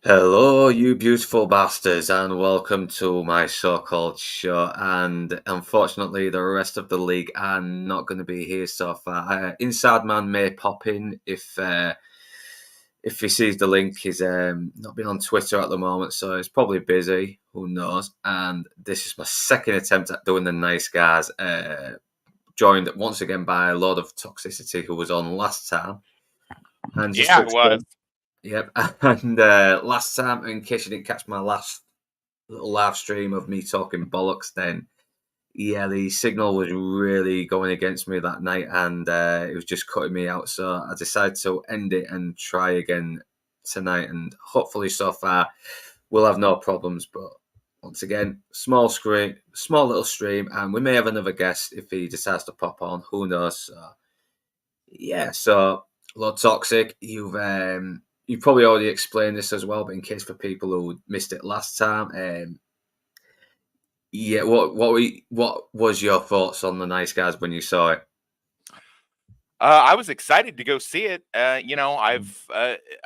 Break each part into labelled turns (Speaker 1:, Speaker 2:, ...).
Speaker 1: Hello, you beautiful bastards, and welcome to my so-called show. And unfortunately, the rest of the league are not going to be here so far. Inside Man may pop in if he sees the link. He's not been on Twitter at the moment, so he's probably busy. Who knows? And this is my second attempt at doing the nice guys. Joined once again by a lot of toxicity who was on last time, and just
Speaker 2: Yeah,
Speaker 1: to
Speaker 2: it was.
Speaker 1: explain. Yep. And last time, in case you didn't catch my last little live stream of me talking bollocks, then yeah, the signal was really going against me that night, and it was just cutting me out. So I decided to end it and try again tonight, and hopefully, so far, we'll have no problems. But once again, small screen, small little stream, and we may have another guest if he decides to pop on. Who knows? So, yeah, so Lord Toxic, you've probably already explained this as well, but in case for people who missed it last time, yeah, what was your thoughts on the Nice Guys when you saw it?
Speaker 2: I was excited to go see it.
Speaker 1: Mm.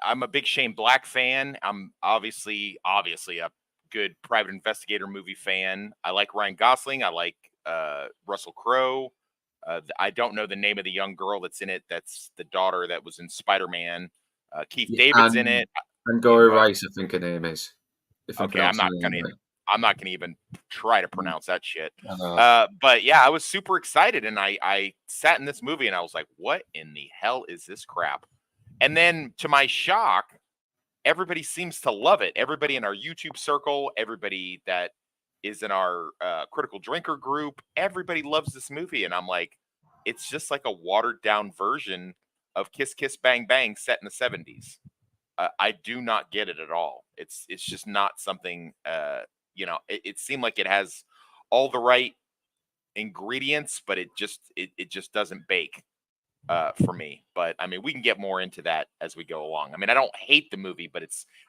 Speaker 2: I'm a big Shane Black fan. I'm obviously a good private investigator movie fan. I like Ryan Gosling. I like Russell Crowe. I don't know the name of the young girl that's in it. That's the daughter that was in Spider Man. Keith
Speaker 1: Yeah,
Speaker 2: David's in it.
Speaker 1: and
Speaker 2: Yeah,
Speaker 1: Dory
Speaker 2: go ahead.
Speaker 1: Rice, I think her name is, if I'm
Speaker 2: Okay, I'm
Speaker 1: pronouncing
Speaker 2: not
Speaker 1: her name
Speaker 2: gonna
Speaker 1: right.
Speaker 2: I'm not gonna even try to
Speaker 1: Mm,
Speaker 2: pronounce that shit.
Speaker 1: I know.
Speaker 2: But yeah, I was super excited, and I sat in this movie, and I was like, "What in the hell is this crap?" And then, to my shock, everybody seems to love it. Everybody in our YouTube circle, everybody that is in our critical drinker group, everybody loves this movie, and I'm like, it's just like a watered down version of Kiss Kiss Bang Bang set in the '70s. I do not get it at all. It's just not something. It seemed like it has all the right ingredients, but it just doesn't bake for me. But I mean, we can get more into that as we go along. I mean, I don't hate the movie, but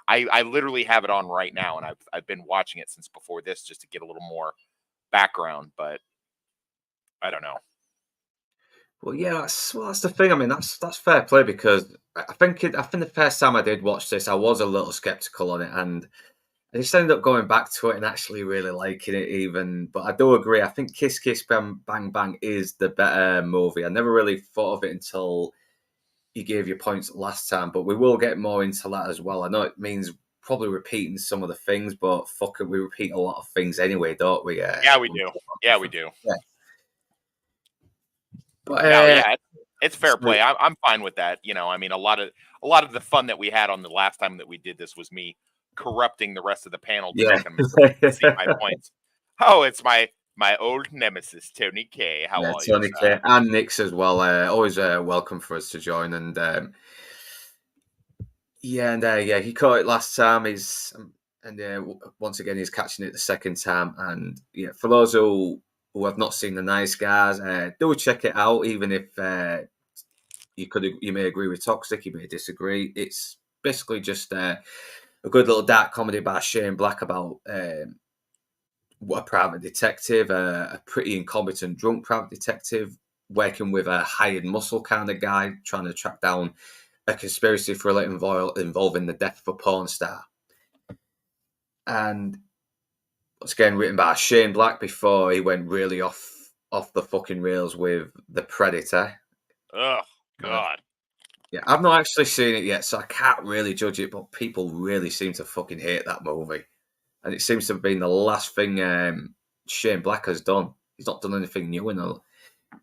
Speaker 2: I literally have it on right now, and I've been watching it since before this just to get a little more background. But I don't know.
Speaker 1: Well, yeah, that's the thing. I mean, that's fair play because I think the first time I did watch this, I was a little skeptical on it, and I just ended up going back to it and actually really liking it even. But I do agree. I think Kiss Kiss Bang Bang Bang is the better movie. I never really thought of it until you gave your points last time, but we will get more into that as well. I know it means probably repeating some of the things, but fuck it, we repeat a lot of things anyway, don't we?
Speaker 2: Yeah, we do. Yeah, we do.
Speaker 1: Yeah. But
Speaker 2: No, yeah, it's fair
Speaker 1: so,
Speaker 2: play. I'm fine with that. I mean, a lot of the fun that we had on the last time that we did this was me corrupting the rest of the panel to
Speaker 1: yeah.
Speaker 2: make them see my points. Oh, it's my old nemesis, Tony K. How
Speaker 1: Yeah,
Speaker 2: are you,
Speaker 1: Tony
Speaker 2: sir?
Speaker 1: Clay and Nick's as well. Always welcome for us to join. And yeah, and yeah, he caught it last time. Once again he's catching it the second time. And yeah, for those who have not seen the Nice Guys, do check it out. Even if you may agree with Toxic, you may disagree. It's basically just a good little dark comedy by Shane Black about a private detective, a pretty incompetent drunk private detective working with a hired muscle kind of guy trying to track down a conspiracy thriller involving the death of a porn star. And once again, written by Shane Black before he went really off the fucking rails with The Predator.
Speaker 2: Ugh,
Speaker 1: Uh,
Speaker 2: God.
Speaker 1: yeah, I've not actually seen it yet, so I can't really judge it. But people really seem to fucking hate that movie, and it seems to have been the last thing Shane Black has done. He's not done anything new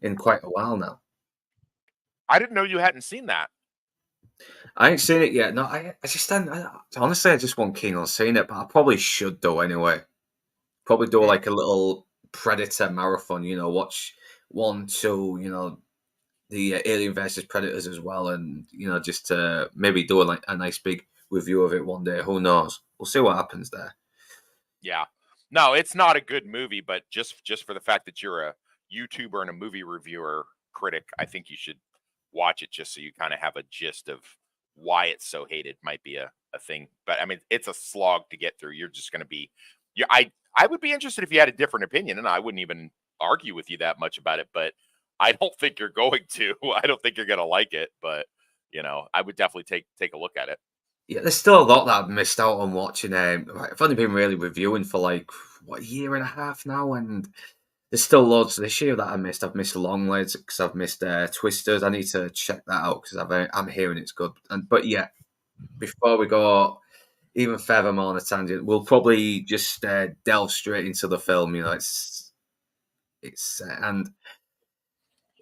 Speaker 1: in quite a while now.
Speaker 2: I didn't know you hadn't seen that.
Speaker 1: I ain't seen it yet. No, I just honestly, I just wasn't keen on seeing it, but I probably should do anyway. Probably do
Speaker 2: Hmm.
Speaker 1: like a little Predator marathon. Watch one, two. The Alien versus Predators as well, and just maybe do like a nice big review of it one day. Who knows? We'll see what happens there.
Speaker 2: Yeah. No, it's not a good movie, but just for the fact that you're a YouTuber and a movie reviewer critic, I think you should watch it just so you kind of have a gist of why it's so hated. Might be a thing. But I mean, it's a slog to get through. You're just gonna be I would be interested if you had a different opinion, and I wouldn't even argue with you that much about it, but I don't think you're going to. I don't think you're gonna like it, but I would definitely take a look at it.
Speaker 1: Yeah, there's still a lot that I've missed out on watching. I've only been really reviewing for like what, a year and a half now, and there's still loads this year that I missed. I've missed Longlegs because I've missed Twisters. I need to check that out because I'm hearing it's good. But yeah, before we go even further more on a tangent, we'll probably just delve straight into the film. You know, it's and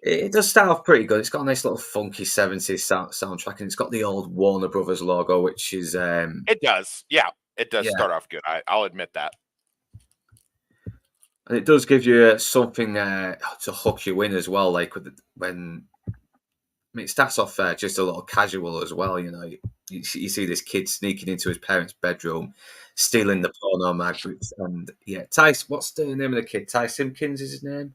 Speaker 1: it does start off pretty good. It's got a nice little funky 70s soundtrack, and it's got the old Warner Brothers logo, which is
Speaker 2: It does. Yeah, it does
Speaker 1: yeah,
Speaker 2: start off good. I'll admit that.
Speaker 1: and it does give you something to hook you in as well. Like when I mean, it starts off just a little casual as well. You know, you see this kid sneaking into his parents' bedroom, stealing the porno mags, and yeah, What's the name of the kid? Ty Simpkins is his name.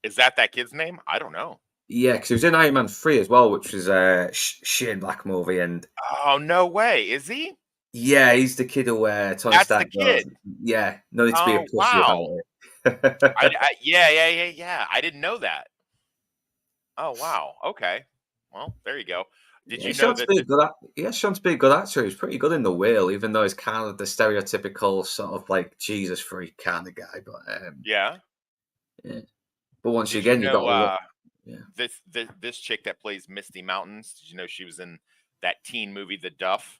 Speaker 2: Is that kid's name? I don't know.
Speaker 1: Yeah, because he was in Iron Man 3 as well, which was a Shane Black movie, and
Speaker 2: Oh, no way. Is he?
Speaker 1: yeah, he's the kid who Tony
Speaker 2: That's the
Speaker 1: Stark goes,
Speaker 2: kid.
Speaker 1: yeah, no need to be a
Speaker 2: Oh,
Speaker 1: pussy about
Speaker 2: wow.
Speaker 1: it.
Speaker 2: Yeah. I didn't know that. Oh, wow. Okay. Well, there you go. Did
Speaker 1: Yeah,
Speaker 2: you
Speaker 1: he's
Speaker 2: know
Speaker 1: shown to
Speaker 2: that
Speaker 1: be a good. Yeah, he's shown to be a good actor. He's pretty good in The Whale, even though he's kind of the stereotypical sort of like Jesus freak kind of guy. But
Speaker 2: yeah.
Speaker 1: yeah. But once
Speaker 2: Did you
Speaker 1: again, you got
Speaker 2: know
Speaker 1: to look. Yeah,
Speaker 2: this chick that plays Misty Mountains? Did you know she was in that teen movie The Duff?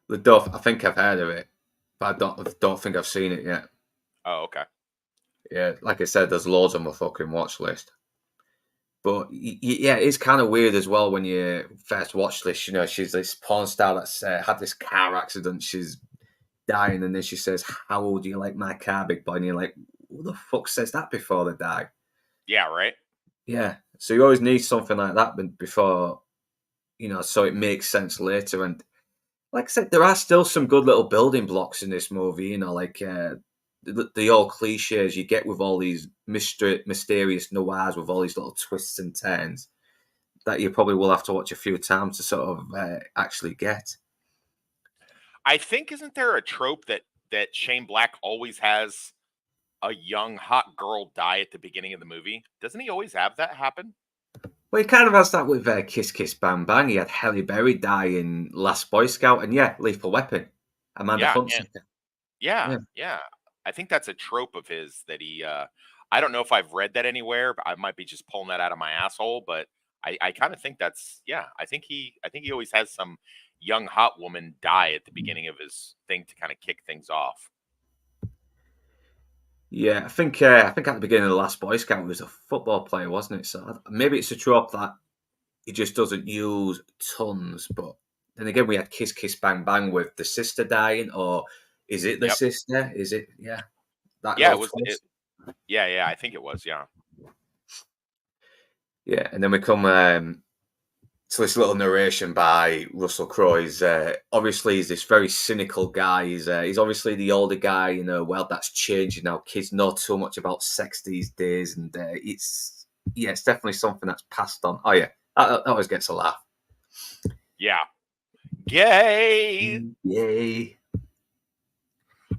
Speaker 1: the Duff. I think I've heard of it, but I don't think I've seen it yet.
Speaker 2: Oh, okay.
Speaker 1: Yeah, like I said, there's loads on my fucking watch list. But yeah, it's kind of weird as well when you first watch this. You know, she's this porn star that's had this car accident. She's dying, and then she says, "How old do you like my car, big boy?" And you're like, "Who the fuck says that before they die?"
Speaker 2: Yeah, right.
Speaker 1: Yeah, so you always need something like that before, you know, so it makes sense later. And like I said, there are still some good little building blocks in this movie. You know, like the old cliches you get with all these mysterious noirs with all these little twists and turns that you probably will have to watch a few times to sort of actually get.
Speaker 2: I think isn't there a trope that Shane Black always has a young hot girl die at the beginning of the movie? Doesn't he always have that happen?
Speaker 1: Well, he kind of has that with Kiss Kiss Bang Bang. He had Halle Berry die in Last Boy Scout, and yeah, Lethal Weapon. Amanda
Speaker 2: Yeah,
Speaker 1: Hunsaker. Yeah.
Speaker 2: yeah. I think that's a trope of his that he I don't know if I've read that anywhere, but I might be just pulling that out of my asshole, but I kind of think that's yeah, I think he always has some young hot woman die at the beginning of his thing to kind of kick things off.
Speaker 1: Yeah, I think at the beginning of the Last Boy Scout he was a football player, wasn't it? So maybe it's a trope that he just doesn't use tons. But then again, we had Kiss Kiss Bang Bang with the sister dying, or is it the
Speaker 2: Yep.
Speaker 1: sister? Is it? Yeah, that
Speaker 2: Yeah,
Speaker 1: little twist.
Speaker 2: yeah, I think it was, yeah.
Speaker 1: Yeah, and then we come to this little narration by Russell Crowe. He's obviously he's this very cynical guy. He's obviously the older guy in a world that's changing now. Kids know too much about sex these days, and it's definitely something that's passed on. Oh yeah, that always gets a laugh.
Speaker 2: Yeah. Gay.
Speaker 1: Yay!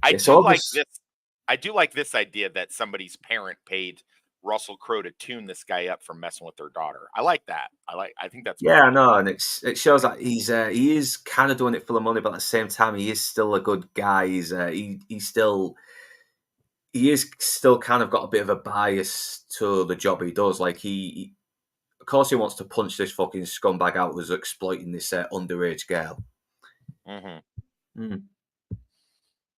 Speaker 2: I
Speaker 1: Yeah, so
Speaker 2: do like
Speaker 1: obviously,
Speaker 2: this. I do like this idea that somebody's parent paid Russell Crowe to tune this guy up for messing with their daughter. I like that. I think that's
Speaker 1: yeah,
Speaker 2: pretty
Speaker 1: I
Speaker 2: cool.
Speaker 1: know, and it shows that he is kind of doing it for the money, but at the same time, he is still a good guy. He is still kind of got a bit of a bias to the job he does. Like of course, he wants to punch this fucking scumbag out who's exploiting this underage girl.
Speaker 2: Hmm.
Speaker 1: Mm.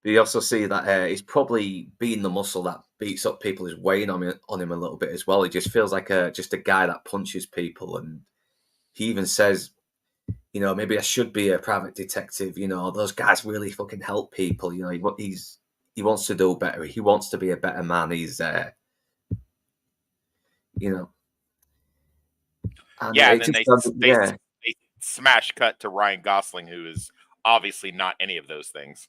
Speaker 1: But you also see that he's probably being the muscle that beats up people is weighing on him a little bit as well. He just feels like just a guy that punches people, and he even says, you know, maybe I should be a private detective. You know, those guys really fucking help people. You know, he wants to do better. He wants to be a better man. You know, and
Speaker 2: Yeah, and
Speaker 1: it
Speaker 2: then
Speaker 1: just yeah.
Speaker 2: they smash cut to Ryan Gosling, who is obviously not any of those things.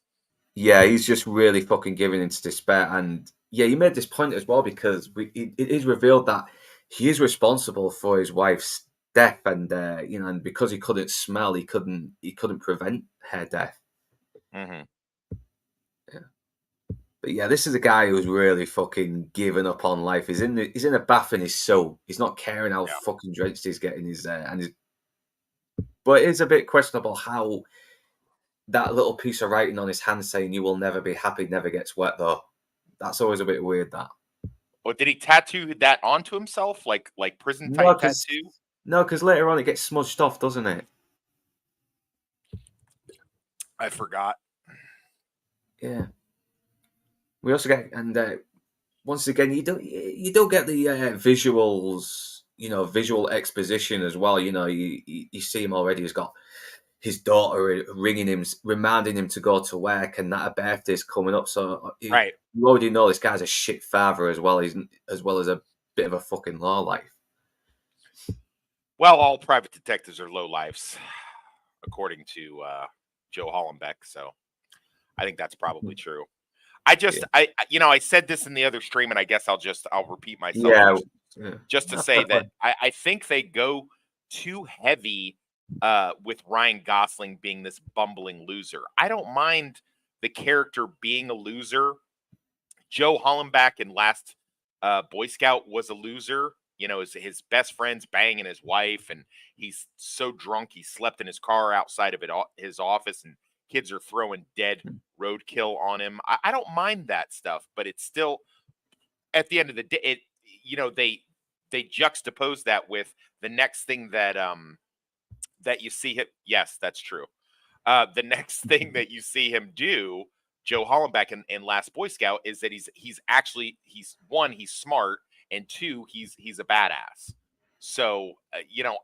Speaker 1: Yeah, he's just really fucking giving into despair. And yeah, you made this point as well because it is revealed that he is responsible for his wife's death, and you know, and because he couldn't smell, he couldn't prevent her death.
Speaker 2: Hmm.
Speaker 1: Yeah. But yeah, this is a guy who's really fucking given up on life. He's in a bath in his soul. He's not caring how
Speaker 2: Yeah,
Speaker 1: fucking drenched he's getting his and his But it is a bit questionable how that little piece of writing on his hand saying "you will never be happy" never gets wet, though. That's always a bit weird. That
Speaker 2: Or did he tattoo that onto himself, like prison
Speaker 1: no,
Speaker 2: type
Speaker 1: because
Speaker 2: tattoo?
Speaker 1: later on it gets smudged off, doesn't it?
Speaker 2: I forgot.
Speaker 1: Yeah. We also get once again you don't get the visuals, visual exposition as well. You see him already. He's got his daughter ringing him, reminding him to go to work, and that her birthday's coming up. So
Speaker 2: Right.
Speaker 1: you already know this guy's a shit father as well. He's as well as a bit of a fucking lowlife.
Speaker 2: Well, all private detectives are low lives, according to Joe Hollenbeck. So I think that's probably true. I just,
Speaker 1: Yeah,
Speaker 2: I said this in the other stream, and I guess I'll repeat myself
Speaker 1: yeah,
Speaker 2: here,
Speaker 1: yeah.
Speaker 2: just to
Speaker 1: That's
Speaker 2: say that
Speaker 1: fine.
Speaker 2: I think they go too heavy with Ryan Gosling being this bumbling loser. I don't mind the character being a loser. Joe Hollenbach in Last Boy Scout was a loser. His best friend's banging his wife, and he's so drunk he slept in his car outside of his office, and kids are throwing dead roadkill on him. I don't mind that stuff, but it's still at the end of the day, they juxtapose that with the next thing that you see him. Yes, that's true. The next thing that you see him do, Joe Hollenbeck in Last Boy Scout, is that he's one, he's smart, and two, he's a badass. So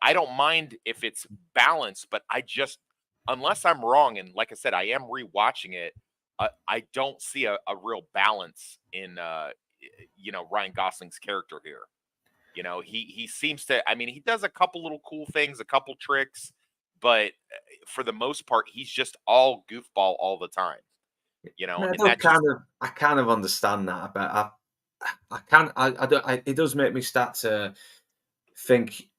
Speaker 2: I don't mind if it's balanced, but I just, unless I'm wrong, and like I said, I am rewatching it. I don't see a real balance in Ryan Gosling's character here. He seems to. I mean, he does a couple little cool things, a couple tricks, but for the most part, he's just all goofball all the time.
Speaker 1: I
Speaker 2: And
Speaker 1: don't
Speaker 2: that just
Speaker 1: I kind of understand that, but I can't. I don't. It does make me start to think.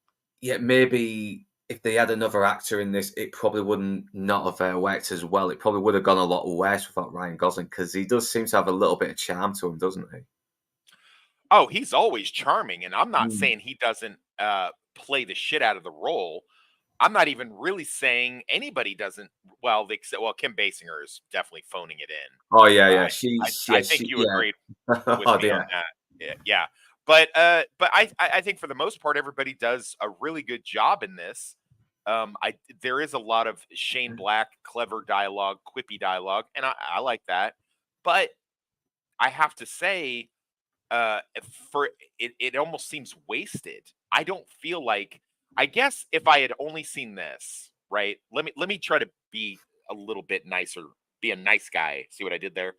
Speaker 1: Yeah, maybe if they had another actor in this, it probably wouldn't not have worked as well. It probably would have gone a lot worse without Ryan Gosling because he does seem to have a little bit of charm to him, doesn't he?
Speaker 2: oh, he's always charming, and I'm not
Speaker 1: Mm.
Speaker 2: saying he doesn't play the shit out of the role. I'm not even really saying anybody doesn't. Well, Kim Basinger is definitely phoning it in.
Speaker 1: Oh yeah, yeah.
Speaker 2: I think you
Speaker 1: Yeah.
Speaker 2: agreed with
Speaker 1: Oh
Speaker 2: me on
Speaker 1: dear.
Speaker 2: that. Yeah. But I think for the most part, everybody does a really good job in this. I There is a lot of Shane Black clever dialogue, quippy dialogue, and I like that. But I have to say, for it almost seems wasted. I don't feel like. I guess if I had only seen this, right? Let me try to be a little bit nicer, be a nice guy. See what I did there?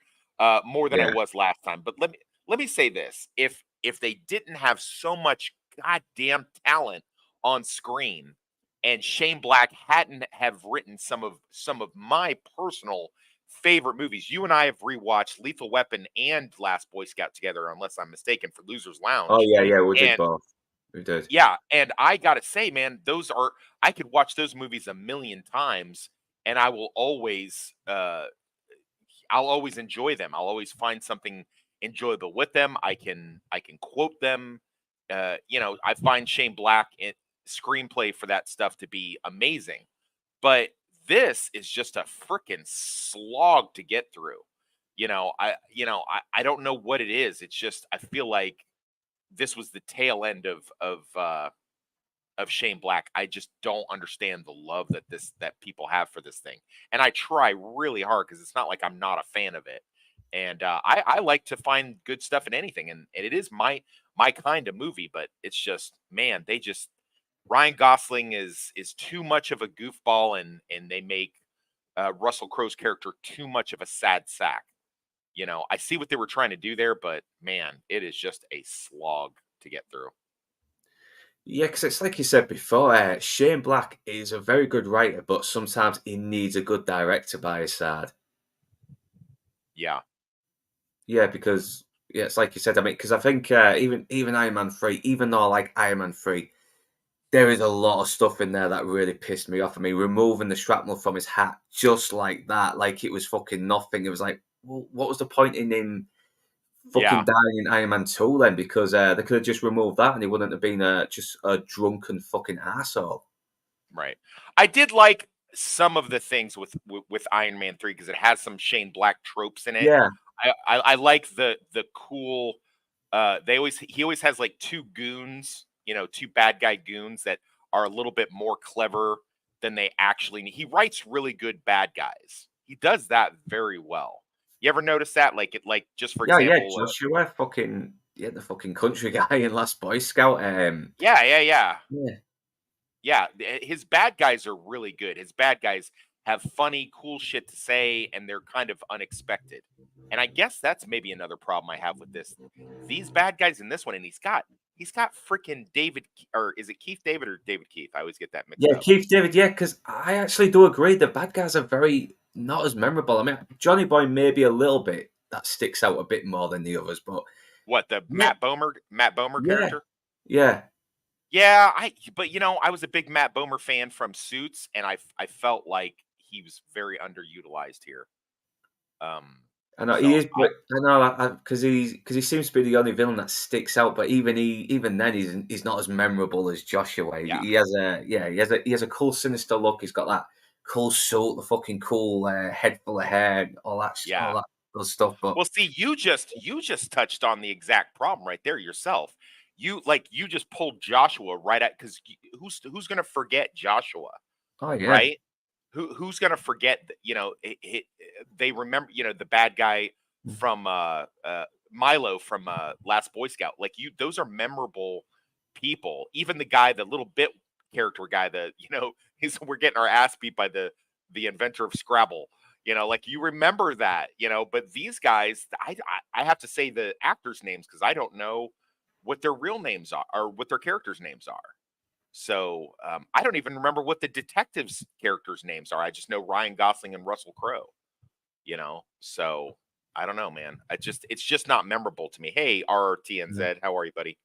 Speaker 2: More than I
Speaker 1: Yeah.
Speaker 2: was last time. But let me say this: if they didn't have so much goddamn talent on screen, and Shane Black hadn't have written some of my personal favorite movies. You and I have rewatched Lethal Weapon and Last Boy Scout together, unless I'm mistaken, for Losers
Speaker 1: Oh
Speaker 2: Lounge.
Speaker 1: yeah, yeah. We did
Speaker 2: And
Speaker 1: both. We did.
Speaker 2: yeah, and I gotta say, man, I could watch those movies a million times, and I'll always enjoy them. I'll always find something enjoyable with them. I can quote them. I find Shane Black in screenplay for that stuff to be amazing. But this is just a freaking slog to get through. I don't know what it is. It's just I feel like this was the tail end of Shane Black. I just don't understand the love that people have for this thing. And I try really hard because it's not like I'm not a fan of it. And I like to find good stuff in anything, and it is my kind of movie. But it's just, man, they just Ryan Gosling is too much of a goofball, and they make Russell Crowe's character too much of a sad sack. I see what they were trying to do there, but man, it is just a slog to get through.
Speaker 1: Yeah, because it's like you said before, Shane Black is a very good writer, but sometimes he needs a good director by his side.
Speaker 2: Yeah,
Speaker 1: Yeah, because yeah, it's like you said. I mean, because I think even Iron Man 3, even though I like Iron Man 3, there is a lot of stuff in there that really pissed me off. I mean, removing the shrapnel from his hat just like that, like it was fucking nothing. It was like, well, what was the point in him
Speaker 2: yeah.
Speaker 1: fucking dying in Iron Man 2 then? Because they could have just removed that and he wouldn't have been just a drunken fucking asshole.
Speaker 2: Right. I did like some of the things with Iron Man 3 because it has some Shane Black tropes in it.
Speaker 1: Yeah,
Speaker 2: I like the cool he always has like two goons, two bad guy goons that are a little bit more clever than they actually need. He writes really good bad guys. He does that very well. You ever notice that? Like just for
Speaker 1: yeah,
Speaker 2: example,
Speaker 1: Joshua, fucking yeah, the fucking country guy in Last Boy Scout.
Speaker 2: yeah.
Speaker 1: Yeah,
Speaker 2: Yeah, his bad guys are really good. His bad guys have funny, cool shit to say, and they're kind of unexpected. And I guess that's maybe another problem I have with this. These bad guys in this one, and he's got freaking David, or is it Keith David or David Keith? I always get that mixed
Speaker 1: yeah,
Speaker 2: up.
Speaker 1: Keith David, yeah, because I actually do agree the bad guys are very not as memorable. I mean, Johnny Boy maybe a little bit that sticks out a bit more than the others, but
Speaker 2: What, the
Speaker 1: yeah,
Speaker 2: Matt Bomer
Speaker 1: yeah,
Speaker 2: character?
Speaker 1: yeah.
Speaker 2: Yeah, but I was a big Matt Bomer fan from Suits, and I felt like he was very underutilized here. Um,
Speaker 1: I know he
Speaker 2: so
Speaker 1: is, but I know because he seems to be the only villain that sticks out. But even then, he's not as memorable as Joshua.
Speaker 2: yeah,
Speaker 1: He has a he has a cool sinister look. He's got that cool suit, the fucking cool head full of hair, all
Speaker 2: yeah.
Speaker 1: that good stuff. But
Speaker 2: Well, see, you just touched on the exact problem right there yourself. You just pulled Joshua right at because who's gonna forget Joshua,
Speaker 1: oh yeah,
Speaker 2: right? Who's gonna forget that, they remember, the bad guy from Milo from Last Boy Scout. Like, those are memorable people. Even the little bit character guy, he's we're getting our ass beat by the inventor of Scrabble. Like, you remember that. But these guys, I have to say the actors' names because I don't know what their real names are or what their characters' names are. So I don't even remember what the detectives' characters' names are. I just know Ryan Gosling and Russell Crowe. So I don't know, man. It's just not memorable to me. Hey, RRTNZ, how are you, buddy?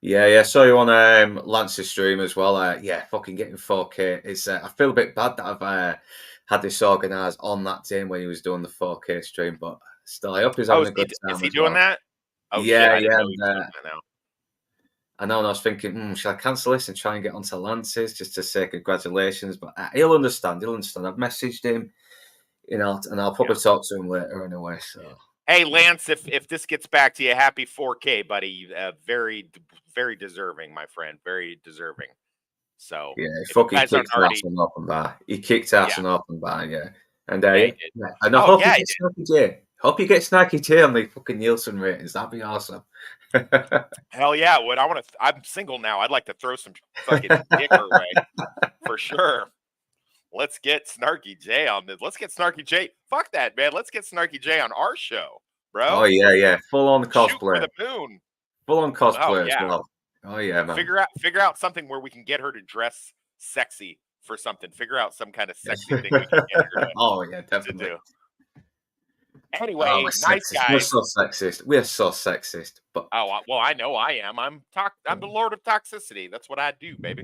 Speaker 1: yeah. Saw you on Lance's stream as well. Yeah, fucking getting 4K. It's I feel a bit bad that I've had this organised on that day when he was doing the 4K stream, but still, I hope he's
Speaker 2: Oh,
Speaker 1: having a good
Speaker 2: is
Speaker 1: time
Speaker 2: he
Speaker 1: as
Speaker 2: doing
Speaker 1: well.
Speaker 2: that? Oh shit,
Speaker 1: Yeah,
Speaker 2: I didn't
Speaker 1: yeah.
Speaker 2: know he
Speaker 1: And,
Speaker 2: was doing that now.
Speaker 1: I know, and I was thinking, should I cancel this and try and get onto Lance's just to say congratulations? But he'll understand. He'll understand. I've messaged him, and I'll
Speaker 2: Yeah.
Speaker 1: probably talk to him later anyway. So
Speaker 2: Hey, Lance, if this gets back to you, happy 4K, buddy. Very deserving, my friend. Very deserving. So
Speaker 1: yeah, he
Speaker 2: if you
Speaker 1: fucking
Speaker 2: guys aren't
Speaker 1: kicked ass
Speaker 2: already,
Speaker 1: on open bar. He kicked ass
Speaker 2: yeah,
Speaker 1: on open bar, yeah. And
Speaker 2: yeah, he did.
Speaker 1: yeah. And I
Speaker 2: Oh
Speaker 1: hope he
Speaker 2: yeah, he
Speaker 1: gets
Speaker 2: did.
Speaker 1: Snacky J. Hope you get Snacky J on the fucking Nielsen ratings. That'd be awesome.
Speaker 2: Hell yeah, would I want to? I'm single now. I'd like to throw some fucking dick her way for sure. Let's get Snarky J on this. Let's get Snarky J. Fuck that, man. Let's get Snarky J on our show,
Speaker 1: Oh
Speaker 2: bro.
Speaker 1: yeah, yeah. Full on
Speaker 2: Shoot for
Speaker 1: cosplay.
Speaker 2: the moon.
Speaker 1: Full on
Speaker 2: Oh
Speaker 1: cosplay as
Speaker 2: yeah.
Speaker 1: well. Oh yeah, man.
Speaker 2: Figure out something where we can get her to dress sexy for something. Figure out some kind of sexy thing we can get her
Speaker 1: Oh yeah,
Speaker 2: to
Speaker 1: definitely.
Speaker 2: do.
Speaker 1: Oh,
Speaker 2: Anyway,
Speaker 1: we're
Speaker 2: nice
Speaker 1: sexist. We're
Speaker 2: guy.
Speaker 1: so sexist. We're so sexist. But
Speaker 2: Oh well, I know I am. I'm the Lord of Toxicity. That's what I do, baby.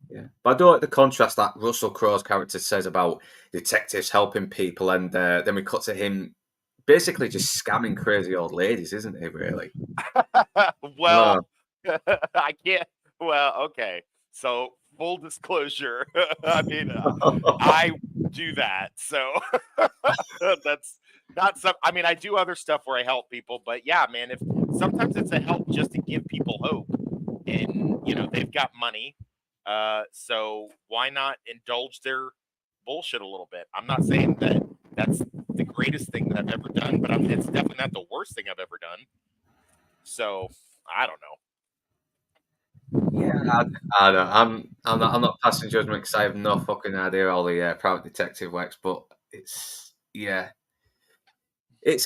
Speaker 1: yeah, but I do like the contrast that Russell Crowe's character says about detectives helping people, and then we cut to him basically just scamming crazy old ladies, isn't he? Really?
Speaker 2: Well,
Speaker 1: Oh.
Speaker 2: I can't. Well, okay. So full disclosure, I mean, I do that. So that's not some. I mean, I do other stuff where I help people, but yeah, man. If sometimes it's a help just to give people hope, and they've got money, so why not indulge their bullshit a little bit? I'm not saying that that's the greatest thing that I've ever done, but it's definitely not the worst thing I've ever done. So I don't know.
Speaker 1: Yeah, I don't. I'm not passing judgment because I have no fucking idea all the private detective works, but it's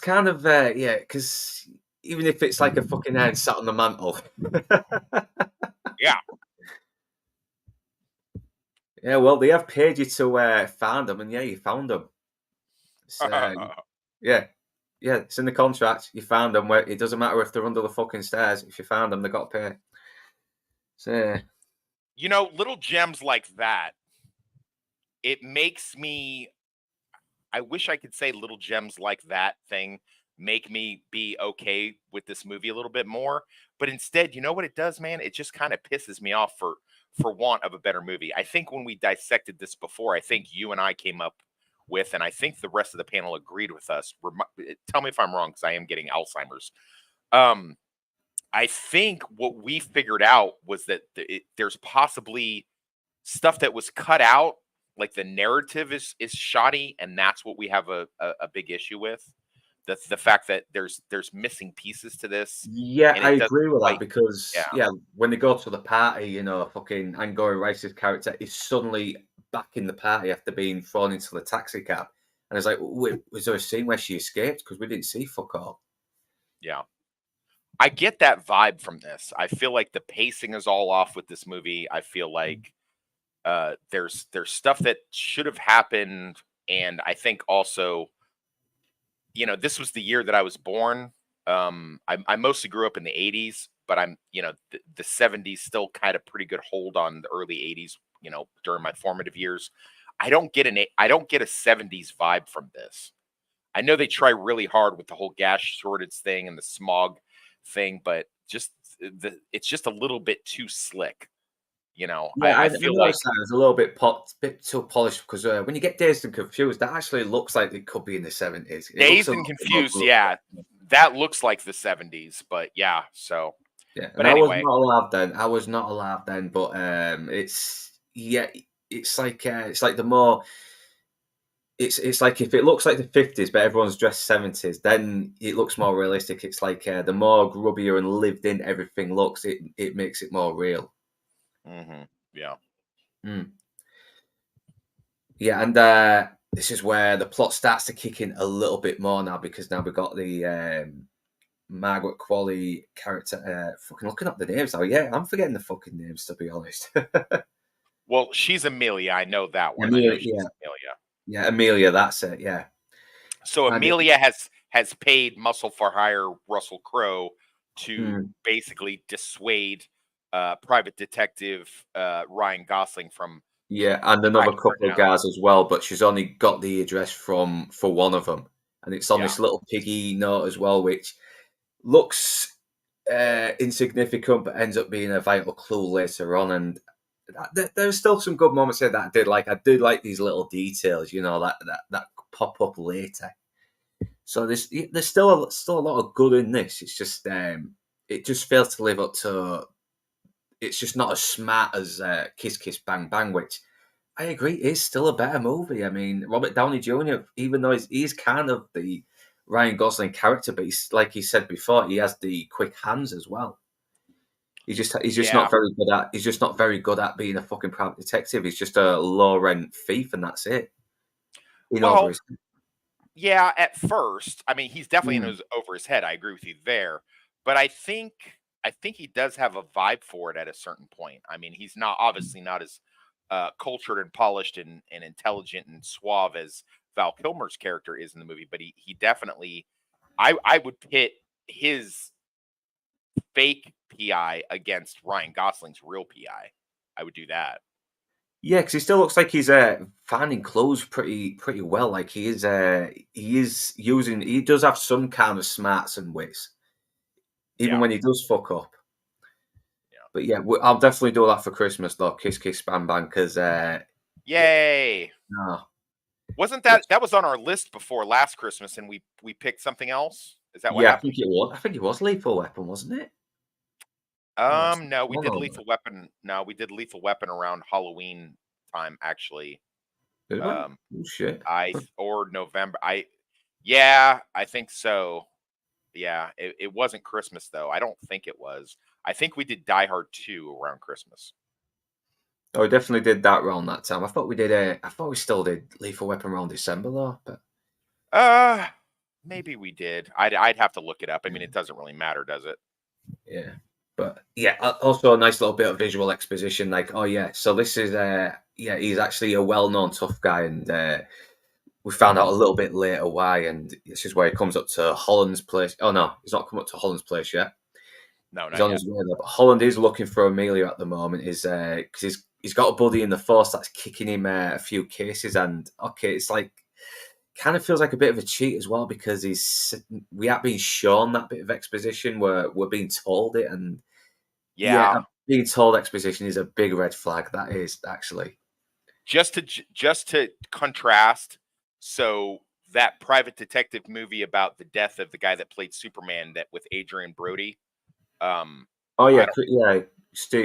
Speaker 1: kind of yeah, because even if it's like a fucking head sat on the mantle,
Speaker 2: Yeah.
Speaker 1: yeah, well, they have paid you to find them, and yeah, you found them. So yeah, yeah, it's in the contract. You found them. Where it doesn't matter if they're under the fucking stairs. If you found them, they got to pay. So
Speaker 2: Little gems like that, it makes me. I wish I could say little gems like that thing make me be okay with this movie a little bit more. But instead, you know what it does, man? It just kind of pisses me off for want of a better movie. I think when we dissected this before, I think you and I came up with, and I think the rest of the panel agreed with us. Tell me if I'm wrong, because I am getting Alzheimer's. Um, I think what we figured out was that there's possibly stuff that was cut out, like the narrative is shoddy, and that's what we have a big issue with. The fact that there's missing pieces to this,
Speaker 1: Yeah,
Speaker 2: and
Speaker 1: I
Speaker 2: it doesn't
Speaker 1: agree with that
Speaker 2: quite.
Speaker 1: because
Speaker 2: Yeah,
Speaker 1: when they go to the party, fucking Angora Rice's character is suddenly back in the party after being thrown into the taxi cab, and it's like, wait, was there a scene where she escaped? Because we didn't see fuck all.
Speaker 2: yeah. I get that vibe from this. I feel like the pacing is all off with this movie. I feel like there's stuff that should have happened, and I think also, this was the year that I was born. I mostly grew up in the '80s, but the '70s still kind of pretty good hold on the early '80s. During my formative years, I don't get a '70s vibe from this. I know they try really hard with the whole gas shortage thing and the smog thing, but it's just a little bit too slick.
Speaker 1: Yeah, I
Speaker 2: I feel like
Speaker 1: noticed that it's a little bit too polished because when you get Dazed and Confused, that actually looks like it could be in the 70s. It looks
Speaker 2: Dazed
Speaker 1: a
Speaker 2: and
Speaker 1: little bit more
Speaker 2: Confused,
Speaker 1: gruff.
Speaker 2: yeah, that looks like the '70s, but yeah. So,
Speaker 1: Yeah,
Speaker 2: but
Speaker 1: and I was
Speaker 2: anyway,
Speaker 1: not allowed then. I was not allowed then, but it's like the more it's like if it looks like the 50s, but everyone's dressed 70s, then it looks more realistic. It's like the more grubbier and lived in everything looks, it makes it more real.
Speaker 2: yeah,
Speaker 1: Mm. Yeah, and this is where the plot starts to kick in a little bit more now because now we've got the Margaret Qualley character. Fucking looking up the names now. Yeah, I'm forgetting the fucking names to be honest.
Speaker 2: well, she's Amelia. I know that one. I know
Speaker 1: Amelia,
Speaker 2: she's
Speaker 1: yeah,
Speaker 2: Amelia.
Speaker 1: yeah, Amelia. That's it. Yeah,
Speaker 2: So
Speaker 1: and
Speaker 2: Amelia has paid Muscle for Hire Russell Crowe to
Speaker 1: mm,
Speaker 2: basically dissuade private detective Ryan Gosling from
Speaker 1: yeah, and another
Speaker 2: tracking her
Speaker 1: couple of
Speaker 2: down.
Speaker 1: guys as well. But she's only got the address for one of them, and it's on
Speaker 2: Yeah,
Speaker 1: this little piggy note as well, which looks insignificant, but ends up being a vital clue later on. And there's still some good moments here that I did like. I did like these little details, that pop up later. So there's still a lot of good in this. It's just it just fails to live up to. It's just not as smart as Kiss Kiss Bang Bang, which I agree is still a better movie. I mean, Robert Downey Jr., even though he's kind of the Ryan Gosling character, but he's like he said before, he has the quick hands as well. He's just
Speaker 2: yeah.
Speaker 1: not very good at being a fucking private detective. He's just a low rent thief, and that's it. In over
Speaker 2: Well,
Speaker 1: his
Speaker 2: yeah. At first, I mean, he's definitely
Speaker 1: Mm,
Speaker 2: over his head. I agree with you there, but I think he does have a vibe for it at a certain point. I mean, he's not obviously not as cultured and polished and intelligent and suave as Val Kilmer's character is in the movie, but he definitely I would pit his fake PI against Ryan Gosling's real PI. I would do that.
Speaker 1: yeah, because he still looks like he's finding clues pretty well. Like he does have some kind of smarts and wits, even
Speaker 2: Yeah.
Speaker 1: when he does fuck up.
Speaker 2: Yeah.
Speaker 1: But yeah, I'll definitely do that for Christmas though. Kiss Kiss Bang Bang, because yeah,
Speaker 2: Yay.
Speaker 1: no,
Speaker 2: Wasn't
Speaker 1: it's
Speaker 2: that was on our list before last Christmas and we picked something else? Is that what
Speaker 1: yeah,
Speaker 2: happened?
Speaker 1: I think it was Lethal Weapon, wasn't it? Oh, it's
Speaker 2: No, we
Speaker 1: one
Speaker 2: did
Speaker 1: of
Speaker 2: Lethal Weapon. No, we did Lethal Weapon around Halloween time actually.
Speaker 1: Did we?
Speaker 2: Um
Speaker 1: Oh shit.
Speaker 2: or November. Yeah, I think so. Yeah, it wasn't Christmas though. I don't think it was. I think we did Die Hard 2 around Christmas.
Speaker 1: Oh, we definitely did that around that time. I thought we did. I thought we still did Lethal Weapon around December though. But
Speaker 2: Uh maybe we did. I'd have to look it up. I mean, it doesn't really matter, does it?
Speaker 1: yeah, but yeah, also a nice little bit of visual exposition. Like, oh yeah, so this is yeah, he's actually a well-known tough guy, and we found out a little bit later why. And this is where he comes up to Holland's place. Oh no, he's not come up to Holland's place yet.
Speaker 2: No,
Speaker 1: He's
Speaker 2: not
Speaker 1: on
Speaker 2: yet.
Speaker 1: his way there, but Holland is looking for Amelia at the moment. Is because he's got a buddy in the force that's kicking him a few cases, and okay, it's like kind of feels like a bit of a cheat as well because we are being shown that bit of exposition where we're being told it, and
Speaker 2: Yeah,
Speaker 1: being told exposition is a big red flag. That is actually.
Speaker 2: just to contrast, so that private detective movie about the death of the guy that played Superman, that with Adrian Brody. Um,
Speaker 1: Oh
Speaker 2: I
Speaker 1: yeah,
Speaker 2: don't.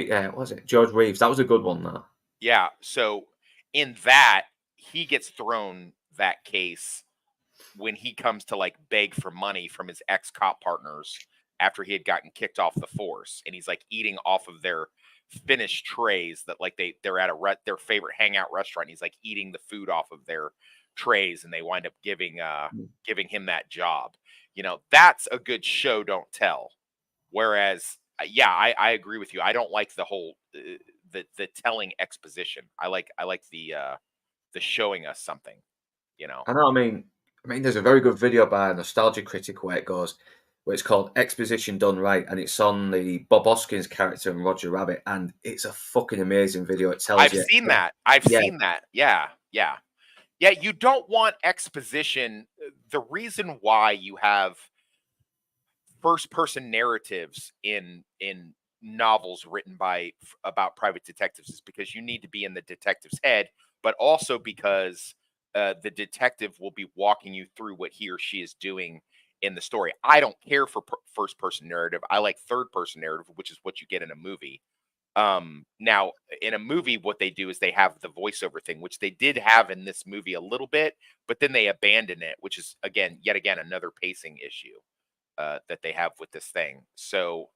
Speaker 1: Yeah, what was it George Reeves? That was a good one. That.
Speaker 2: Yeah, so in that he gets thrown that case when he comes to like beg for money from his ex cop partners after he had gotten kicked off the force, and he's like eating off of their finished trays that like they're at their favorite hangout restaurant. He's like eating the food off of their trays, and they wind up giving him that job. That's a good show don't tell. Whereas yeah, I agree with you. I don't like the whole the telling exposition. I like the showing us something, you know.
Speaker 1: I know. There's a very good video by a Nostalgia Critic where it's called "Exposition Done Right," and it's on the Bob Hoskins character in Roger Rabbit, and it's a fucking amazing video. It tells
Speaker 2: I've
Speaker 1: you,
Speaker 2: seen that. I've
Speaker 1: yeah,
Speaker 2: seen that. Yeah, yeah. Yeah, you don't want exposition. The reason why you have first person narratives in novels written about private detectives is because you need to be in the detective's head, but also because the detective will be walking you through what he or she is doing in the story. I don't care for first person narrative. I like third person narrative, which is what you get in a movie. Now in a movie, what they do is they have the voiceover thing, which they did have in this movie a little bit, but then they abandon it, which is yet again another pacing issue that they have with this thing. So,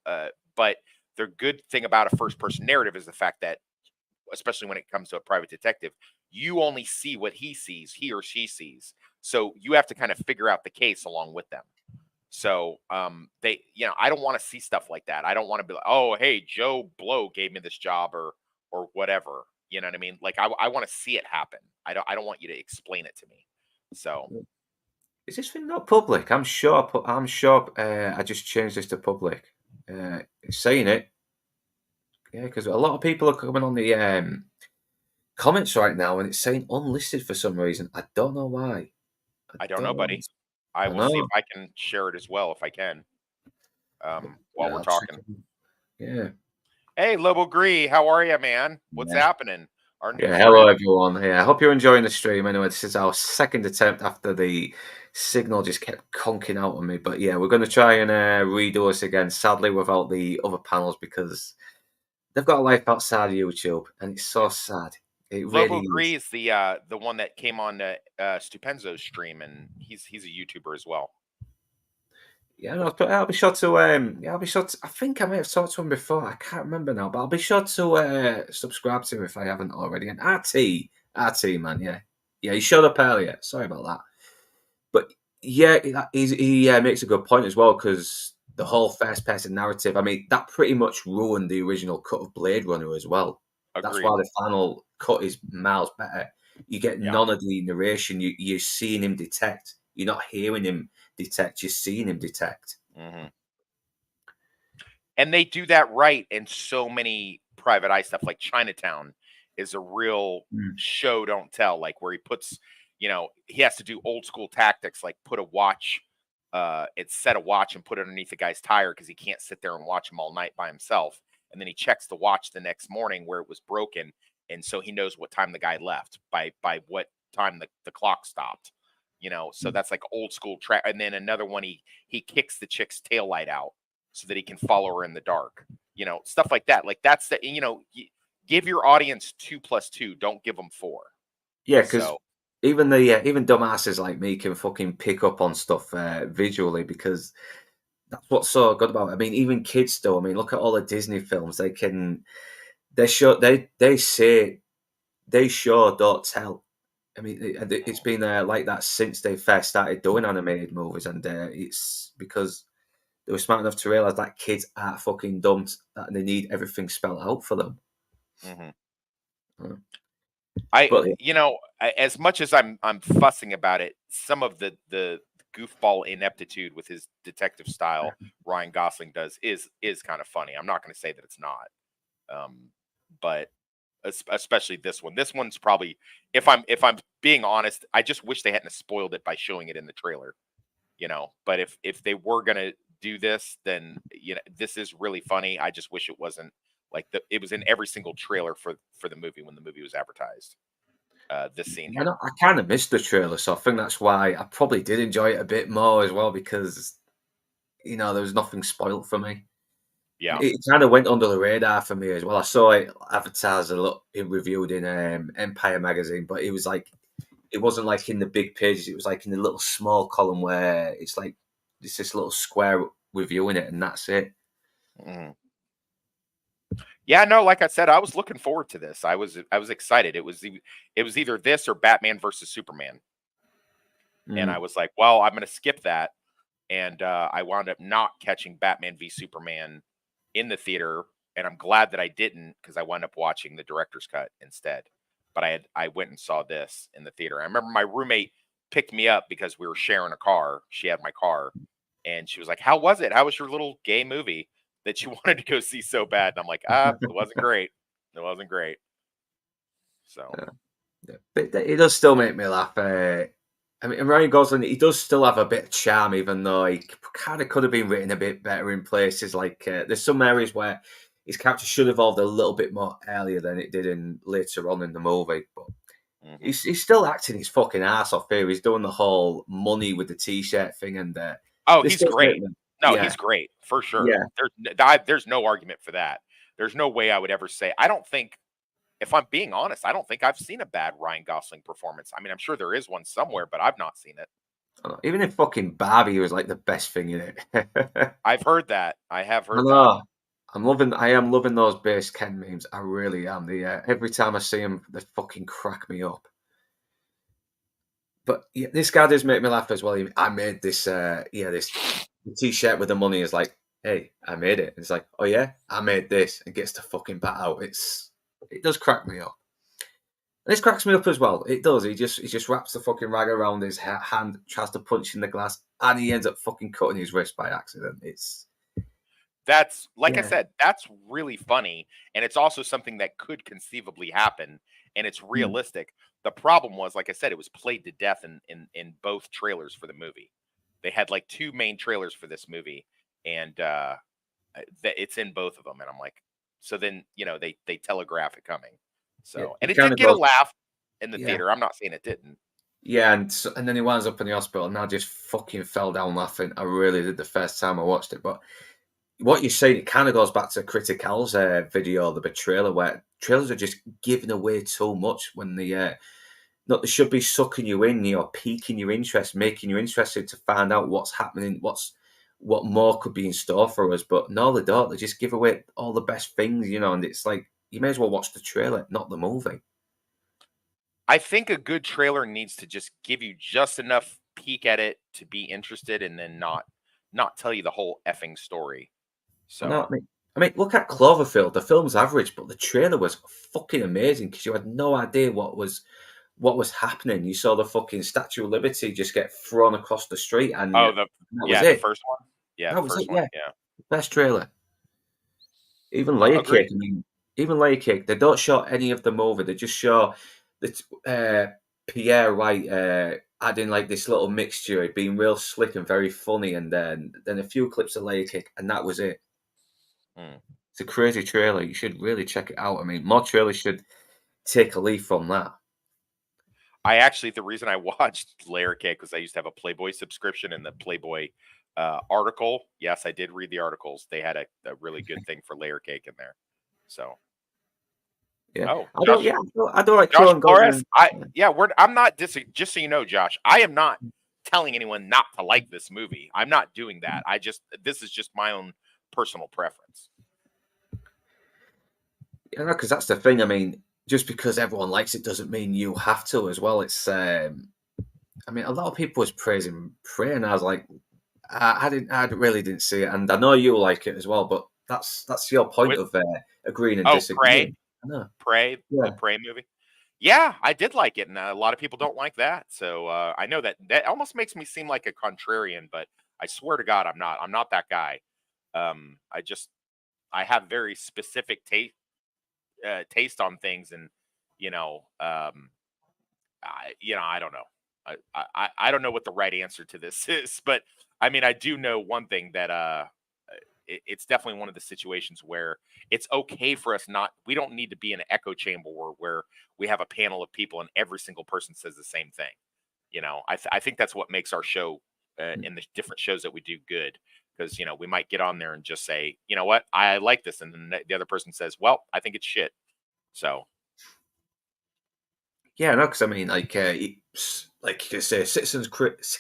Speaker 2: but the good thing about a first person narrative is the fact that, especially when it comes to a private detective, you only see what he or she sees. So you have to kind of figure out the case along with them. So I don't want to see stuff like that. I don't want to be like, oh, hey, Joe Blow gave me this job or whatever. You know what I mean? Like I want to see it happen. I don't want you to explain it to me. So
Speaker 1: is this thing not public? I'm sure. I'm sure. I just changed this to public. It's saying it. Yeah, because a lot of people are coming on the comments right now, and it's saying unlisted for some reason. I don't know why. I
Speaker 2: I don't know,
Speaker 1: don't know.
Speaker 2: buddy. I
Speaker 1: I
Speaker 2: will see if
Speaker 1: know.
Speaker 2: I can share it as well if I can. While
Speaker 1: Yeah,
Speaker 2: we're
Speaker 1: I'll check
Speaker 2: talking.
Speaker 1: it. Yeah.
Speaker 2: Hey, Lobo Gree, how are you, man? What's
Speaker 1: Yeah.
Speaker 2: happening? Our new
Speaker 1: Yeah. Hello,
Speaker 2: friend.
Speaker 1: everyone. Yeah. I hope you're enjoying the stream. Anyway, this is our second attempt after the signal just kept conking out on me. But yeah, we're going to try and redo this again. Sadly, without the other panels because they've got a life outside of YouTube, and it's so
Speaker 2: Yeah.
Speaker 1: sad. It really
Speaker 2: Lobo
Speaker 1: is.
Speaker 2: Gree is the one that came on Stupenzo's stream, and he's a YouTuber as well.
Speaker 1: Yeah, no, but I'll be sure to. I'll be sure to. I think I may have talked to him before. I can't remember now, but I'll be sure to subscribe to him if I haven't already. And RT, man, yeah, yeah, he showed up earlier. Sorry about that, but yeah, he makes a good point as well because the whole first-person narrative. I mean, that pretty much ruined the original cut of Blade Runner as well. That's why
Speaker 2: Agreed.
Speaker 1: the final cut is miles better. You get
Speaker 2: Yeah.
Speaker 1: none of the narration. You're seeing him detect. You're not hearing him detect. You're seeing him detect.
Speaker 2: Hmm. And they do that right in so many private eye stuff, like Chinatown is a real
Speaker 1: Mm.
Speaker 2: show don't tell, like where he puts, he has to do old school tactics, like put a watch, set a watch and put it underneath the guy's tire because he can't sit there and watch him all night by himself. And then he checks the watch the next morning where it was broken. And so he knows what time the guy left by what time the clock stopped. So that's like old school track. And then another one, he kicks the chick's tail light out so that he can follow her in the dark. Stuff like that. Like that's give your audience 2+2. Don't give them 4.
Speaker 1: Yeah, because
Speaker 2: So
Speaker 1: even dumbasses like me can fucking pick up on stuff visually because that's what's so good about it. I mean, even kids still. I mean, look at all the Disney films. They show they show don't tell. I mean, it's been like that since they first started doing animated movies, and it's because they were smart enough to realize that kids aren't fucking dumb, that they need everything spelled out for them.
Speaker 2: mhm.
Speaker 1: Uh,
Speaker 2: I
Speaker 1: But
Speaker 2: as much as I'm fussing about it, some of the goofball ineptitude with his detective style Ryan Gosling does is kind of funny. I'm not going to say that it's not. But especially this one. This one's probably, if I'm being honest, I just wish they hadn't spoiled it by showing it in the trailer. But if they were gonna do this, then this is really funny. I just wish it wasn't like it was in every single trailer for the movie when the movie was advertised. This scene
Speaker 1: I,
Speaker 2: here.
Speaker 1: don't- I kind of missed the trailer, so I think that's why I probably did enjoy it a bit more as well because there was nothing spoilt for me.
Speaker 2: Yeah.
Speaker 1: It kind of went under the radar for me as well. I saw it advertised a lot, reviewed in Empire magazine, but it was like it wasn't like in the big pages. It was like in the little small column where it's like it's this little square reviewing it, and that's it.
Speaker 2: Mhm. Yeah, no, like I said, I was looking forward to this. I was excited. It was either this or Batman versus Superman, and I
Speaker 1: Mm.
Speaker 2: was like, well, I'm going to skip that, and I wound up not catching Batman v Superman in the theater, and I'm glad that I didn't because I wound up watching the director's cut instead. But I went and saw this in the theater. I remember my roommate picked me up because we were sharing a car. She had my car, and she was like, "How was it? How was your little gay movie that you wanted to go see so bad?" And I'm like, it wasn't great. It wasn't great." So
Speaker 1: Yeah. But it does still make me laugh. I mean, Ryan Gosling, he does still have a bit of charm, even though he kind of could have been written a bit better in places. Like there's some areas where his character should have evolved a little bit more earlier than it did in later on in the movie. But
Speaker 2: mhm.
Speaker 1: he's still acting his fucking ass off here. He's doing the whole money with the t-shirt thing, and
Speaker 2: Oh,
Speaker 1: this
Speaker 2: he's
Speaker 1: does make
Speaker 2: great.
Speaker 1: me,
Speaker 2: No,
Speaker 1: yeah,
Speaker 2: he's great for sure.
Speaker 1: yeah.
Speaker 2: There's no argument for that. There's no way I would ever say. I don't think, if I'm being honest, I don't think I've seen a bad Ryan Gosling performance. I mean, I'm sure there is one somewhere, but I've not seen it.
Speaker 1: Even in fucking Barbie, he was like the best thing in it.
Speaker 2: I've heard that. I have
Speaker 1: I
Speaker 2: heard that.
Speaker 1: know. I am loving those base Ken memes. I really am. Every time I see them, they fucking crack me up. But yeah, this guy does make me laugh as well. I made this, this t-shirt with the money. Is like, hey, I made it. It's like, oh yeah, I made this, and gets the fucking bat out. It does crack me up. And this cracks me up as well. It does. He just wraps the fucking rag around his hand, tries to punch in the glass, and he ends up fucking cutting his wrist by accident.
Speaker 2: That's, like I
Speaker 1: Yeah.
Speaker 2: said, that's really funny, and it's also something that could conceivably happen, and it's
Speaker 1: Mm.
Speaker 2: realistic. The problem was, like I said, it was played to death in both trailers for the movie. They had like two main trailers for this movie, and it's in both of them. And I'm like, so then they telegraph it coming.
Speaker 1: Yeah,
Speaker 2: So,
Speaker 1: he
Speaker 2: and it
Speaker 1: kind
Speaker 2: did
Speaker 1: of
Speaker 2: get a
Speaker 1: goes.
Speaker 2: laugh in the
Speaker 1: Yeah.
Speaker 2: theater. I'm not saying it didn't.
Speaker 1: Yeah, and then he winds up in the hospital, and I just fucking fell down laughing. I really did the first time I watched it. But what you're saying, it kind of goes back to Critical's video, the betrayal, where trailers are just giving away too much when not they should be sucking you in, piquing your interest, making you interested to find out what's happening, what more could be in store for us. But no, they don't. They just give away all the best things, and it's like you may as well watch the trailer, not the movie.
Speaker 2: I think a good trailer needs to just give you just enough peek at it to be interested, and then not tell you the whole effing story.
Speaker 1: I know.
Speaker 2: So
Speaker 1: I mean, look at Cloverfield. The film's average, but the trailer was fucking amazing because you had no idea what was happening. You saw the fucking Statue of Liberty just get thrown across the street, and
Speaker 2: oh,
Speaker 1: that was
Speaker 2: yeah, the
Speaker 1: it.
Speaker 2: first one. Yeah, the
Speaker 1: That was it.
Speaker 2: first one.
Speaker 1: Yeah,
Speaker 2: Yeah.
Speaker 1: best trailer. Even Layer
Speaker 2: Agreed.
Speaker 1: Cake. I mean, even Layer Cake. They don't show any of the movie. They just show that Pierre White adding like this little mixture, it being real slick and very funny, and then a few clips of Layer Cake, and that was it.
Speaker 2: Mm.
Speaker 1: It's a crazy trailer. You should really check it out. I mean, more trailers should take a leaf from that.
Speaker 2: I actually, the reason I watched Layer Cake was I used to have a Playboy subscription, and the Playboy article. Yes, I did read the articles. They had a really good thing for Layer Cake in there. So,
Speaker 1: Yeah,
Speaker 2: oh,
Speaker 1: I don't. Yeah, I don't like
Speaker 2: Josh
Speaker 1: Ryan
Speaker 2: Flores.
Speaker 1: Gosling.
Speaker 2: I'm not just so you know, Josh. I am not telling anyone not to like this movie. I'm not doing that. This is just my own personal preference.
Speaker 1: Yeah, because that's the thing. I mean, just because everyone likes it doesn't mean you have to as well. I mean, a lot of people was praising Prey, and I was like, I really didn't see it, and I know you like it as well. But that's your point
Speaker 2: With
Speaker 1: of agreeing and
Speaker 2: Oh, Prey,
Speaker 1: disagreeing. I know.
Speaker 2: Prey, the
Speaker 1: Yeah.
Speaker 2: Prey movie. Yeah, I did like it, and a lot of people don't like that. So I know that almost makes me seem like a contrarian, but I swear to God, I'm not. I'm not that guy. I have very specific taste. taste on things, and you know, I don't know. I don't know what the right answer to this is, but I mean, I do know one thing that it's definitely one of the situations where it's okay for us not. We don't need to be in an echo chamber where we have a panel of people and every single person says the same thing. I think that's what makes our show in the different shows that we do good, because we might get on there and just say, you know what, I like this, and then the other person says, well, I think it's shit. So
Speaker 1: Yeah, no, because I mean, like you can say,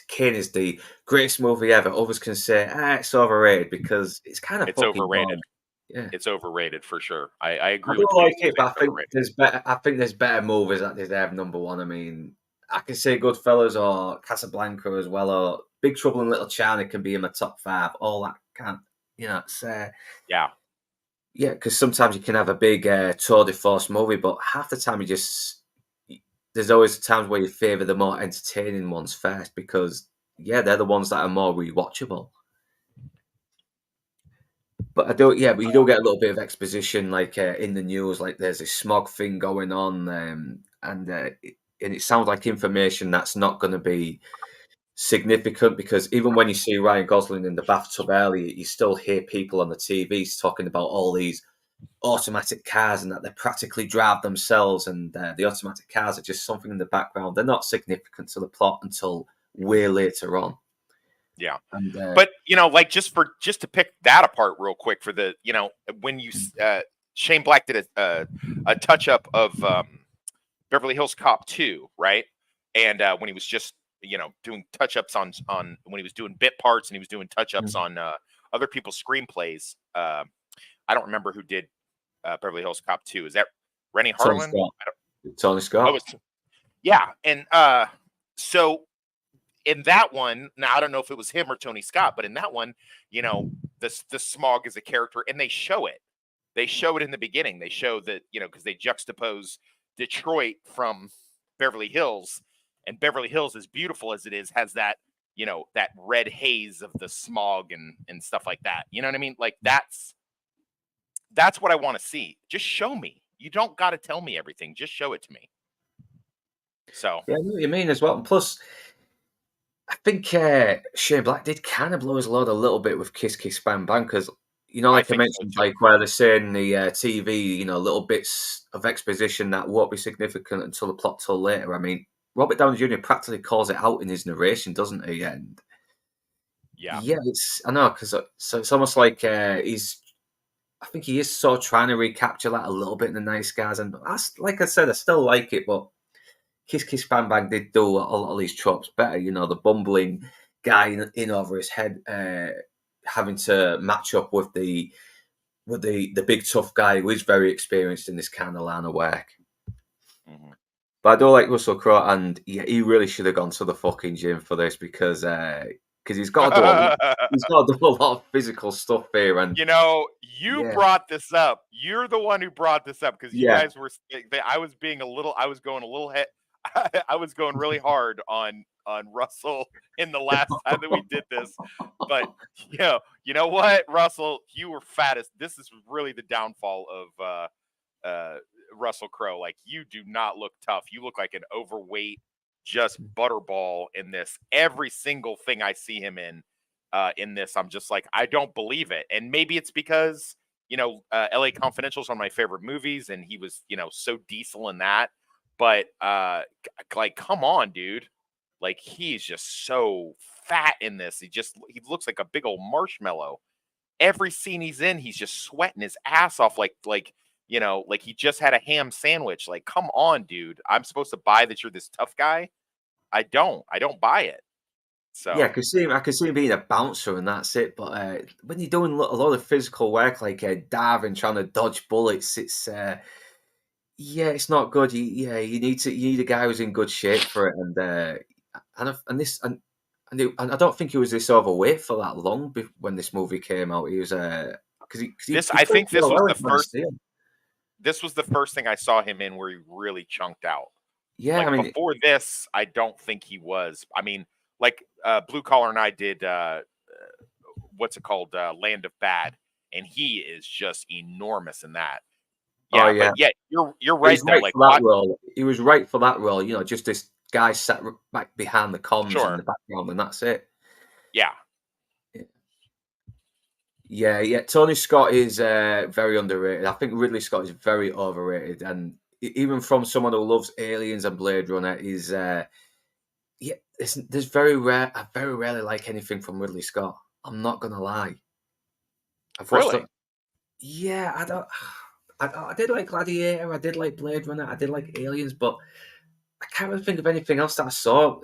Speaker 1: Kane is the greatest movie ever. Others can say, it's overrated because it's kind of
Speaker 2: it's
Speaker 1: fucking
Speaker 2: overrated.
Speaker 1: boring. Yeah,
Speaker 2: It's overrated for sure. I
Speaker 1: I
Speaker 2: agree
Speaker 1: do
Speaker 2: with you.
Speaker 1: like
Speaker 2: It's
Speaker 1: it, but I think
Speaker 2: overrated.
Speaker 1: there's better. I think there's better movies that deserve number one. I mean, I can say Goodfellas or Casablanca as well, or Big Trouble in Little China can be in my top five. All that can't, it's
Speaker 2: Yeah.
Speaker 1: yeah, because sometimes you can have a big tour de force movie, but half the time there's always times where you favour the more entertaining ones first because they're the ones that are more rewatchable. But but you do get a little bit of exposition, like in the news, like there's a smog thing going on, and it sounds like information that's not going to be significant because even when you see Ryan Gosling in the bathtub earlier, you still hear people on the TVs talking about all these automatic cars and that they practically drive themselves, and the automatic cars are just something in the background. They're not significant to the plot until way later on.
Speaker 2: Yeah.
Speaker 1: And
Speaker 2: But like just to pick that apart real quick for the when you Shane Black did a touch up of Beverly Hills Cop 2, right? And when he was just doing touch ups on when he was doing bit parts and he was doing touch ups on other people's screenplays. I don't remember who did Beverly Hills Cop 2. Is that Rennie
Speaker 1: Tony
Speaker 2: Harlan?
Speaker 1: Scott. Tony
Speaker 2: Oh,
Speaker 1: Scott.
Speaker 2: yeah. And so in that one, now I don't know if it was him or Tony Scott, but in that one, the smog is a character, and they show it. They show it in the beginning. They show that because they juxtapose Detroit from Beverly Hills, and Beverly Hills, as beautiful as it is, has that that red haze of the smog and stuff like that. You know what I mean? Like that's what I want to see. Just show me. You don't got to tell me everything. Just show it to me. So
Speaker 1: Yeah, I know what you mean as well. And plus, I think Shane Black did kind of blow his load a little bit with Kiss Kiss Bang Bang because,
Speaker 2: I
Speaker 1: like I
Speaker 2: think so
Speaker 1: mentioned,
Speaker 2: too.
Speaker 1: like where they're saying the TV, little bits of exposition that won't be significant until the plot till later. I mean, Robert Downey Jr. practically calls it out in his narration, doesn't he? And
Speaker 2: Yeah.
Speaker 1: I know because so it's almost like I think he is sort of trying to recapture that a little bit in the Nice Guys, and like I said, I still like it, but Kiss Kiss Bang Bang did do a lot of these tropes better. The bumbling guy in over his head, having to match up with the big tough guy who is very experienced in this kind of line of work.
Speaker 2: Mm-hmm.
Speaker 1: But I do like Russell Crowe, and he really should have gone to the fucking gym for this because he's got to do he's got to do a lot of physical stuff here, and
Speaker 2: You
Speaker 1: yeah,
Speaker 2: brought this up. You're the one who brought this up because you
Speaker 1: yeah,
Speaker 2: guys were. I was being a little. I was going a little. I was going really hard on Russell in the last time that we did this, but you know what, Russell, you were fattest. This is really the downfall of Russell Crowe. Like, you do not look tough. You look like an overweight, just butterball in this. Every single thing I see him in this, I'm just like, I don't believe it. And maybe it's because LA Confidential is one of my favorite movies, and he was so diesel in that. But like, come on, dude. Like, he's just so fat in this. He looks like a big old marshmallow. Every scene he's in, he's just sweating his ass off like like he just had a ham sandwich. Like, come on, dude. I'm supposed to buy that you're this tough guy? I don't buy it.
Speaker 1: yeah.
Speaker 2: So
Speaker 1: I could see him being a bouncer, and that's it. But when you're doing a lot of physical work, like diving, trying to dodge bullets, it's not good. You need a guy who's in good shape for it, and I don't think he was this overweight for that long when this movie came out. He was because
Speaker 2: this
Speaker 1: he
Speaker 2: I
Speaker 1: played
Speaker 2: think
Speaker 1: real
Speaker 2: this was
Speaker 1: well
Speaker 2: the
Speaker 1: in Man of
Speaker 2: first
Speaker 1: Steel.
Speaker 2: this was the first thing I saw him in where he really chunked out.
Speaker 1: Yeah, I
Speaker 2: Like,
Speaker 1: mean,
Speaker 2: before this, I don't think he was. I mean, like Blue Collar and I did what's it called? Land of Bad, and he is just enormous in that.
Speaker 1: Oh
Speaker 2: Yeah,
Speaker 1: yeah,
Speaker 2: but yeah, you're
Speaker 1: but he's
Speaker 2: right though.
Speaker 1: right
Speaker 2: Like
Speaker 1: for that
Speaker 2: what?
Speaker 1: role. He was right for that role. You know, just this guy sat back behind the comms in the
Speaker 2: Sure.
Speaker 1: background, and that's it.
Speaker 2: Yeah.
Speaker 1: Yeah, yeah. Tony Scott is very underrated. I think Ridley Scott is very overrated, and even from someone who loves Aliens and Blade Runner, is yeah. There's very rare. I very rarely like anything from Ridley Scott. I'm not gonna lie. I've watched it.
Speaker 2: Really?
Speaker 1: Yeah, I don't. I did like Gladiator. I did like Blade Runner. I did like Aliens, but I can't really think of anything else that I saw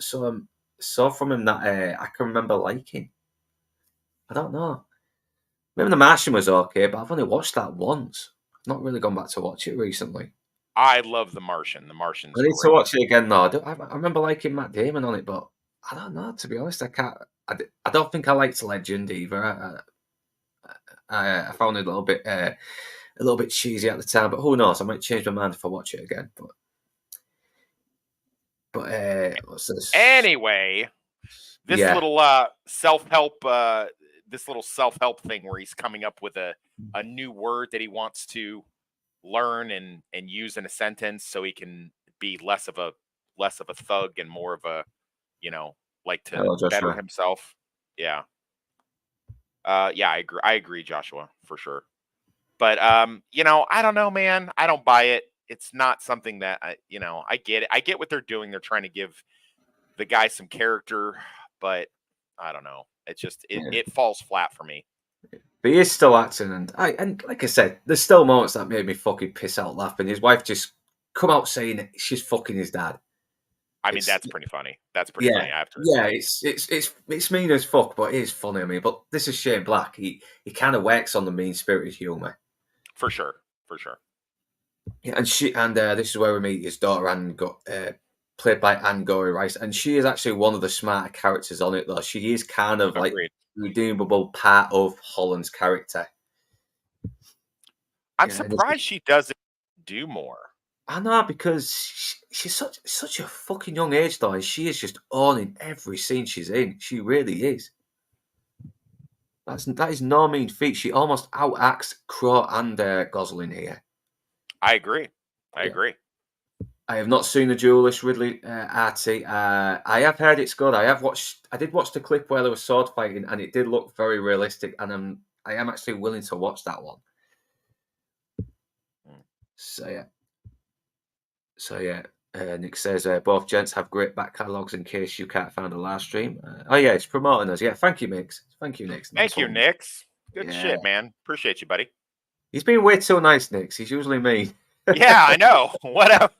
Speaker 1: from him that I can remember liking. I don't know. Maybe The Martian was okay, but I've only watched that once. I've not really gone back to watch it recently.
Speaker 2: I love The Martian. The
Speaker 1: I
Speaker 2: Martian's
Speaker 1: need to
Speaker 2: great.
Speaker 1: watch it again though. I remember liking Matt Damon on it, but I don't know. To be honest, I can't. I don't think I liked Legend either. I found it a little bit cheesy at the time, but who knows? I might change my mind if I watch it again. But what's this?
Speaker 2: Anyway, this
Speaker 1: Yeah,
Speaker 2: little self-help thing where he's coming up with a new word that he wants to learn and use in a sentence so he can be less of a thug and more of a, like to
Speaker 1: hello,
Speaker 2: better
Speaker 1: Joshua.
Speaker 2: himself. Yeah. Yeah, I agree, Joshua, for sure. But I don't know, man. I don't buy it. It's not something that I get it. I get what they're doing. They're trying to give the guy some character, but I don't know. It just it,
Speaker 1: Yeah.
Speaker 2: it falls flat for me.
Speaker 1: But he is still acting, and like I said, there's still moments that made me fucking piss out laughing. His wife just come out saying she's fucking his dad.
Speaker 2: I mean,
Speaker 1: It's
Speaker 2: that's pretty funny. That's pretty
Speaker 1: yeah,
Speaker 2: funny, I have to
Speaker 1: yeah.
Speaker 2: admit.
Speaker 1: It's mean as fuck, but it is funny. I mean, but this is Shane Black. He kind of works on the mean spirited humor.
Speaker 2: For sure. For sure.
Speaker 1: Yeah, and this is where we meet his daughter played by Anne Gory Rice, and she is actually one of the smarter characters on it. Though she is kind of like
Speaker 2: Agreed.
Speaker 1: redeemable part of Holland's character.
Speaker 2: I'm
Speaker 1: Yeah, and
Speaker 2: surprised she doesn't do more.
Speaker 1: I know because she's such a fucking young age though. And she is just owning every scene she's in. She really is. That is no mean feat. She almost outacts Crow and Gosling here.
Speaker 2: I agree. I
Speaker 1: Yeah.
Speaker 2: agree.
Speaker 1: I have not seen the Duelist Ridley Artie. I have heard it's good. I did watch the clip where there was sword fighting, and it did look very realistic. And I am actually willing to watch that one.
Speaker 2: Mm.
Speaker 1: So yeah. So yeah, Nick says both gents have great back catalogues in case you can't find a live stream. Oh yeah, it's promoting us. Yeah, thank you, Mix. Thank you, Nick. Nice
Speaker 2: Thank you,
Speaker 1: one.
Speaker 2: Nix. Good
Speaker 1: Yeah,
Speaker 2: shit, man. Appreciate you, buddy.
Speaker 1: he's been way too nice, Nick. He's usually mean.
Speaker 2: Yeah, I know. What up?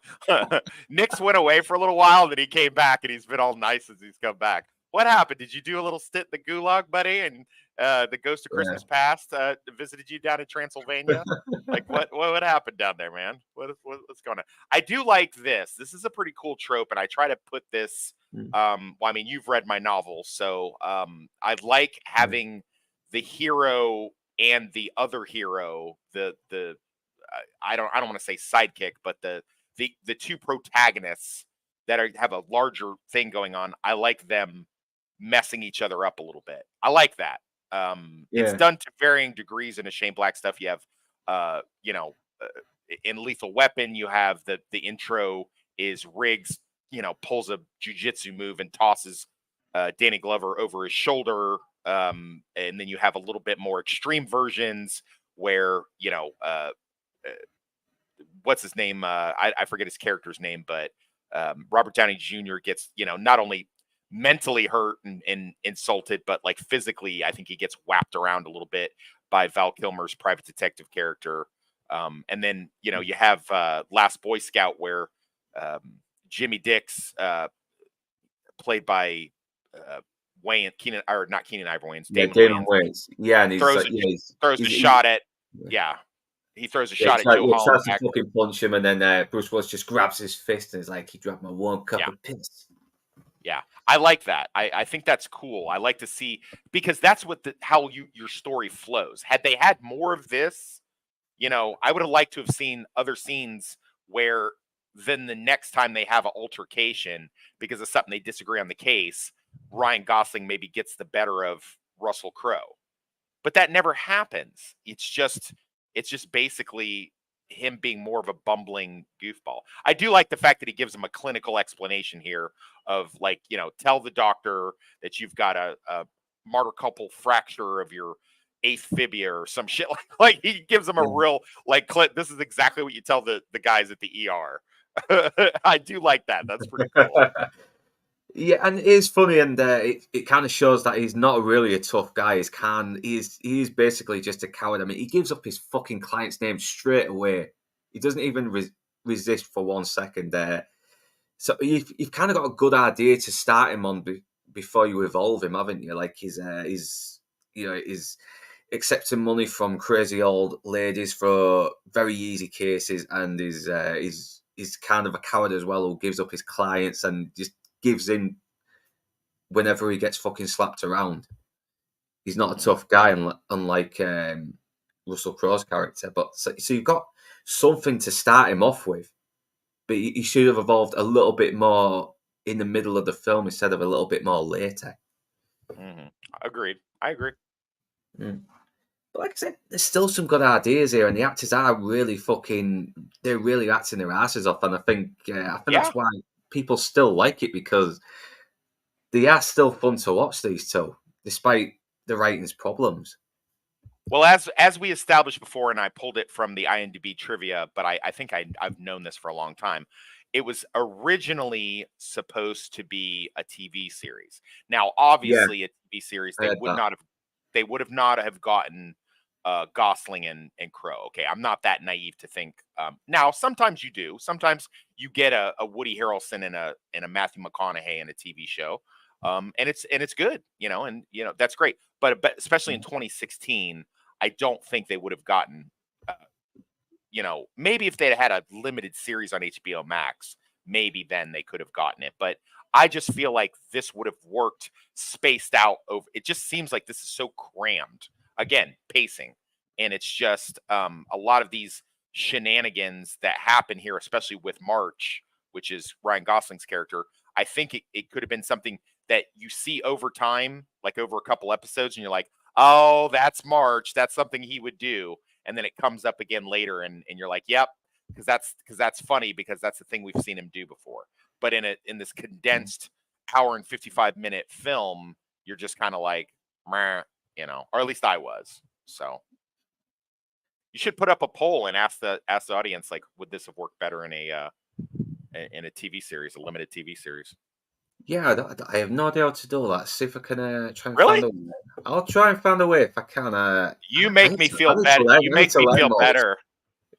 Speaker 2: Nix went away for a little while, then he came back, and he's been all nice as he's come back. What happened? Did you do a little stint in the gulag, buddy? And the Ghost of
Speaker 1: Yeah.
Speaker 2: Christmas Past visited you down in Transylvania? Like what happened down there, man? What's going on? I do like this. This is a pretty cool trope, and I try to put this.
Speaker 1: Mm,
Speaker 2: Well, I mean, you've read my novel, so I like
Speaker 1: yeah.
Speaker 2: having the hero and the other hero, the I don't want to say sidekick, but the two protagonists that have a larger thing going on. I like them messing each other up a little bit. I like that. It's
Speaker 1: Yeah.
Speaker 2: done to varying degrees in the Shane Black stuff. You have, uh, you know, uh, in Lethal Weapon, you have the intro is Riggs, pulls a jujitsu move and tosses Danny Glover over his shoulder. And then you have a little bit more extreme versions where, what's his name? I forget his character's name, but Robert Downey Jr. gets, not only mentally hurt and insulted, but like physically, I think he gets whapped around a little bit by Val Kilmer's private detective character. And then, you have Last Boy Scout where Jimmy Dix, played by Wayne Keenan, or not Keenan Ivory Wayans,
Speaker 1: Yeah,
Speaker 2: Damon
Speaker 1: Damon
Speaker 2: Wayans,
Speaker 1: Wayans. Yeah, and he's
Speaker 2: throws
Speaker 1: like,
Speaker 2: a
Speaker 1: yeah,
Speaker 2: throws a
Speaker 1: he's
Speaker 2: shot at,
Speaker 1: yeah.
Speaker 2: yeah, he throws a
Speaker 1: Yeah,
Speaker 2: shot at Joe
Speaker 1: he
Speaker 2: Holland
Speaker 1: tries to
Speaker 2: back.
Speaker 1: fucking punch him, and then Bruce Willis just grabs his fist and is like, "He dropped my one cup
Speaker 2: Yeah.
Speaker 1: of piss."
Speaker 2: Yeah, I like that. I think that's cool. I like to see, because that's what how your story flows. Had they had more of this, I would have liked to have seen other scenes where then the next time they have an altercation because of something they disagree on the case, Ryan Gosling maybe gets the better of Russell Crowe. But that never happens. It's just basically him being more of a bumbling goofball. I do like the fact that he gives him a clinical explanation here of like, tell the doctor that you've got a metacarpal fracture of your eighth fibia or some shit like he gives him a
Speaker 1: Yeah.
Speaker 2: real like clip. This is exactly what you tell the guys at the ER. I do like that. That's pretty cool.
Speaker 1: Yeah, and it is funny, and it kind of shows that he's not really a tough guy. He's basically just a coward. I mean, he gives up his fucking client's name straight away. He doesn't even resist for 1 second there. So you've kind of got a good idea to start him on before you evolve him, haven't you? Like he's accepting money from crazy old ladies for very easy cases, and he's kind of a coward as well, who gives up his clients and just gives in whenever he gets fucking slapped around. He's not a tough guy, unlike Russell Crowe's character. But so you've got something to start him off with, but he should have evolved a little bit more in the middle of the film instead of a little bit more later.
Speaker 2: Agreed. I agree.
Speaker 1: Mm. But like I said, there's still some good ideas here, and the actors are really they're really acting their asses off, and I think that's why people still like it, because they are still fun to watch, these two, despite the writing's problems.
Speaker 2: Well, as we established before, and I pulled it from the IMDb trivia, but I think I've known this for a long time. It was originally supposed to be a TV series. Now, obviously, a TV series they would have not have gotten Gosling and Crowe. Okay, I'm not that naive to think. Now, sometimes you do. Sometimes you get a Woody Harrelson and a Matthew McConaughey in a TV show, and it's good, and that's great. But especially in 2016, I don't think they would have gotten. Maybe if they'd had a limited series on HBO Max, maybe then they could have gotten it. But I just feel like this would have worked spaced out over. It just seems like this is so crammed. Again, pacing, and it's just a lot of these shenanigans that happen here, especially with March, which is Ryan Gosling's character. I think it could have been something that you see over time, like over a couple episodes, and you're like, oh, that's March. That's something he would do. And then it comes up again later, and you're like, yep, because that's funny, because that's the thing we've seen him do before. But in this condensed hour and 55-minute film, you're just kind of like, meh, or at least I was. So you should put up a poll and ask the audience, like, would this have worked better in a TV series, a limited TV series?
Speaker 1: Yeah, I have no idea how to do that. See if I can try and
Speaker 2: Really?
Speaker 1: find a way. I'll try and find a way if I can.
Speaker 2: You make me feel better. You make me feel better.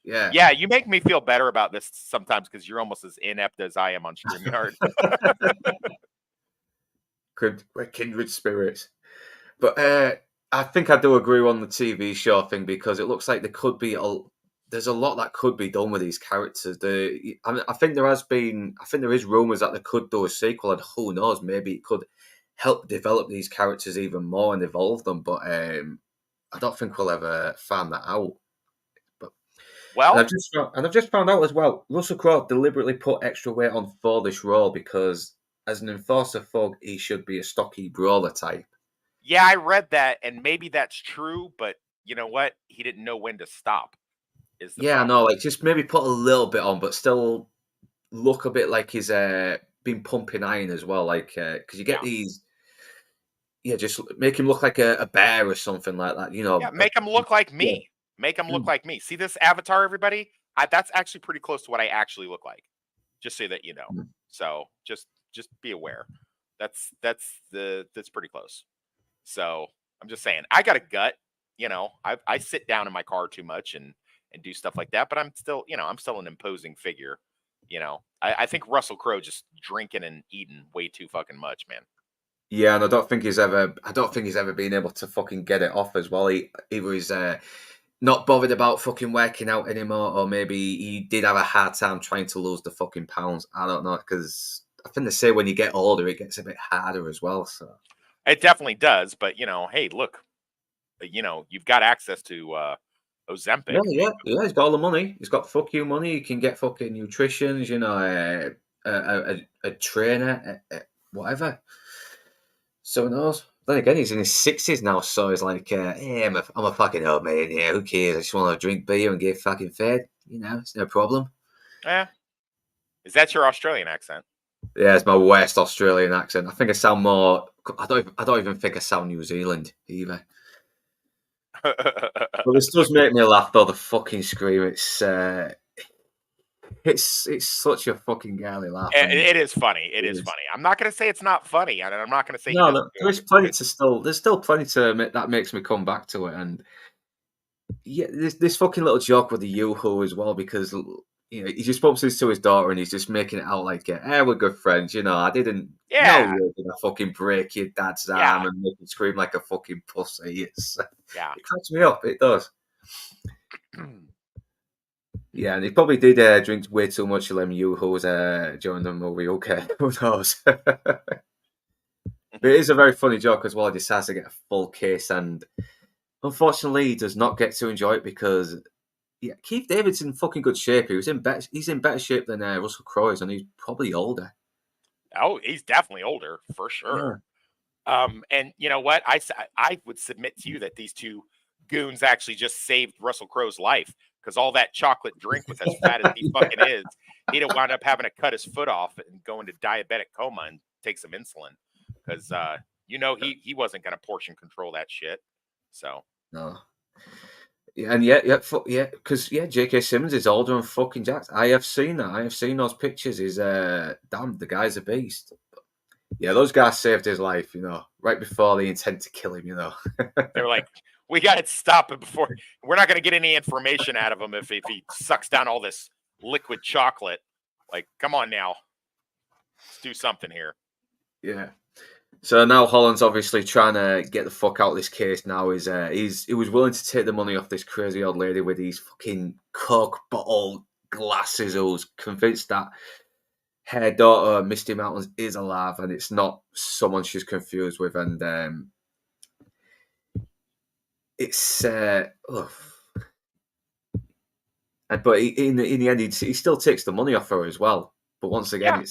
Speaker 2: Yeah, you make me feel better about this sometimes, because you're almost as inept as I am on StreamYard.
Speaker 1: We're kindred spirits. But I think I do agree on the TV show thing, because it looks like there's a lot that could be done with these characters. I think there is rumours that they could do a sequel, and who knows, maybe it could help develop these characters even more and evolve them. But I don't think we'll ever find that out.
Speaker 2: Well,
Speaker 1: and I've just found out as well, Russell Crowe deliberately put extra weight on for this role, because as an enforcer thug, he should be a stocky brawler type.
Speaker 2: Yeah, I read that, and maybe that's true, but you know what? He didn't know when to stop.
Speaker 1: I know, like, just maybe put a little bit on, but still look a bit like he's been pumping iron as well, like, because you get these. Yeah, just make him look like a bear or something like that,
Speaker 2: Yeah, make him look like me. Yeah. Make him look like me. See this avatar, everybody? That's actually pretty close to what I actually look like. Just so that you know. So just be aware. That's pretty close. So I'm just saying, I got a gut. I sit down in my car too much and do stuff like that, but I'm still, I'm still an imposing figure. I think Russell Crowe just drinking and eating way too fucking much, man.
Speaker 1: Yeah, and I don't think he's ever been able to fucking get it off as well. He was not bothered about fucking working out anymore, or maybe he did have a hard time trying to lose the fucking pounds. I don't know, because I think they say when you get older, it gets a bit harder as well. So
Speaker 2: it definitely does, but hey, look, you've got access to Ozempic.
Speaker 1: Yeah, he's got all the money. He's got fuck you money. He can get fucking nutritions, a trainer, whatever. So who knows? Then again, he's in his 60s now, so he's like, hey, I'm a fucking old man, yeah, who cares? I just want to drink beer and get fucking fed. it's no problem.
Speaker 2: Eh. Is that your Australian accent?
Speaker 1: Yeah, it's my West Australian accent. I think I sound more. I don't even think I sound New Zealand either. But this does make me laugh though. The fucking scream. It's such a fucking girly laugh, and
Speaker 2: It is funny. It
Speaker 1: it
Speaker 2: is
Speaker 1: is.
Speaker 2: funny. I'm not going to say it's not funny, and I'm not going to say he
Speaker 1: No,
Speaker 2: doesn't
Speaker 1: no,
Speaker 2: do it.
Speaker 1: there's still plenty to make, that makes me come back to it, and yeah, this fucking little joke with the yoo-hoo as well, because he just bumps into his daughter and he's just making it out like, "Hey, we're good friends." I didn't know
Speaker 2: Yeah,
Speaker 1: you were gonna fucking break your dad's
Speaker 2: yeah,
Speaker 1: arm and make him scream like a fucking pussy.
Speaker 2: yeah.
Speaker 1: It cracks me up. It does. Yeah, and he probably did drink way too much of them yoo-hoos during the movie. Okay, who knows? But it is a very funny joke as well. He decides to get a full case, and unfortunately, he does not get to enjoy it because Keith David's in fucking good shape. He's in better shape than Russell Crowe is, and he's probably older.
Speaker 2: Oh, he's definitely older for sure.
Speaker 1: Yeah.
Speaker 2: And you know what? I would submit to you that these two goons actually just saved Russell Crowe's life because all that chocolate drink with as fat as he fucking is, he'd have wound up having to cut his foot off and go into diabetic coma and take some insulin because he wasn't going to portion control that shit. So
Speaker 1: No. Yeah, and because J.K. Simmons is older and fucking jacked. I have seen that. I have seen those pictures. Damn, the guy's a beast. Yeah, those guys saved his life, right before they intend to kill him,
Speaker 2: they were like, we got to stop it before we're not going to get any information out of him if he sucks down all this liquid chocolate. Like, come on now, let's do something here.
Speaker 1: Yeah. So now Holland's obviously trying to get the fuck out of this case. Now he was willing to take the money off this crazy old lady with these fucking Coke bottle glasses. Who was convinced that her daughter Misty Mountains is alive and it's not someone she's confused with, and it's but in the end he still takes the money off her as well. But once again,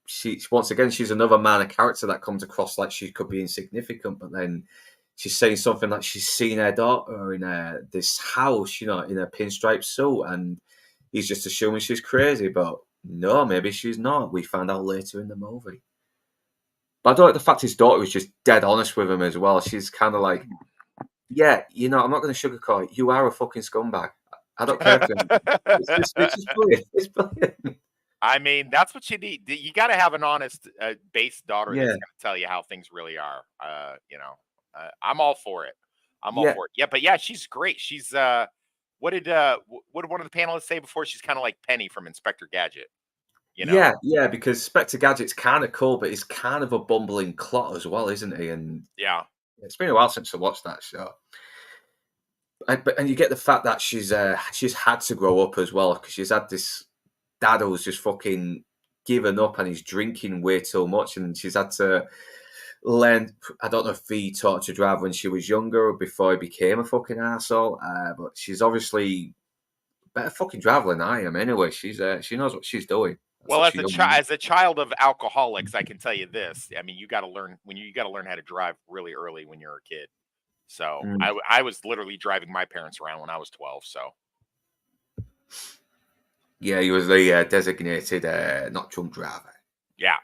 Speaker 1: she's another minor character that comes across like she could be insignificant, but then she's saying something like she's seen her daughter in this house, in a pinstripe suit, and he's just assuming she's crazy. But no, maybe she's not. We find out later in the movie. But I don't like the fact his daughter was just dead honest with him as well. She's kind of like, yeah, I'm not going to sugarcoat it. You are a fucking scumbag. I don't care. It's just brilliant. It's brilliant.
Speaker 2: I mean, that's what you need. You got to have an honest, base daughter that's
Speaker 1: Yeah.
Speaker 2: going to tell you how things really are. I'm all for it. I'm all for it. Yeah, but yeah, she's great. She's what did one of the panelists say before? She's kind of like Penny from Inspector Gadget.
Speaker 1: Yeah, because Inspector Gadget's kind of cool, but he's kind of a bumbling clot as well, isn't he? And
Speaker 2: yeah,
Speaker 1: it's been a while since I watched that show. And you get the fact that she's had to grow up as well because she's had this dad who's just fucking given up and he's drinking way too much, and she's had to learn. I don't know if he taught her to drive when she was younger or before he became a fucking asshole, but she's obviously a better fucking driver than I am. Anyway, she knows what she's doing.
Speaker 2: Well, as a child of alcoholics, I can tell you this. I mean, you got to learn how to drive really early when you're a kid. So I was literally driving my parents around when I was 12. So
Speaker 1: yeah, he was the designated not drunk driver.
Speaker 2: Yeah,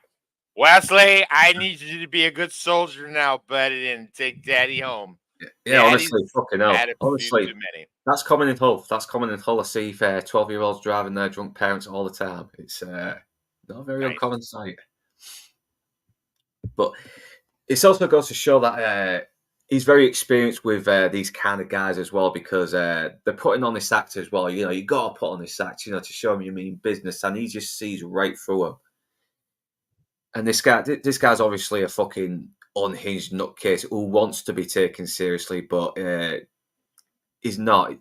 Speaker 2: Wesley, I need you to be a good soldier now, buddy, and take Daddy home.
Speaker 1: Yeah, honestly, fucking hell. Honestly, that's common in Hull. I see 12-year-olds driving their drunk parents all the time. It's not a very uncommon sight. But it also goes to show that he's very experienced with these kind of guys as well, because they're putting on this act as well. You got to put on this act, to show him you mean business, and he just sees right through him. And this guy's obviously a fucking unhinged nutcase who wants to be taken seriously, but is not.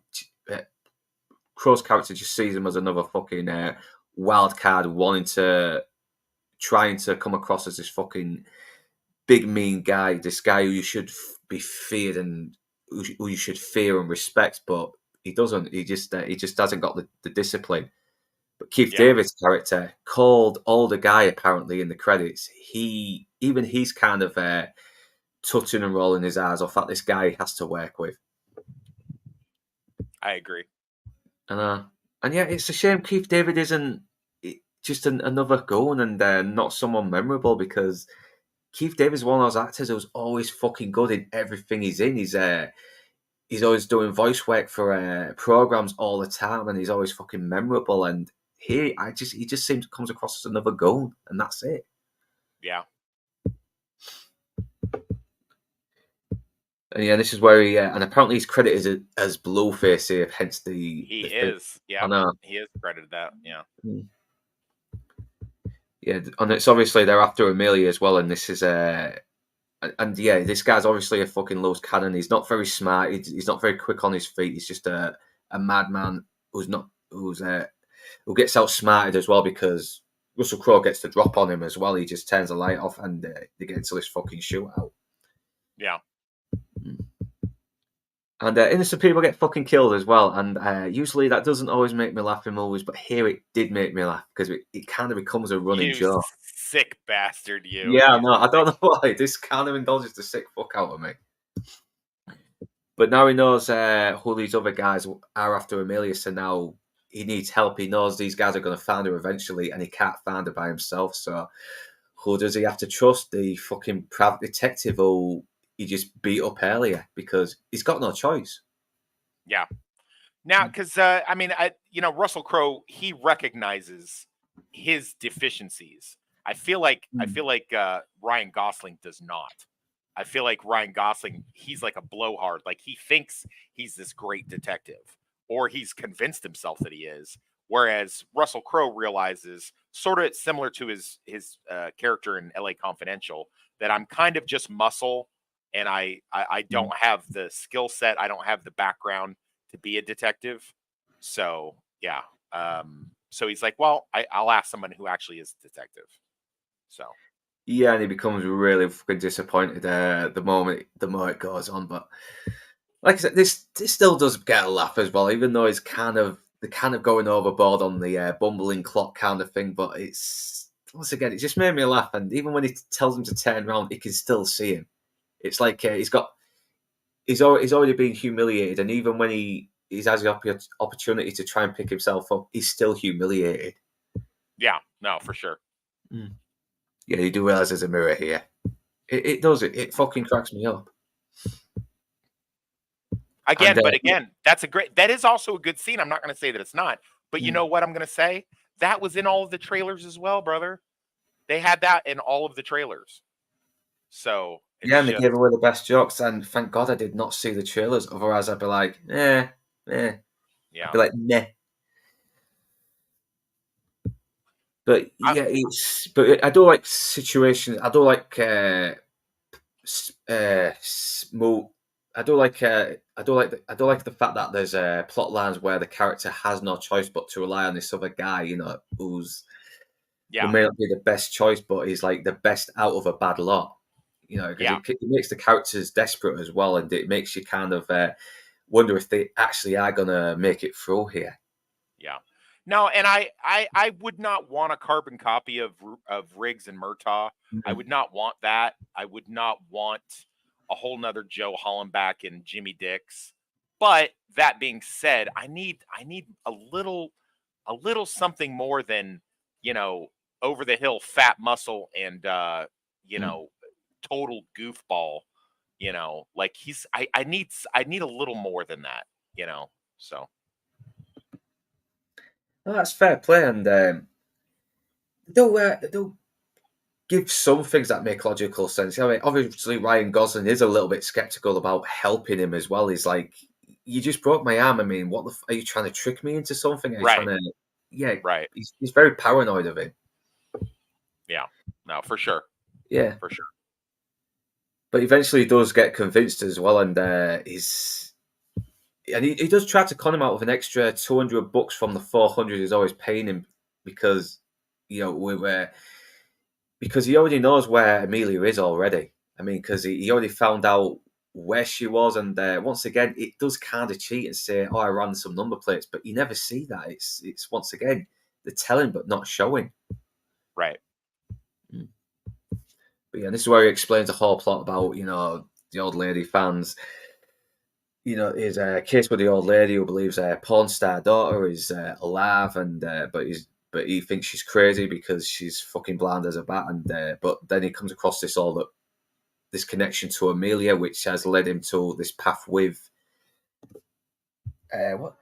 Speaker 1: Crowe's character just sees him as another fucking wild card, trying to come across as this fucking big mean guy, this guy who you should be feared and who you should fear and respect, but he doesn't. He just hasn't got the discipline. But Keith David's character, called older guy apparently in the credits, he's kind of touching and rolling his eyes off at this guy he has to work with.
Speaker 2: I agree.
Speaker 1: And And yeah, it's a shame Keith David isn't just another goon and not someone memorable, because Keith David's one of those actors who's always fucking good in everything he's in. He's always doing voice work for programs all the time, and he's always fucking memorable. And here, he just seems comes across as another goon, and that's it.
Speaker 2: Yeah.
Speaker 1: And yeah, this is where and apparently he's credited as Blueface here, hence
Speaker 2: He
Speaker 1: the
Speaker 2: is. Yeah.
Speaker 1: I know.
Speaker 2: He is credited that. Yeah.
Speaker 1: Yeah, and it's obviously they're after Amelia as well, and this is and yeah, this guy's obviously a fucking loose cannon. He's not very smart. He's not very quick on his feet. He's just a madman who gets outsmarted as well, because Russell Crowe gets the drop on him as well. He just turns the light off, and they get into this fucking shootout.
Speaker 2: Yeah.
Speaker 1: And innocent people get fucking killed as well. And usually that doesn't always make me laugh in movies, but here it did make me laugh, because it kind of becomes a running
Speaker 2: You
Speaker 1: joke.
Speaker 2: sick bastard, you.
Speaker 1: Yeah, no, I don't know why. This kind of indulges the sick fuck out of me. But now he knows who these other guys are after Amelia, so now he needs help. He knows these guys are going to find her eventually, and he can't find her by himself. So who does he have to trust? The fucking private detective who he just beat up earlier, because he's got no choice.
Speaker 2: Yeah. Now, because I mean, Russell Crowe, he recognizes his deficiencies. I feel like Ryan Gosling does not. I feel like Ryan Gosling, he's like a blowhard. Like, he thinks he's this great detective, or he's convinced himself that he is. Whereas Russell Crowe realizes, sort of similar to his character in L.A. Confidential, that I'm kind of just muscle, and I don't have the skill set, I don't have the background to be a detective. So yeah, so he's like, well, I'll ask someone who actually is a detective. So
Speaker 1: yeah, and he becomes really fucking disappointed the more it goes on. But like I said, this still does get a laugh as well, even though they're kind of going overboard on the bumbling clock kind of thing. But it's, once again, it just made me laugh. And even when he tells him to turn around, he can still see him. It's like he's already been humiliated, and even when he has the opportunity to try and pick himself up, he's still humiliated.
Speaker 2: Yeah, no, for sure.
Speaker 1: Yeah, you do realize there's a mirror here. It does. It fucking cracks me up.
Speaker 2: Again, that is also a good scene. I'm not going to say that it's not, but you know what I'm going to say? That was in all of the trailers as well, brother. They had that in all of the trailers. So
Speaker 1: yeah, and they gave away the best jokes, and thank God I did not see the trailers. Otherwise, I'd be like, yeah.
Speaker 2: Yeah.
Speaker 1: I'd be like, nah. But yeah, but I do like situations. I do like smooth. I do like the fact that there's plot lines where the character has no choice but to rely on this other guy, who may not be the best choice, but he's like the best out of a bad lot. Because it makes the characters desperate as well, and it makes you kind of wonder if they actually are gonna make it through here.
Speaker 2: Yeah. No, and I would not want a carbon copy of Riggs and Murtaugh. I would not want that. I would not want a whole nother Joe Hollenbach and Jimmy Dix. But that being said, I need a little something more than, over the hill fat muscle and total goofball. Like I need a little more than that, so.
Speaker 1: Oh, that's fair play, and they'll give some things that make logical sense. I mean, obviously Ryan Gosling is a little bit skeptical about helping him as well. He's like, "You just broke my arm. I mean, what are you trying to trick me into something? Are you trying to?" Yeah,
Speaker 2: right.
Speaker 1: He's very paranoid of it.
Speaker 2: Yeah, no, for sure.
Speaker 1: Yeah,
Speaker 2: for sure.
Speaker 1: But eventually, he does get convinced as well, and he does try to con him out with an extra $200 from the 400 he's always paying him, because because he already knows where Amelia is already. I mean, because he already found out where she was, and once again, it does kind of cheat and say, "Oh, I ran some number plates," but you never see that. It's once again, they're telling but not showing.
Speaker 2: Right.
Speaker 1: But yeah, this is where he explains the whole plot about the old lady fans. his case with the old lady who believes her porn star daughter is alive, and but he thinks she's crazy because she's fucking blind as a bat, and but then he comes across this connection to Amelia, which has led him to this path with what?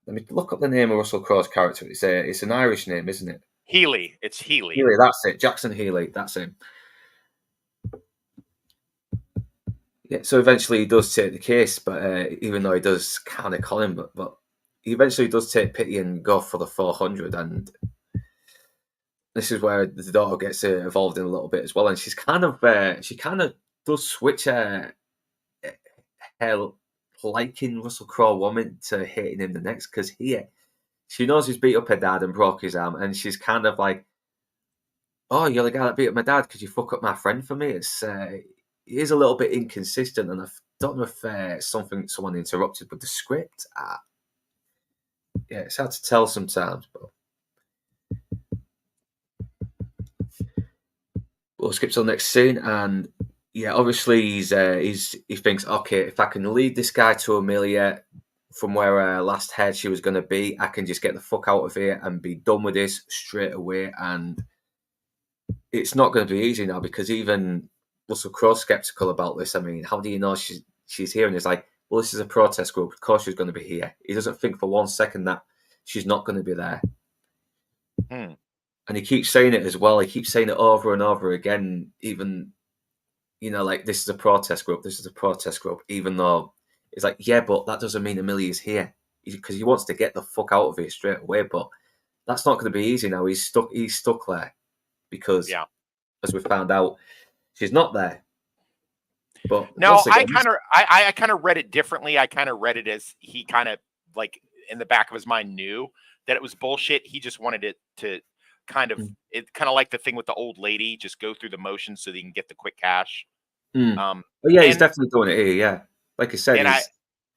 Speaker 1: Let me look up the name of Russell Crowe's character. It's an Irish name, isn't it?
Speaker 2: Healy. It's Healy.
Speaker 1: Healy, that's it. Jackson Healy, that's him. Yeah, so eventually he does take the case, but even though he does kind of con him, but he eventually does take pity and go for the 400, and this is where the daughter gets involved in a little bit as well, and she kind of does switch her liking Russell Crowe woman to hating him the next, because she knows he's beat up her dad and broke his arm, and she's kind of like, oh, you're the guy that beat up my dad because you fuck up my friend for me. It is a little bit inconsistent, and I don't know if someone interrupted with the script. Yeah, it's hard to tell sometimes, but we'll skip to the next scene, and yeah, obviously he thinks, okay, if I can lead this guy to Amelia from where I last heard she was going to be, I can just get the fuck out of here and be done with this straight away. And it's not going to be easy now, because even Russell Crowe's skeptical about this. I mean, how do you know she's here? And he's like, well, this is a protest group. Of course she's going to be here. He doesn't think for 1 second that she's not going to be there. And he keeps saying it as well. He keeps saying it over and over again, even, like, this is a protest group. This is a protest group, even though it's like, yeah, but that doesn't mean Amelia's here, because he wants to get the fuck out of here straight away. But that's not going to be easy now. He's stuck there because, as we found out, she's not there. But
Speaker 2: no, I kind of read it differently. I kind of read it as he kind of, like, in the back of his mind knew that it was bullshit. He just wanted it to kind of like the thing with the old lady, just go through the motions so that he can get the quick cash.
Speaker 1: He's definitely doing it here. Yeah, like I said,
Speaker 2: and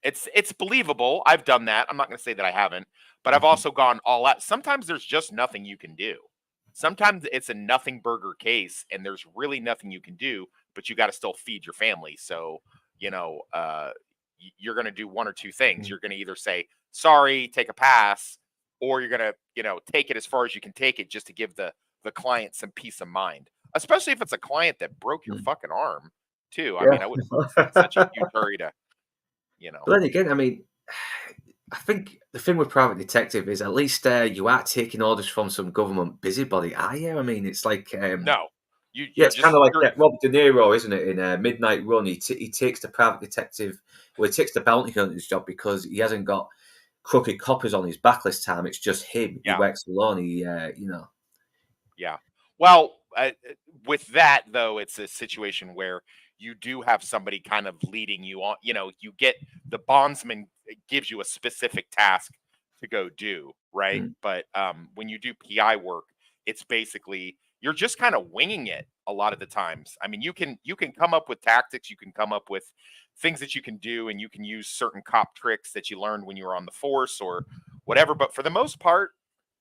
Speaker 2: it's believable. I've done that. I'm not going to say that I haven't, but I've also gone all out. Sometimes there's just nothing you can do. Sometimes it's a nothing burger case, and there's really nothing you can do, but you got to still feed your family. So, you're going to do one or two things. You're going to either say sorry, take a pass, or you're going to, take it as far as you can take it, just to give the client some peace of mind, especially if it's a client that broke your fucking arm too. I mean, I wouldn't such a huge hurry to,
Speaker 1: But then again, I mean, I think the thing with Private Detective is at least you are taking orders from some government busybody, are you? I mean, it's like
Speaker 2: no,
Speaker 1: it's kind of like Robert De Niro, isn't it? In Midnight Run, he takes the private detective, he takes the bounty hunter's job because he hasn't got crooked coppers on his back this time. It's just him.
Speaker 2: Yeah.
Speaker 1: He works alone.
Speaker 2: Yeah. Well, with that though, it's a situation where you do have somebody kind of leading you on. You get the bondsman gives you a specific task to go do, right? But when you do PI work, it's basically you're just kind of winging it a lot of the times. I mean, you can come up with tactics, you can come up with things that you can do, and you can use certain cop tricks that you learned when you were on the force or whatever. But for the most part,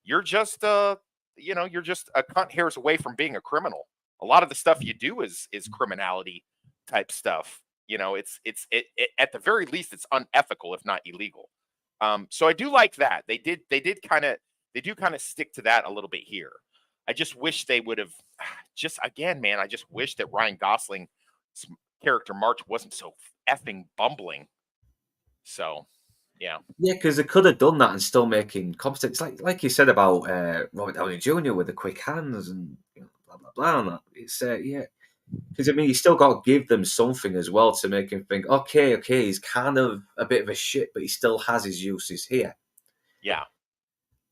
Speaker 2: you're just you're just a cunt hairs away from being a criminal. A lot of the stuff you do is criminality type stuff. It's at the very least it's unethical, if not illegal. So I do like that. They do kind of stick to that a little bit here. I just wish they would have man, I just wish that Ryan Gosling's character March wasn't so effing bumbling. So yeah,
Speaker 1: because they could have done that and still making competent. It's like you said about Robert Downey Jr. with the quick hands and blah blah blah. And that. It's because I mean you still got to give them something as well to make him think, okay, he's kind of a bit of a shit, but he still has his uses here.
Speaker 2: Yeah,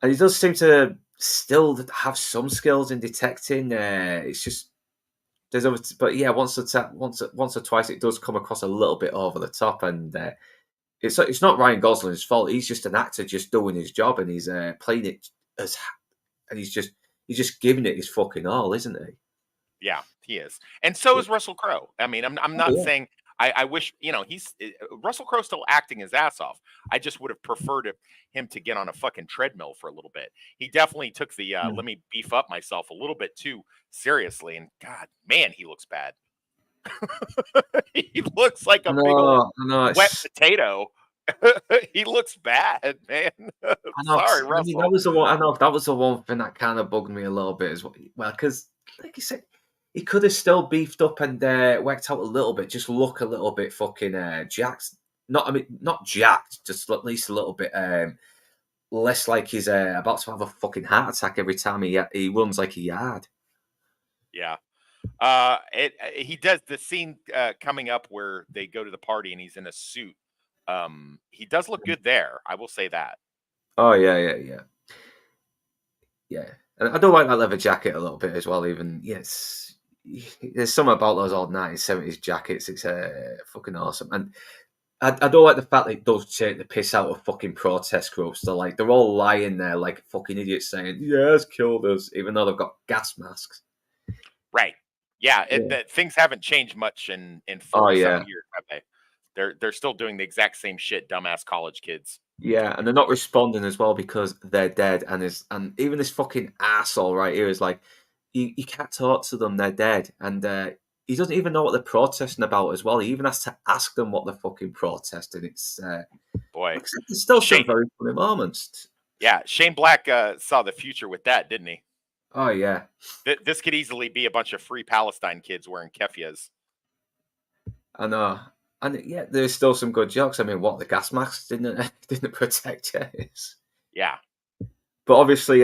Speaker 1: and he does seem to still have some skills in detecting. It's just but yeah, once or twice it does come across a little bit over the top, and it's not Ryan Gosling's fault. He's just an actor just doing his job, and he's playing it and he's just giving it his fucking all, isn't he?
Speaker 2: Yeah, he is, and so is Russell Crowe. I mean, I'm not saying I wish he's Russell Crowe's still acting his ass off. I just would have preferred him to get on a fucking treadmill for a little bit. He definitely took the let me beef up myself a little bit too seriously, and God, man, he looks bad. He looks like a big old wet potato. He looks bad, man.
Speaker 1: I know.
Speaker 2: Sorry,
Speaker 1: I mean, that
Speaker 2: Russell.
Speaker 1: was the one. I know that was the one thing that kind of bugged me a little bit as well. Because, like you said, he could have still beefed up and worked out a little bit, just look a little bit fucking jacked. Not, I mean, not jacked, just at least a little bit less like he's about to have a fucking heart attack every time he runs like a yard.
Speaker 2: Yeah. He does the scene coming up where they go to the party and he's in a suit. He does look good there. I will say that.
Speaker 1: Oh yeah. And I do like that leather jacket a little bit as well. Even yes, there's something about those old 1970s jackets. It's fucking awesome. And I don't like the fact that it does take the piss out of fucking protest groups. They're all lying there like fucking idiots saying, "Yeah, it's killed us," even though they've got gas masks.
Speaker 2: Right. Yeah.
Speaker 1: Yeah.
Speaker 2: Things haven't changed much in
Speaker 1: Oh
Speaker 2: 40 some
Speaker 1: yeah,
Speaker 2: years, have they? They're still doing the exact same shit, dumbass college kids.
Speaker 1: yeah, and they're not responding as well because they're dead. And even this fucking asshole right here is like, you can't talk to them; they're dead, and he doesn't even know what they're protesting about as well. He even has to ask them what they're fucking protesting. It's
Speaker 2: Boy,
Speaker 1: like I said, there's still some
Speaker 2: Shane.
Speaker 1: very funny moments.
Speaker 2: Yeah, Shane Black saw the future with that, didn't he?
Speaker 1: Oh yeah,
Speaker 2: This could easily be a bunch of free Palestine kids wearing kefias.
Speaker 1: I know. And yeah, there's still some good jokes. I mean, what the gas masks didn't didn't protect us.
Speaker 2: Yeah.
Speaker 1: But obviously,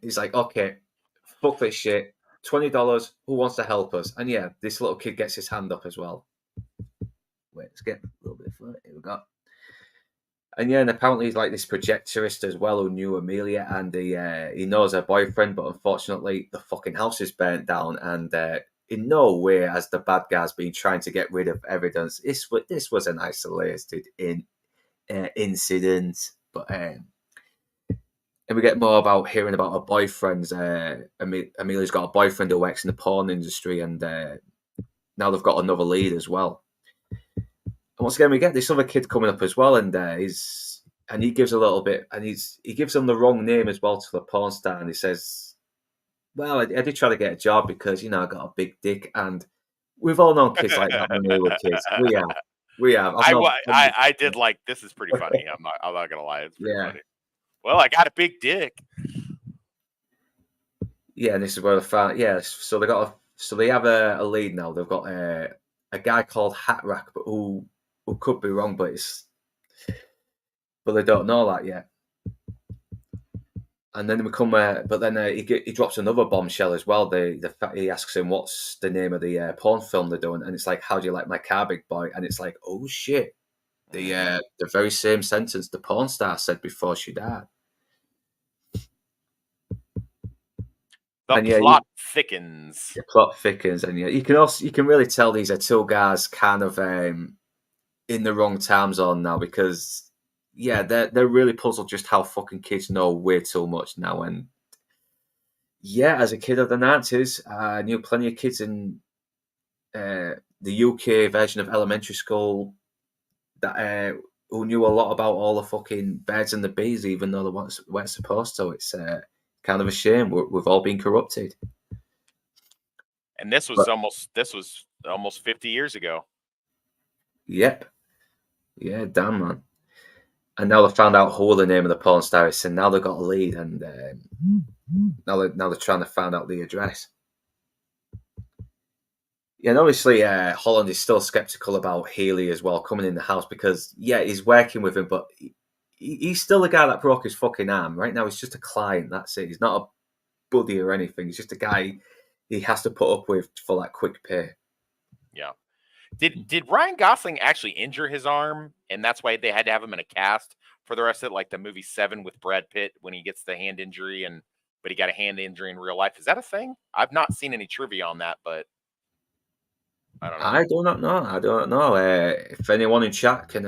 Speaker 1: he's like, okay, fuck this shit. $20. Who wants to help us? And yeah, this little kid gets his hand up as well. Wait, let's get a little bit further. Here we go. And yeah, and apparently he's like this projectorist as well who knew Amelia, and he knows her boyfriend, but unfortunately the fucking house is burnt down, and in no way has the bad guys been trying to get rid of evidence. This was an isolated incident, but and we get more about hearing about her boyfriend's. Amelia's got a boyfriend who works in the porn industry, and now they've got another lead as well. And once again, we get this other kid coming up as well, and he gives a little bit, and he gives them the wrong name as well to the porn star, and he says, "Well, I did try to get a job because I got a big dick," and we've all known kids like that when we were kids. We have.
Speaker 2: I did like this is pretty funny. I'm not gonna lie, it's pretty funny. Well, I got a big dick.
Speaker 1: Yeah, and this is where they found. Yeah, so they have a lead now. They've got a guy called Hatrack, but who could be wrong, but they don't know that yet. And then he drops another bombshell as well. He asks him what's the name of the porn film they're doing, and it's like, "How do you like my car, big boy?" And it's like, oh shit, the very same sentence the porn star said before she died.
Speaker 2: The plot thickens.
Speaker 1: The plot thickens, and yeah, you can really tell these are two guys kind of in the wrong time zone now, because yeah, they're really puzzled just how fucking kids know way too much now. And yeah, as a kid of the 90s, I knew plenty of kids in the UK version of elementary school that who knew a lot about all the fucking birds and the bees, even though they weren't supposed to. It's kind of a shame. We've all been corrupted.
Speaker 2: And this was almost 50 years ago.
Speaker 1: Yep. Yeah, damn man. And now they've found out who the name of the porn star is, and now they've got a lead, and now they're trying to find out the address. Yeah, and obviously Holland is still skeptical about Healy as well coming in the house, because yeah, he's working with him, but he's still the guy that broke his fucking arm. Right now, he's just a client. That's it. He's not a buddy or anything. He's just a guy he has to put up with for that quick pay.
Speaker 2: Yeah. Did Ryan Gosling actually injure his arm, and that's why they had to have him in a cast for the rest of it, like the movie Seven with Brad Pitt when he gets the hand injury, but he got a hand injury in real life? Is that a thing? I've not seen any trivia on that, but I don't know.
Speaker 1: I do not know. If anyone in chat can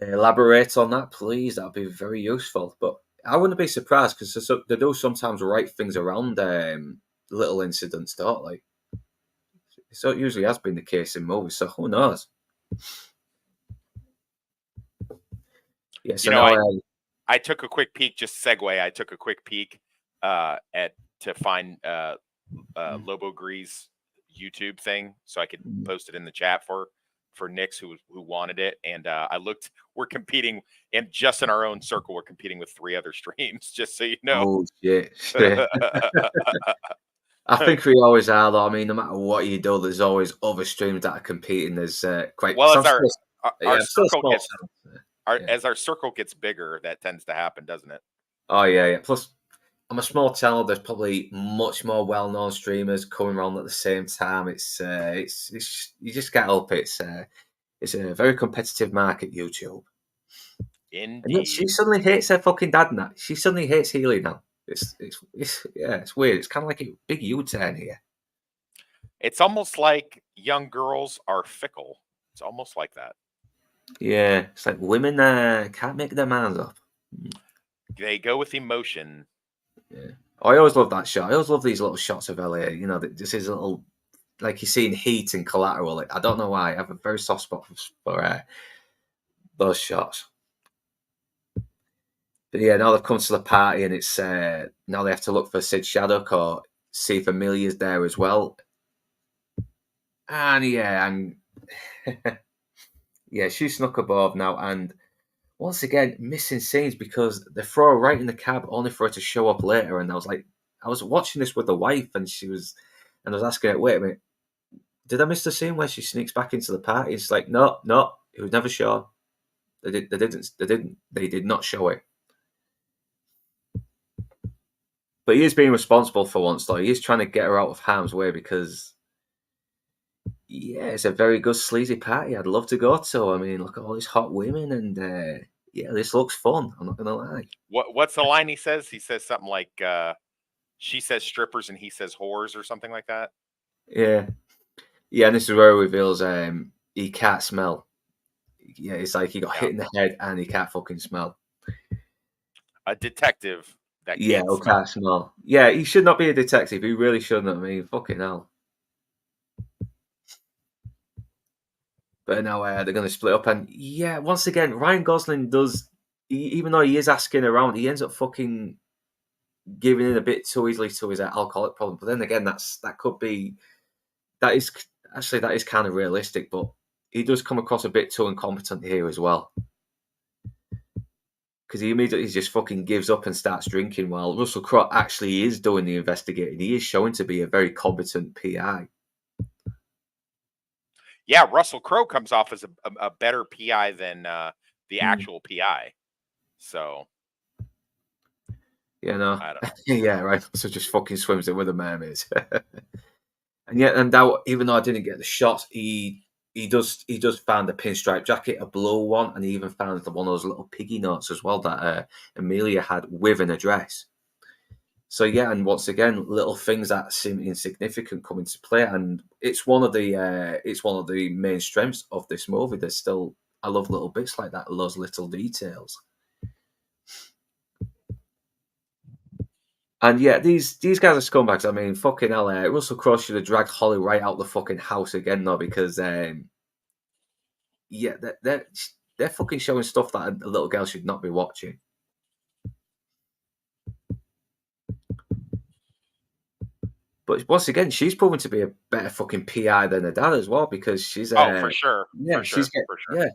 Speaker 1: elaborate on that, please, that'd be very useful. But I wouldn't be surprised, because they do sometimes write things around little incidents, don't they? So it usually has been the case in movies, so who knows? Yeah, so
Speaker 2: I took a quick peek, just segue. I took a quick peek to find Lobo Grease YouTube thing, so I could post it in the chat for Nix who wanted it, and I looked. We're competing, and just in our own circle, we're competing with 3 other streams. Just so you know.
Speaker 1: Oh shit! I think we always are, though. I mean, no matter what you do, there's always other streams that are competing. There's quite.
Speaker 2: Well,
Speaker 1: Some
Speaker 2: as our
Speaker 1: yeah,
Speaker 2: our
Speaker 1: I'm still
Speaker 2: circle
Speaker 1: small.
Speaker 2: gets
Speaker 1: Yeah.
Speaker 2: as our circle gets bigger, that tends to happen, doesn't it?
Speaker 1: Oh yeah, yeah. Plus, I'm a small channel. There's probably much more well-known streamers coming around at the same time. It's you just get up. It's a very competitive market, YouTube. And yet she
Speaker 2: Indeed.
Speaker 1: suddenly hates her fucking dad now. She suddenly hates Healy now. Yeah, it's weird. It's kind of like a big U-turn here.
Speaker 2: It's almost like young girls are fickle. It's almost like that.
Speaker 1: Yeah, it's like women can't make their minds up.
Speaker 2: They go with emotion.
Speaker 1: Yeah. I always love that shot. I always love these little shots of LA. You know, just his little, like you see in Heat and Collateral. I don't know why. I have a very soft spot for those shots. But yeah, now they've come to the party, and it's now they have to look for Sid Shaddock or see if Amelia's there as well. And yeah, and yeah, she snuck above now, and once again missing scenes because they throw her right in the cab only for her to show up later. And I was like, I was watching this with the wife, and I was asking her, wait a minute, did I miss the scene where she sneaks back into the party? It's like, no, it was never shown. They did not show it. But he is being responsible for once, though. He is trying to get her out of harm's way because, yeah, it's a very good sleazy party. I'd love to go to. I mean, look at all these hot women, and yeah, this looks fun. I'm not gonna lie.
Speaker 2: What's the line he says? He says something like, "She says strippers and he says whores," or something like that.
Speaker 1: Yeah, yeah, and this is where he reveals he can't smell. Yeah, it's like he got hit in the head and he can't fucking smell.
Speaker 2: A detective that
Speaker 1: Yeah,
Speaker 2: can't
Speaker 1: who
Speaker 2: smell.
Speaker 1: can't smell. Yeah, he should not be a detective. He really shouldn't. I mean, fucking hell. But now they're going to split up, and yeah, once again, Ryan Gosling does. Even though he is asking around, he ends up fucking giving in a bit too easily to his alcoholic problem. But then again, that is kind of realistic. But he does come across a bit too incompetent here as well, because he immediately just fucking gives up and starts drinking while Russell Crowe actually is doing the investigating. He is showing to be a very competent PI.
Speaker 2: Yeah, Russell Crowe comes off as a better PI than the actual PI. So,
Speaker 1: yeah, no,
Speaker 2: I don't know.
Speaker 1: yeah, right. So just fucking swims it with the mermaids. And yet, and now, even though I didn't get the shot, he does find a pinstripe jacket, a blue one, and he even found one of those little piggy notes as well that Amelia had with an address. So yeah, and once again, little things that seem insignificant come into play, and it's one of the main strengths of this movie. There's still, I love little bits like that, those little details. And yeah, these guys are scumbags. I mean, fucking hell, Russell Crowe should have dragged Holly right out the fucking house again, though, because yeah, they're fucking showing stuff that a little girl should not be watching. But once again, she's proven to be a better fucking PI than her dad as well, because she's
Speaker 2: For sure.
Speaker 1: yeah,
Speaker 2: For sure.
Speaker 1: yeah,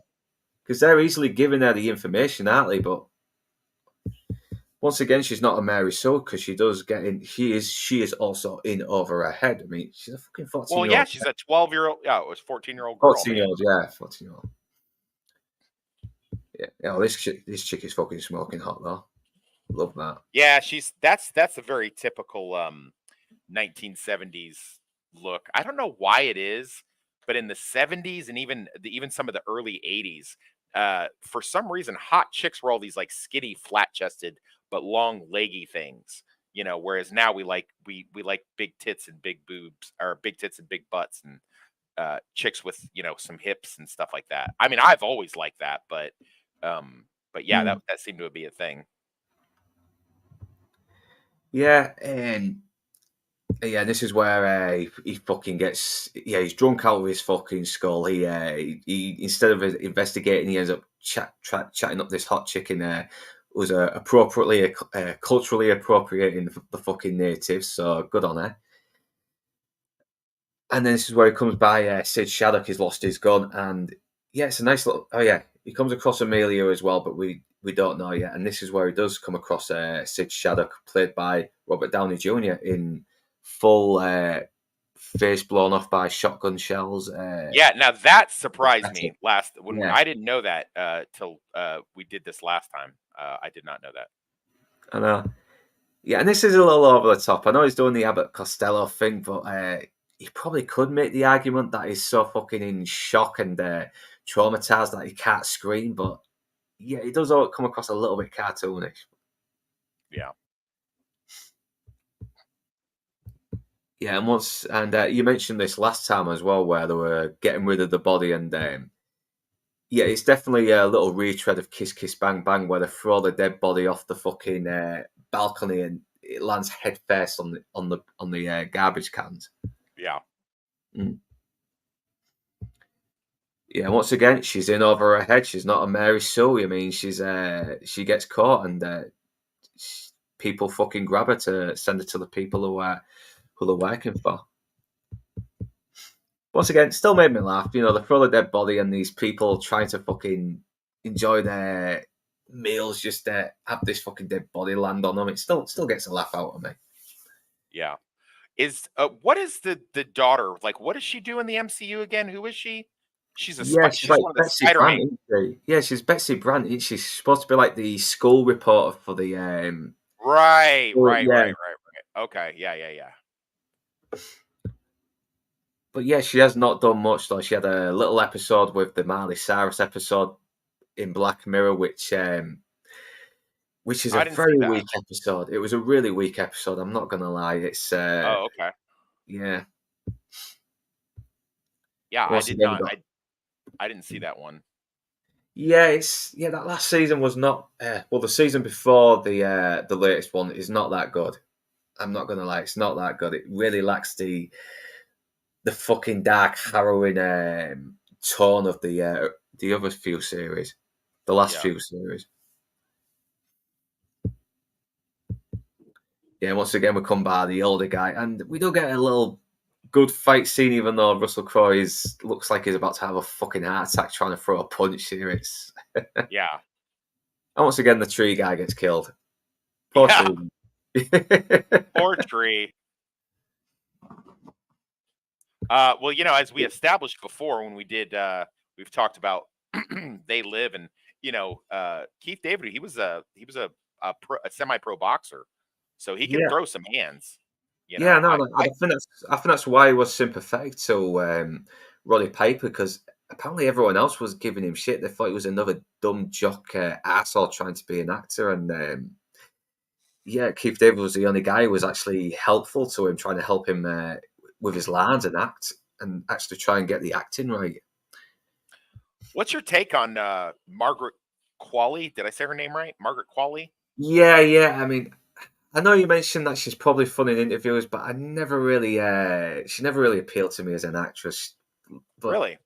Speaker 1: because they're easily giving her the information, aren't they? But once again, she's not a Mary Sue because she does get in. She is also in over her head. I mean, she's a fucking 14-year-old.
Speaker 2: Well, yeah, she's a 12-year-old. Yeah, it was 14-year-old girl.
Speaker 1: 14-year-old, yeah, 14-year-old. Yeah, yeah. Well, this chick is fucking smoking hot though. Love that.
Speaker 2: Yeah, that's a very typical 1970s look. I don't know why it is, but in the 70s and even some of the early 80s, for some reason, hot chicks were all these like skinny, flat-chested but long, leggy things. You know, whereas now we like big tits and big boobs, or big tits and big butts, and chicks with some hips and stuff like that. I mean, I've always liked that, but yeah, that seemed to be a thing.
Speaker 1: Yeah, and yeah, this is where he fucking gets. Yeah, he's drunk out of his fucking skull. He instead of investigating, he ends up chatting up this hot chick in there. Was appropriately culturally appropriating the fucking natives. So good on her. And then this is where he comes by Sid Shattuck. He's lost his gun, and yeah, it's a nice little. Oh yeah, he comes across Amelia as well, but we don't know yet. And this is where he does come across Sid Shattuck, played by Robert Downey Jr. in full face blown off by shotgun shells.
Speaker 2: Yeah, now that surprised
Speaker 1: That's it.
Speaker 2: me last when
Speaker 1: Yeah,
Speaker 2: I didn't know that till we did this last time. I did not know that.
Speaker 1: I know. Yeah, and this is a little over the top. I know he's doing the Abbott Costello thing, but he probably could make the argument that he's so fucking in shock and traumatized that he can't scream. But yeah, it does all come across a little bit cartoonish.
Speaker 2: Yeah.
Speaker 1: Yeah, and you mentioned this last time as well, where they were getting rid of the body, and yeah, it's definitely a little retread of Kiss Kiss Bang Bang, where they throw the dead body off the fucking balcony and it lands head first on the garbage cans.
Speaker 2: Yeah.
Speaker 1: Mm. Yeah, once again, she's in over her head. She's not a Mary Sue. I mean, she gets caught, and people fucking grab her to send her to the people who they're working for. Once again, still made me laugh. You know, they throw the dead body, and these people trying to fucking enjoy their meals, just have this fucking dead body land on them. It still gets a laugh out of me.
Speaker 2: Yeah. Is what is the daughter like? What does she do in the MCU again? Who is she? She's a
Speaker 1: Yeah, she's
Speaker 2: she's
Speaker 1: like
Speaker 2: one of the
Speaker 1: Betsy
Speaker 2: Spider
Speaker 1: Brandt,
Speaker 2: Man.
Speaker 1: isn't she? Yeah, she's Betsy Brandt. She's supposed to be like the school reporter for the
Speaker 2: Right, right,
Speaker 1: yeah.
Speaker 2: right, right, right. Okay, yeah, yeah, yeah.
Speaker 1: But yeah, she has not done much though. She had a little episode with the Miley Cyrus episode in Black Mirror, which is a
Speaker 2: I didn't see
Speaker 1: very
Speaker 2: that.
Speaker 1: weak episode. It was a really weak episode. I'm not gonna lie. It's
Speaker 2: Oh, okay.
Speaker 1: yeah.
Speaker 2: Yeah, I
Speaker 1: Once
Speaker 2: did
Speaker 1: again, we
Speaker 2: not.
Speaker 1: got
Speaker 2: I didn't see that one.
Speaker 1: yeah. It's yeah. That last season was not well. The season before the latest one is not that good. I'm not gonna lie. It's not that good. It really lacks the fucking dark, harrowing tone of the other few series, the last
Speaker 2: Yeah.
Speaker 1: few series. Yeah, once again we come by the older guy, and we do get a little good fight scene, even though Russell Crowe looks like he's about to have a fucking heart attack trying to throw a punch here. It's
Speaker 2: Yeah.
Speaker 1: and once again the tree guy gets killed. Poor
Speaker 2: Yeah.
Speaker 1: tree.
Speaker 2: Poor tree. Well, as we established before when we did, we've talked about They Live, and Keith David, he was a semi-pro boxer, so he can
Speaker 1: Yeah,
Speaker 2: throw some hands.
Speaker 1: yeah, no,
Speaker 2: I,
Speaker 1: no,
Speaker 2: I
Speaker 1: I think that's why he was sympathetic to Roddy Piper because apparently everyone else was giving him shit. They thought he was another dumb jock asshole trying to be an actor, and yeah, Keith David was the only guy who was actually helpful to him, trying to help him with his lines and act, and actually try and get the acting right.
Speaker 2: What's your take on Margaret Qualley? Did I say her name right? Margaret Qualley?
Speaker 1: Yeah, yeah. I mean, I know you mentioned that she's probably fun in interviews, but I never really, she never really appealed to me as an actress. But
Speaker 2: Really?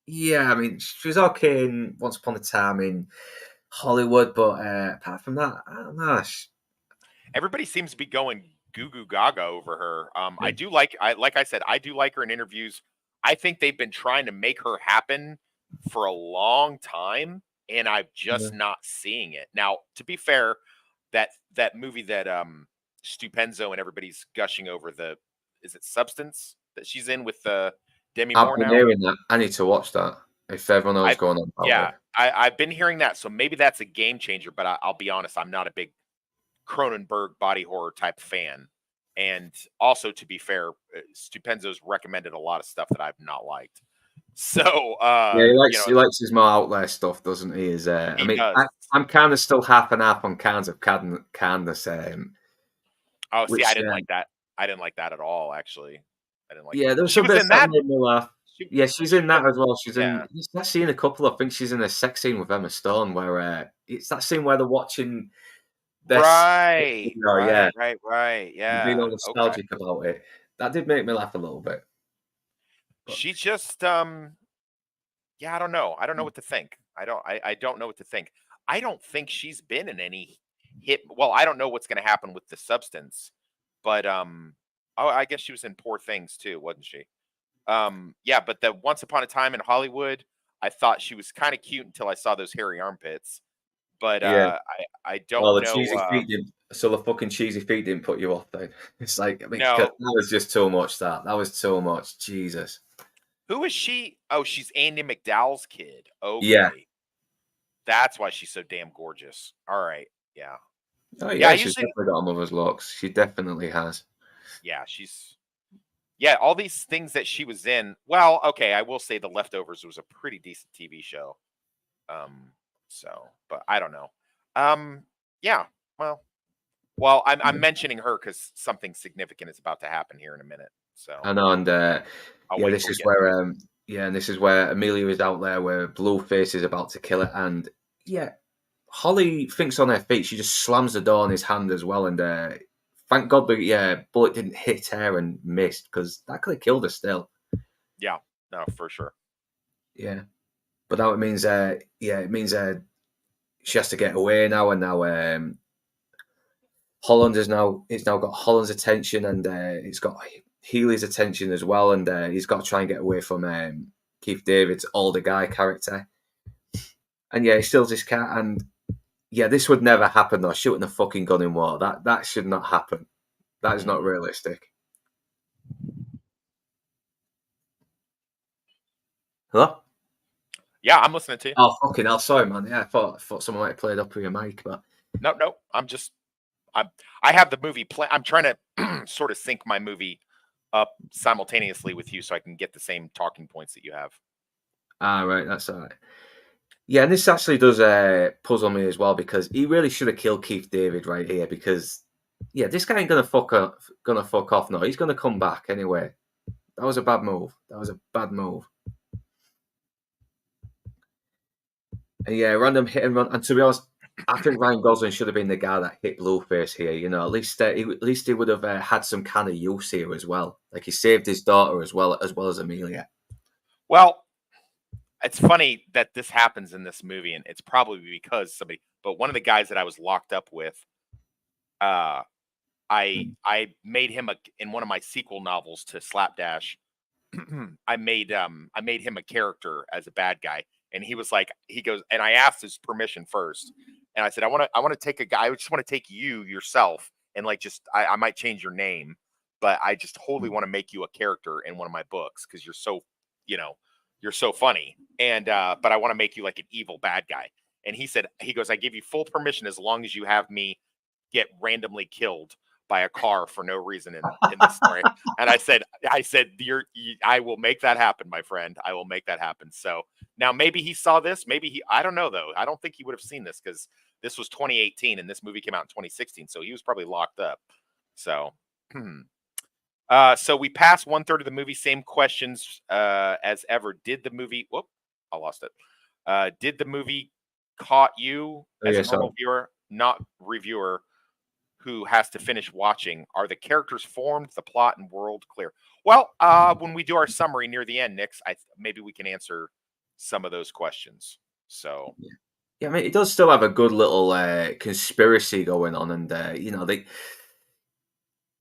Speaker 1: yeah, I mean, she was okay in Once Upon a Time in Hollywood, but apart from that, I don't know.
Speaker 2: Everybody seems to be going goo goo gaga over her. Like I said, I do like her in interviews. I think they've been trying to make her happen for a long time, and I'm
Speaker 1: Yeah.
Speaker 2: just not seeing it. Now, to be fair, that movie that Stupenzo and everybody's gushing over, the is it Substance that she's in with Demi
Speaker 1: I've
Speaker 2: Moore
Speaker 1: been
Speaker 2: now?
Speaker 1: hearing that. I need to watch that. If everyone knows
Speaker 2: I
Speaker 1: going on about
Speaker 2: Yeah,
Speaker 1: it.
Speaker 2: I've been hearing that, so maybe that's a game changer. But I'll be honest, I'm not a big Cronenberg body horror type fan. And also, to be fair, Stupenzo's recommended a lot of stuff that I've not liked. So,
Speaker 1: Yeah, he likes his more out there stuff, doesn't he? I
Speaker 2: he
Speaker 1: mean,
Speaker 2: does.
Speaker 1: I'm kind of still half and half on Cans of Candace,
Speaker 2: Oh, see, I
Speaker 1: which
Speaker 2: didn't like that. I didn't like that at all, actually. I didn't like
Speaker 1: yeah, there was
Speaker 2: She
Speaker 1: some
Speaker 2: was
Speaker 1: bits
Speaker 2: in
Speaker 1: that
Speaker 2: that.
Speaker 1: made me laugh. Yeah, she's
Speaker 2: She
Speaker 1: in
Speaker 2: was
Speaker 1: that
Speaker 2: in,
Speaker 1: as well. She's
Speaker 2: yeah.
Speaker 1: in that scene a couple. I think she's in a sex scene with Emma Stone where it's that scene where they're watching this.
Speaker 2: Right,
Speaker 1: Yeah,
Speaker 2: right, right, right.
Speaker 1: being
Speaker 2: Yeah.
Speaker 1: all
Speaker 2: Okay.
Speaker 1: nostalgic about it. That did make me laugh a little bit. But
Speaker 2: She just, yeah, I don't know. I don't know what to think. I don't know what to think. I don't think she's been in any hit. Well, I don't know what's going to happen with the Substance, but oh, I guess she was in Poor Things too, wasn't she? Yeah, but the Once Upon a Time in Hollywood, I thought she was kind of cute until I saw those hairy armpits. But
Speaker 1: Yeah.
Speaker 2: I
Speaker 1: Well,
Speaker 2: don't
Speaker 1: the
Speaker 2: know.
Speaker 1: cheesy feet didn't. So the fucking cheesy feet didn't put you off then. It's like, I mean, 'cause
Speaker 2: No,
Speaker 1: that was just too much. That was too much. Jesus.
Speaker 2: who is she? Oh, she's Andy McDowell's kid.
Speaker 1: Yeah.
Speaker 2: Okay, that's why she's so damn gorgeous. All right, yeah,
Speaker 1: Oh
Speaker 2: yeah. I
Speaker 1: yeah, she's
Speaker 2: usually,
Speaker 1: definitely got a mother's looks. She definitely has.
Speaker 2: yeah, she's yeah. All these things that she was in. Well, okay, I will say The Leftovers was a pretty decent TV show. Um, but I don't know. Um, yeah. Well, I'm mentioning her because something significant is about to happen here in a minute. So
Speaker 1: I know, and
Speaker 2: I'll
Speaker 1: yeah,
Speaker 2: wait
Speaker 1: this
Speaker 2: till we
Speaker 1: is
Speaker 2: get to it.
Speaker 1: where yeah, and this is where Amelia is out there, where Blueface is about to kill her, and yeah, Holly thinks on her feet. She just slams the door in his hand as well, and thank God the bullet didn't hit her and missed because that could have killed her still.
Speaker 2: Yeah, no, for sure.
Speaker 1: Yeah, but now it means yeah, it means she has to get away now, and now Holland is now it's now got Holland's attention, and it's got Healy's attention as well, and he's got to try and get away from Keith David's older guy character. And yeah, he still just can't. And yeah, this would never happen though. Shooting a fucking gun in water that should not happen. That is not
Speaker 2: Mhm.
Speaker 1: realistic. Hello?
Speaker 2: Yeah, I'm listening to you.
Speaker 1: Oh fucking hell! Sorry, man. Yeah, I thought someone might have played up with your mic, but
Speaker 2: No, no, I'm I have the movie play. I'm trying to sort of sync my movie up simultaneously with you so I can get the same talking points that you have.
Speaker 1: right, that's all right. Yeah, and this actually does puzzle me as well because he really should have killed Keith David right here because yeah, this guy ain't gonna fuck off. No, he's gonna come back anyway. That was a bad move. That was a bad move. And yeah, random hit and run. And to be honest, I think Ryan Gosling should have been the guy that hit Blueface here. You know, at least he would have had some kind of use here as well. Like he saved his daughter as well as Amelia.
Speaker 2: Well, it's funny that this happens in this movie, and it's probably because somebody. But one of the guys that I was locked up with, uh, I made him in one of my sequel novels to Slapdash. I made him a character as a bad guy, and he was like, he goes, and I asked his permission first, and I said, I want to take a guy, I just want to take you yourself, and like just I might change your name, but I just totally want to make you a character in one of my books because you're so, you know, you're so funny, and but I want to make you like an evil bad guy. And he said, he goes, I give you full permission as long as you have me get randomly killed by a car for no reason in this story. And I said, I will make that happen, my friend. I will make that happen. So now maybe he saw this. Maybe I don't know though. I don't think he would have seen this because this was 2018 and this movie came out in 2016. So he was probably locked up. So, so we passed one third of the movie. Same questions as ever. Did the movie? Whoop, I lost it. Did the movie caught you
Speaker 1: Oh
Speaker 2: as
Speaker 1: yeah,
Speaker 2: a
Speaker 1: sorry.
Speaker 2: normal viewer, not reviewer, who has to finish watching? Are the characters formed, the plot and world clear? Well, when we do our summary near the end, Nix, maybe we can answer some of those questions. So,
Speaker 1: Yeah, I mean, it does still have a good little conspiracy going on, and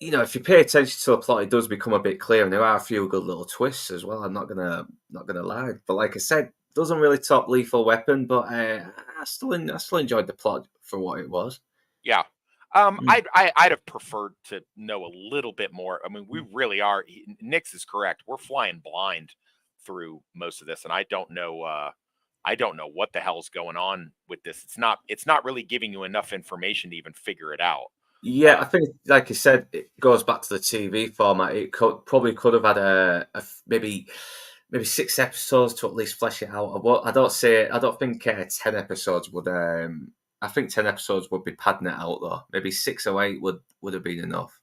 Speaker 1: if you pay attention to the plot, it does become a bit clear, and there are a few good little twists as well. I'm not gonna lie, but like I said, doesn't really top Lethal Weapon, but I still enjoyed the plot for what it was.
Speaker 2: yeah.
Speaker 1: Mm.
Speaker 2: I'd have preferred to know a little bit more. I mean, we really are. Nix is correct. We're flying blind through most of this, and I don't know. I don't know what the hell's going on with this. It's not really giving you enough information to even figure it out.
Speaker 1: Yeah, I think, like you said, it goes back to the TV format. It probably could have had maybe 6 episodes to at least flesh it out. I don't think 10 episodes would. I think 10 episodes would be padding it out though. Maybe 6 or 8 would have been enough.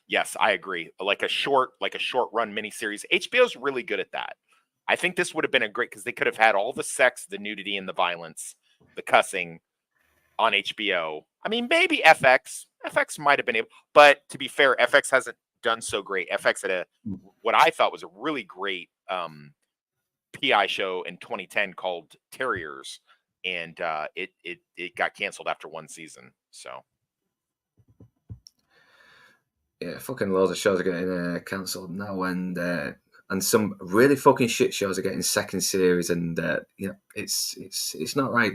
Speaker 2: Yes, I agree. Like a short run miniseries. HBO's really good at that. I think this would have been a great because they could have had all the sex, the nudity, and the violence, the cussing on HBO. I mean, maybe FX. FX might have been able, but to be fair, FX hasn't done so great. FX had what I thought was a really great PI show in 2010 called Terriers, and it got canceled after one season. So
Speaker 1: yeah, fucking loads of shows are getting cancelled now, and some really fucking shit shows are getting second series, and it's not right.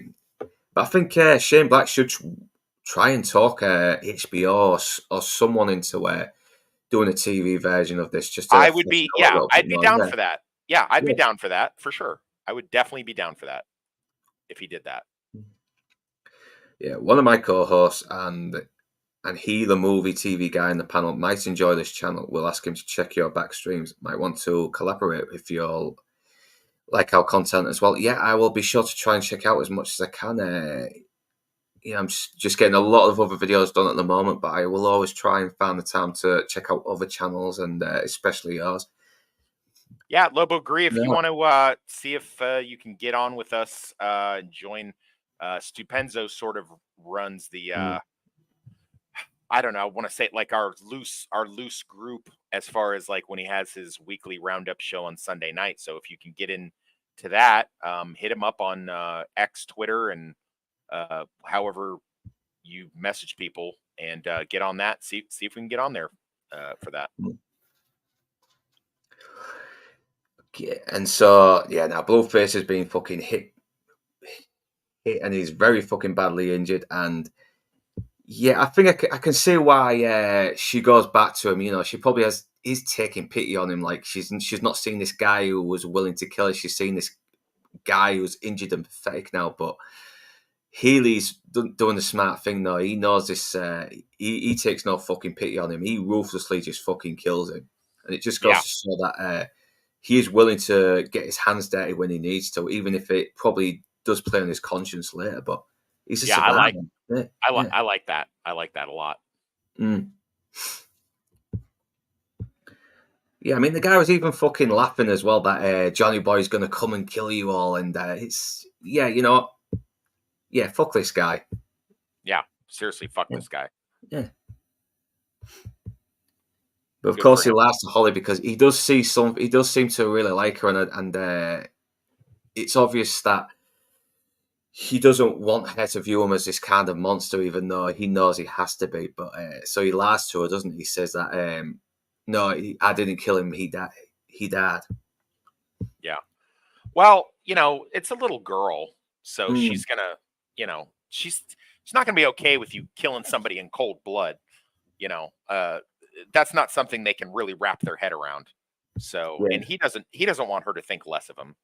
Speaker 1: But I think Shane Black should try and talk HBO or someone into doing a TV version of this, just to
Speaker 2: I would
Speaker 1: flesh
Speaker 2: be,
Speaker 1: it out a
Speaker 2: yeah,
Speaker 1: little bit
Speaker 2: I'd be
Speaker 1: more.
Speaker 2: down
Speaker 1: Yeah,
Speaker 2: for that. Yeah, I'd be
Speaker 1: yeah.
Speaker 2: down for that for sure. I would definitely be down for that if he did that.
Speaker 1: Yeah, one of my co-hosts and he, the movie TV guy in the panel, might enjoy this channel. We'll ask him to check your back streams. Might want to collaborate if you all like our content as well. Yeah, I will be sure to try and check out as much as I can. I'm just getting a lot of other videos done at the moment, but I will always try and find the time to check out other channels, and especially yours.
Speaker 2: Yeah, Lobo Gree, if you
Speaker 1: Yeah.
Speaker 2: want to see if you can get on with us, join Stupenzo sort of runs the
Speaker 1: Mm.
Speaker 2: I don't know, I want to say like our loose group as far as like when he has his weekly roundup show on Sunday night. So if you can get into that, hit him up on X, Twitter, and however you message people, and get on that. See if we can get on there for that.
Speaker 1: Yeah, and so yeah, now Blueface has been fucking hit, and he's very fucking badly injured. And yeah, I think I can see why she goes back to him. You know, she probably is taking pity on him. Like she's not seen this guy who was willing to kill her. She's seen this guy who's injured and pathetic now. But Healy's doing the smart thing though. He knows this. He takes no fucking pity on him. He ruthlessly just fucking kills him, and it just goes
Speaker 2: Yeah,
Speaker 1: to show that he is willing to get his hands dirty when he needs to, even if it probably does play on his conscience later. But he's a
Speaker 2: yeah,
Speaker 1: survivor. Yeah, yeah.
Speaker 2: I like that. I like that a lot.
Speaker 1: Mm. Yeah, I mean the guy was even fucking laughing as well that Johnny Boy's gonna come and kill you all, and it's fuck this guy.
Speaker 2: Yeah, seriously, fuck
Speaker 1: Yeah,
Speaker 2: this guy.
Speaker 1: yeah. But of
Speaker 2: Good for
Speaker 1: course, he
Speaker 2: him.
Speaker 1: laughs at Holly because he does see some. He does seem to really like her, and it's obvious that he doesn't want her to view him as this kind of monster, even though he knows he has to be. But so he lies to her, doesn't he? He says that no, I didn't kill him. He died. He died.
Speaker 2: Yeah. Well, it's a little girl, so
Speaker 1: Mm.
Speaker 2: she's gonna, she's not gonna be okay with you killing somebody in cold blood. You know, that's not something they can really wrap their head around. So,
Speaker 1: Yeah.
Speaker 2: and he doesn't want her to think less of him.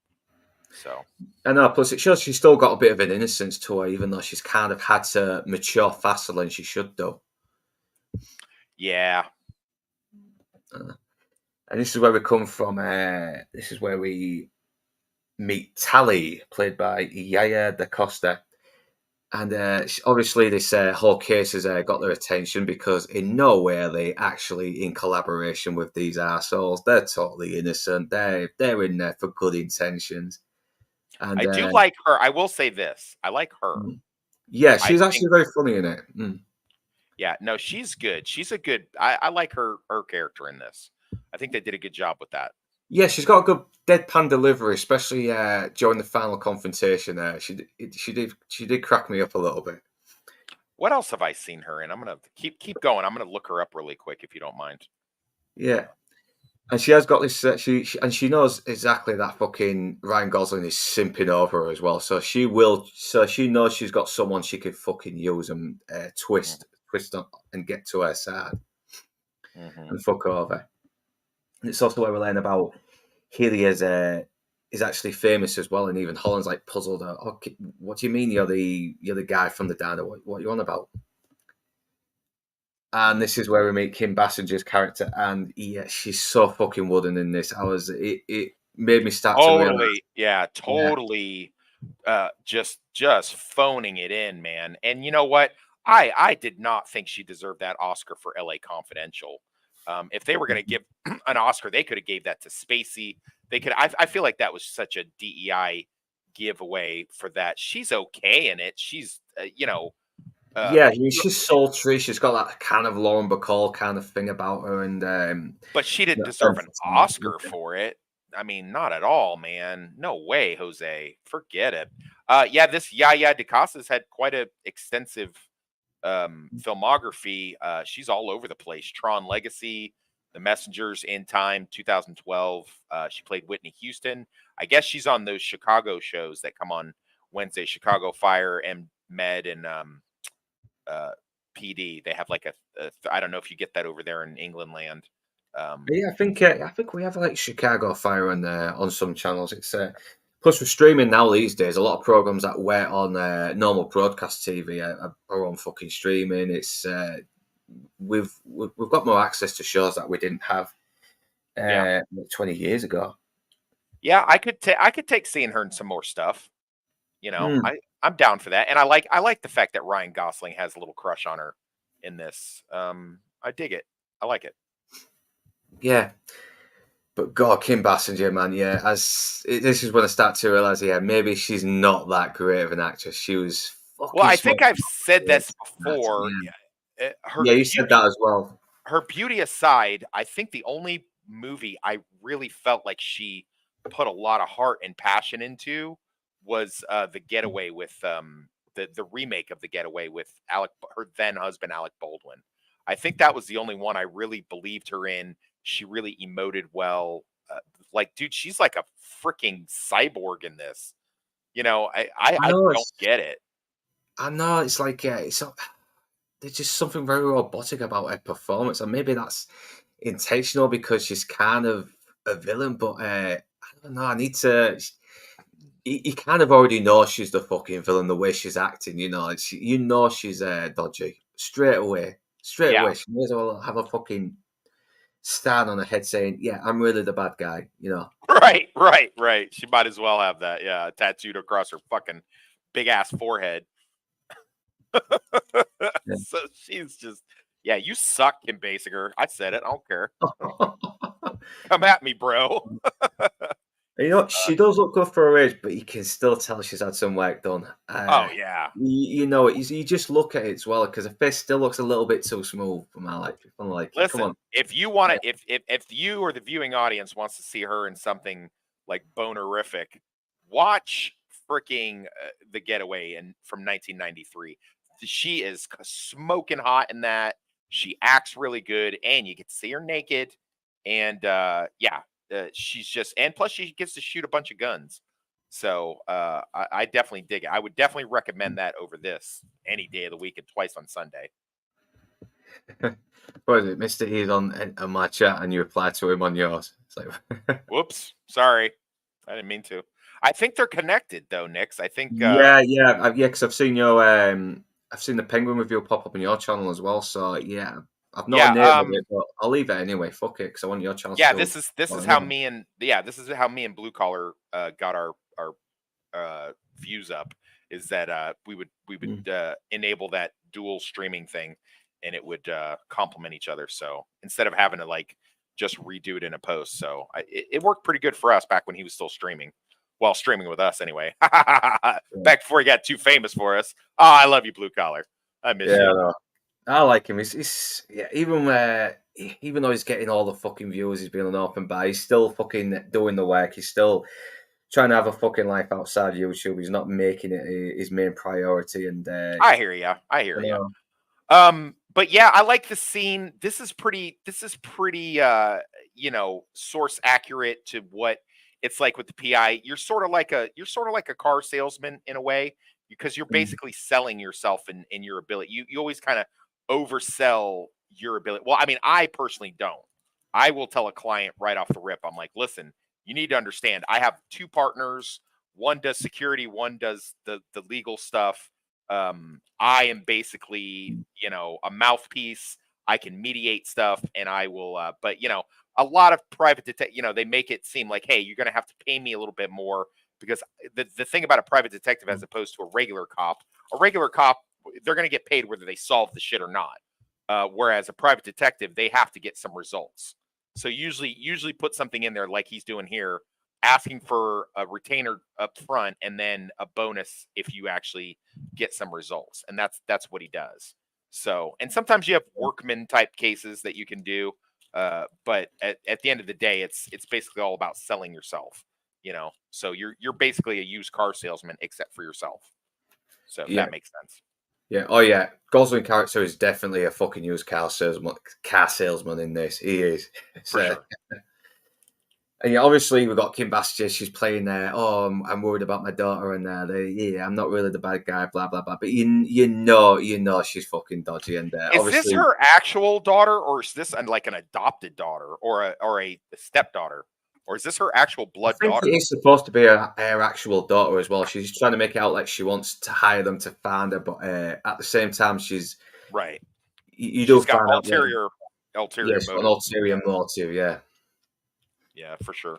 Speaker 2: So,
Speaker 1: I know. Plus, it shows she's still got a bit of an innocence to her, even though she's kind of had to mature faster than she should do.
Speaker 2: yeah,
Speaker 1: And this is where we come from. This is where we meet Tally, played by Yaya Da Costa. And obviously, this whole case has got their attention because in no way are they actually in collaboration with these assholes. They're totally innocent. They're in there for good intentions. And
Speaker 2: I do like her. I will say this: I like her.
Speaker 1: yeah,
Speaker 2: I
Speaker 1: she's actually
Speaker 2: think,
Speaker 1: very funny in it. Mm.
Speaker 2: yeah, no, she's good. She's a good. I like her character in this. I think they did a good job with that.
Speaker 1: Yeah, she's got a good deadpan delivery, especially during the final confrontation. She did crack me up a little bit.
Speaker 2: What else have I seen her in? I'm gonna keep going. I'm gonna look her up really quick if you don't mind.
Speaker 1: Yeah, and she has got this. She knows exactly that fucking Ryan Gosling is simping over her as well. So she will. So she knows she's got someone she could fucking use and twist on and get to her side
Speaker 2: Mm-hmm.
Speaker 1: and fuck over. And it's also where we learn about Healy is actually famous as well, and even Holland's like puzzled. Okay, what do you mean you're the guy from the diner? What are you on about? And this is where we meet Kim Bassinger's character, and yeah, she's so fucking wooden in this. It made me start to realize,
Speaker 2: Totally, yeah,
Speaker 1: yeah,
Speaker 2: totally. Just phoning it in, man. And you know what? I did not think she deserved that Oscar for L.A. Confidential. If they were going to give an Oscar, they could have gave that to Spacey. They could. I feel like that was such a DEI giveaway for that. She's okay in it. She's
Speaker 1: yeah, I mean, she's sultry. She's got that kind of Lauren Bacall kind of thing about her, and
Speaker 2: but she didn't
Speaker 1: that
Speaker 2: deserve an
Speaker 1: sensitivity.
Speaker 2: Oscar for it. I mean, not at all, man. No way, Jose. Forget it. Yeah, this Yaya DaCosta's had quite a extensive filmography, she's all over the place. Tron Legacy, The Messengers, In Time, 2012. She played Whitney Houston. I guess she's on those Chicago shows that come on Wednesday, Chicago Fire and Med and PD. They have like I don't know if you get that over there in England land.
Speaker 1: Yeah, I think we have like Chicago Fire on some channels. It's plus we're streaming now these days. A lot of programs that were on normal broadcast TV are on fucking streaming. It's we've got more access to shows that we didn't have
Speaker 2: Yeah.
Speaker 1: 20 years ago.
Speaker 2: Yeah, I could take seeing her in some more stuff. You know, I'm down for that, and I like the fact that Ryan Gosling has a little crush on her in this. I dig it. I like it.
Speaker 1: Yeah. But God, Kim Basinger, man, yeah. This is when I start to realize, yeah, maybe she's not that great of an actress. She was fucking.
Speaker 2: Well, I think I've said this before.
Speaker 1: Yeah, you said that as well.
Speaker 2: Her beauty aside, I think the only movie I really felt like she put a lot of heart and passion into was The Getaway with the remake of The Getaway with her then husband Alec Baldwin. I think that was the only one I really believed her in. She really emoted well. Like, dude, she's like a freaking cyborg in this. You know, I don't get it.
Speaker 1: I know it's like there's just something very robotic about her performance, and maybe that's intentional because she's kind of a villain. But I don't know. I need to. You kind of already know she's the fucking villain the way she's acting. You know, she's dodgy straight away. Straight away, she may as well have a fucking stand on her head saying, "Yeah, I'm really the bad guy," you know.
Speaker 2: Right. She might as well have that, tattooed across her fucking big ass forehead.
Speaker 1: Yeah.
Speaker 2: So she's just, you suck, Kim Basinger. I said it. I don't care. Come at me, bro.
Speaker 1: You know, she does look good for her age, but you can still tell she's had some work done.
Speaker 2: Oh yeah.
Speaker 1: You know, you just look at it as well because her face still looks a little bit too smooth for my liking. I'm like,
Speaker 2: listen,
Speaker 1: come on.
Speaker 2: If you want to, if you or the viewing audience wants to see her in something like bonerific, watch freaking The Getaway from 1993. She is smoking hot in that. She acts really good, and you get to see her naked. And she's just, and plus she gets to shoot a bunch of guns. So I definitely dig it. I would definitely recommend that over this any day of the week and twice on Sunday.
Speaker 1: What is it? Mr. E's on my chat and you reply to him on yours. It's like,
Speaker 2: whoops, sorry. I didn't mean to. I think they're connected though, Nix. I think
Speaker 1: yeah, because I've seen I've seen the Penguin review pop up on your channel as well. So yeah, I've not enabled it, but I'll leave it anyway. Fuck it, because I want your channel.
Speaker 2: Yeah, this is how me and Blue Collar got our views up. Is that we would enable that dual streaming thing, and it would complement each other. So instead of having to like just redo it in a post, so it worked pretty good for us back when he was still streaming. Well, streaming with us anyway. Back before he got too famous for us. Oh, I love you, Blue Collar. I miss you.
Speaker 1: No. I like him. He's even though he's getting all the fucking views, he's being an open bar, he's still fucking doing the work. He's still trying to have a fucking life outside YouTube. He's not making it his main priority. And
Speaker 2: I hear you. But yeah, I like the scene. This is pretty source accurate to what it's like with the PI. You're sort of like a car salesman in a way, because you're basically selling yourself in your ability. You always kind of oversell your ability. Well, I mean, I personally don't. I will tell a client right off the rip, I'm like, listen, you need to understand, I have two partners. One does security, one does the legal stuff. I am basically, a mouthpiece. I can mediate stuff, and I will, but a lot of private detective, they make it seem like, hey, you're going to have to pay me a little bit more, because the thing about a private detective as opposed to a regular cop, they're going to get paid whether they solve the shit or not. Whereas a private detective, they have to get some results. So usually put something in there like he's doing here, asking for a retainer up front and then a bonus if you actually get some results. And that's what he does. So, and sometimes you have workman type cases that you can do. But at the end of the day, it's basically all about selling yourself, so you're basically a used car salesman except for yourself. So if that makes sense.
Speaker 1: Yeah. Oh yeah. Gosling character is definitely a fucking used car salesman in this. He is.
Speaker 2: for
Speaker 1: So,
Speaker 2: sure.
Speaker 1: and yeah, obviously we've got Kim Basinger. She's playing there. Oh, I'm worried about my daughter, and yeah, I'm not really the bad guy. Blah blah blah. But you know she's fucking dodgy, and
Speaker 2: Is this
Speaker 1: obviously
Speaker 2: her actual daughter, or is this like an adopted daughter, or a stepdaughter, or is this her actual
Speaker 1: I
Speaker 2: blood
Speaker 1: think it
Speaker 2: daughter?
Speaker 1: is supposed to be her actual daughter as well. She's trying to make it out like she wants to hire them to find her, but at the same time,
Speaker 2: Right.
Speaker 1: you do
Speaker 2: She's got
Speaker 1: find out later. Yeah,
Speaker 2: ulterior
Speaker 1: she's got an
Speaker 2: motives. Yeah.
Speaker 1: ulterior motive. Yeah.
Speaker 2: Yeah, for sure.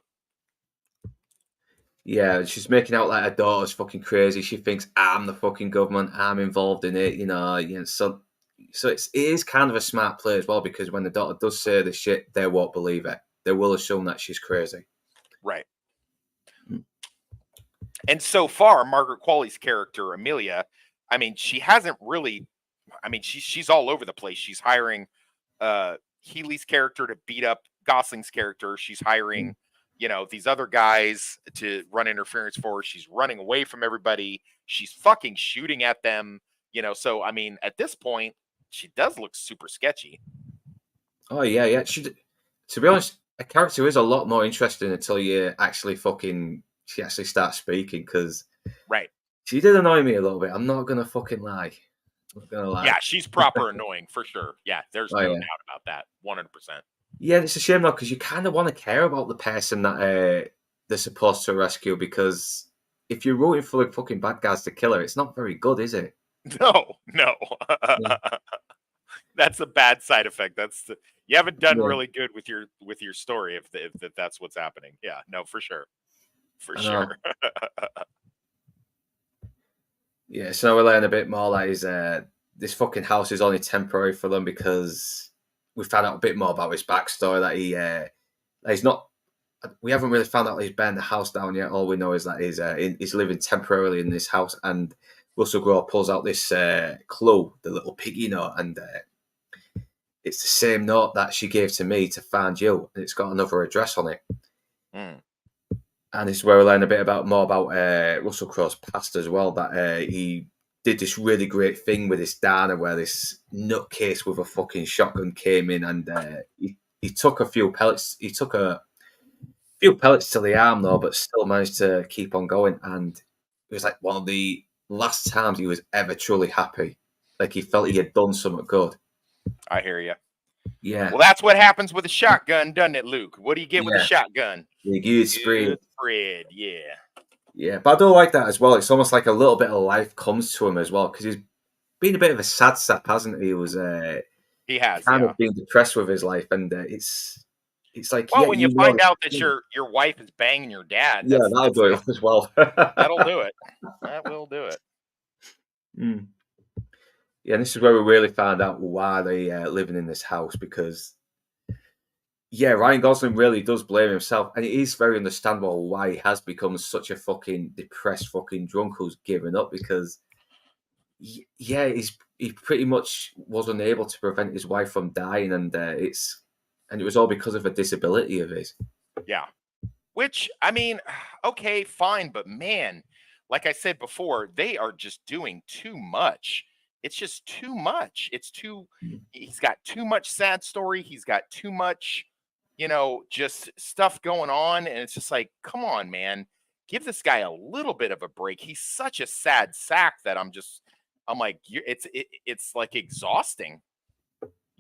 Speaker 1: Yeah, she's making out like her daughter's fucking crazy. She thinks I'm the fucking government. I'm involved in it. So it is kind of a smart play as well because when the daughter does say the shit, they won't believe it. They will assume that she's crazy.
Speaker 2: Right.
Speaker 1: Mm.
Speaker 2: And so far, Margaret Qualley's character, Amelia, I mean, she hasn't really. I mean, she's all over the place. She's hiring Healy's character to beat up Gosling's character. She's hiring,
Speaker 1: Mm.
Speaker 2: these other guys to run interference for her. She's running away from everybody. She's fucking shooting at them. So I mean, at this point, she does look super sketchy.
Speaker 1: Oh yeah, yeah. To be honest, a character is a lot more interesting until she actually starts speaking because
Speaker 2: Right.
Speaker 1: she did annoy me a little bit. I'm not gonna fucking lie. I'm not gonna lie.
Speaker 2: Yeah, she's proper annoying for sure. Yeah, there's
Speaker 1: Oh
Speaker 2: no
Speaker 1: yeah.
Speaker 2: doubt about that. 100%.
Speaker 1: Yeah, it's a shame though because you kind of want to care about the person that they're supposed to rescue. Because if you're rooting for the fucking bad guys to kill her, it's not very good, is it?
Speaker 2: No, no.
Speaker 1: Yeah,
Speaker 2: That's a bad side effect. You haven't done
Speaker 1: yeah,
Speaker 2: really good with your story if that's what's happening. Yeah, no, for sure. For
Speaker 1: I know.
Speaker 2: sure.
Speaker 1: Yeah, so we learn a bit more that this fucking house is only temporary for them because we found out a bit more about his backstory that he's not. We haven't really found out he's burned the house down yet. All we know is that he's living temporarily in this house, and Russell Crowe pulls out this clue, the little piggy note, and it's the same note that she gave to me to find you, and it's got another address on it.
Speaker 2: Mm,
Speaker 1: And this is where we learn a bit more about Russell Crowe's past as well. That he did this really great thing with this Dana, where this nutcase with a fucking shotgun came in, and he took a few pellets. He took a few pellets to the arm though, but still managed to keep on going. And it was like one of the last times he was ever truly happy. Like he felt he had done something good.
Speaker 2: I hear you.
Speaker 1: Yeah,
Speaker 2: Well, that's what happens with a shotgun, doesn't it, Luke? What do you get with a
Speaker 1: yeah.
Speaker 2: shotgun?
Speaker 1: The good spree.
Speaker 2: Good spread. Yeah,
Speaker 1: Yeah, but I do like that as well. It's almost like a little bit of life comes to him as well because he's been a bit of a sad sap, hasn't he? He was
Speaker 2: he has.
Speaker 1: kind
Speaker 2: Yeah.
Speaker 1: of been depressed with his life, and it's like
Speaker 2: Well,
Speaker 1: yeah,
Speaker 2: when you find out that your wife is banging your dad,
Speaker 1: yeah, that'll do it as well.
Speaker 2: that'll do it. That will do it.
Speaker 1: Mm. Yeah, and this is where we really found out why they living in this house because yeah, Ryan Gosling really does blame himself, and it is very understandable why he has become such a fucking depressed fucking drunk who's given up because yeah, he pretty much was unable to prevent his wife from dying, and it was all because of a disability of his.
Speaker 2: Yeah. Which, I mean, okay, fine, but man, like I said before, they are just doing too much. It's just too much. He's got too much sad story. He's got too much, just stuff going on. And it's just like, come on, man, give this guy a little bit of a break. He's such a sad sack that I'm like, it's like exhausting.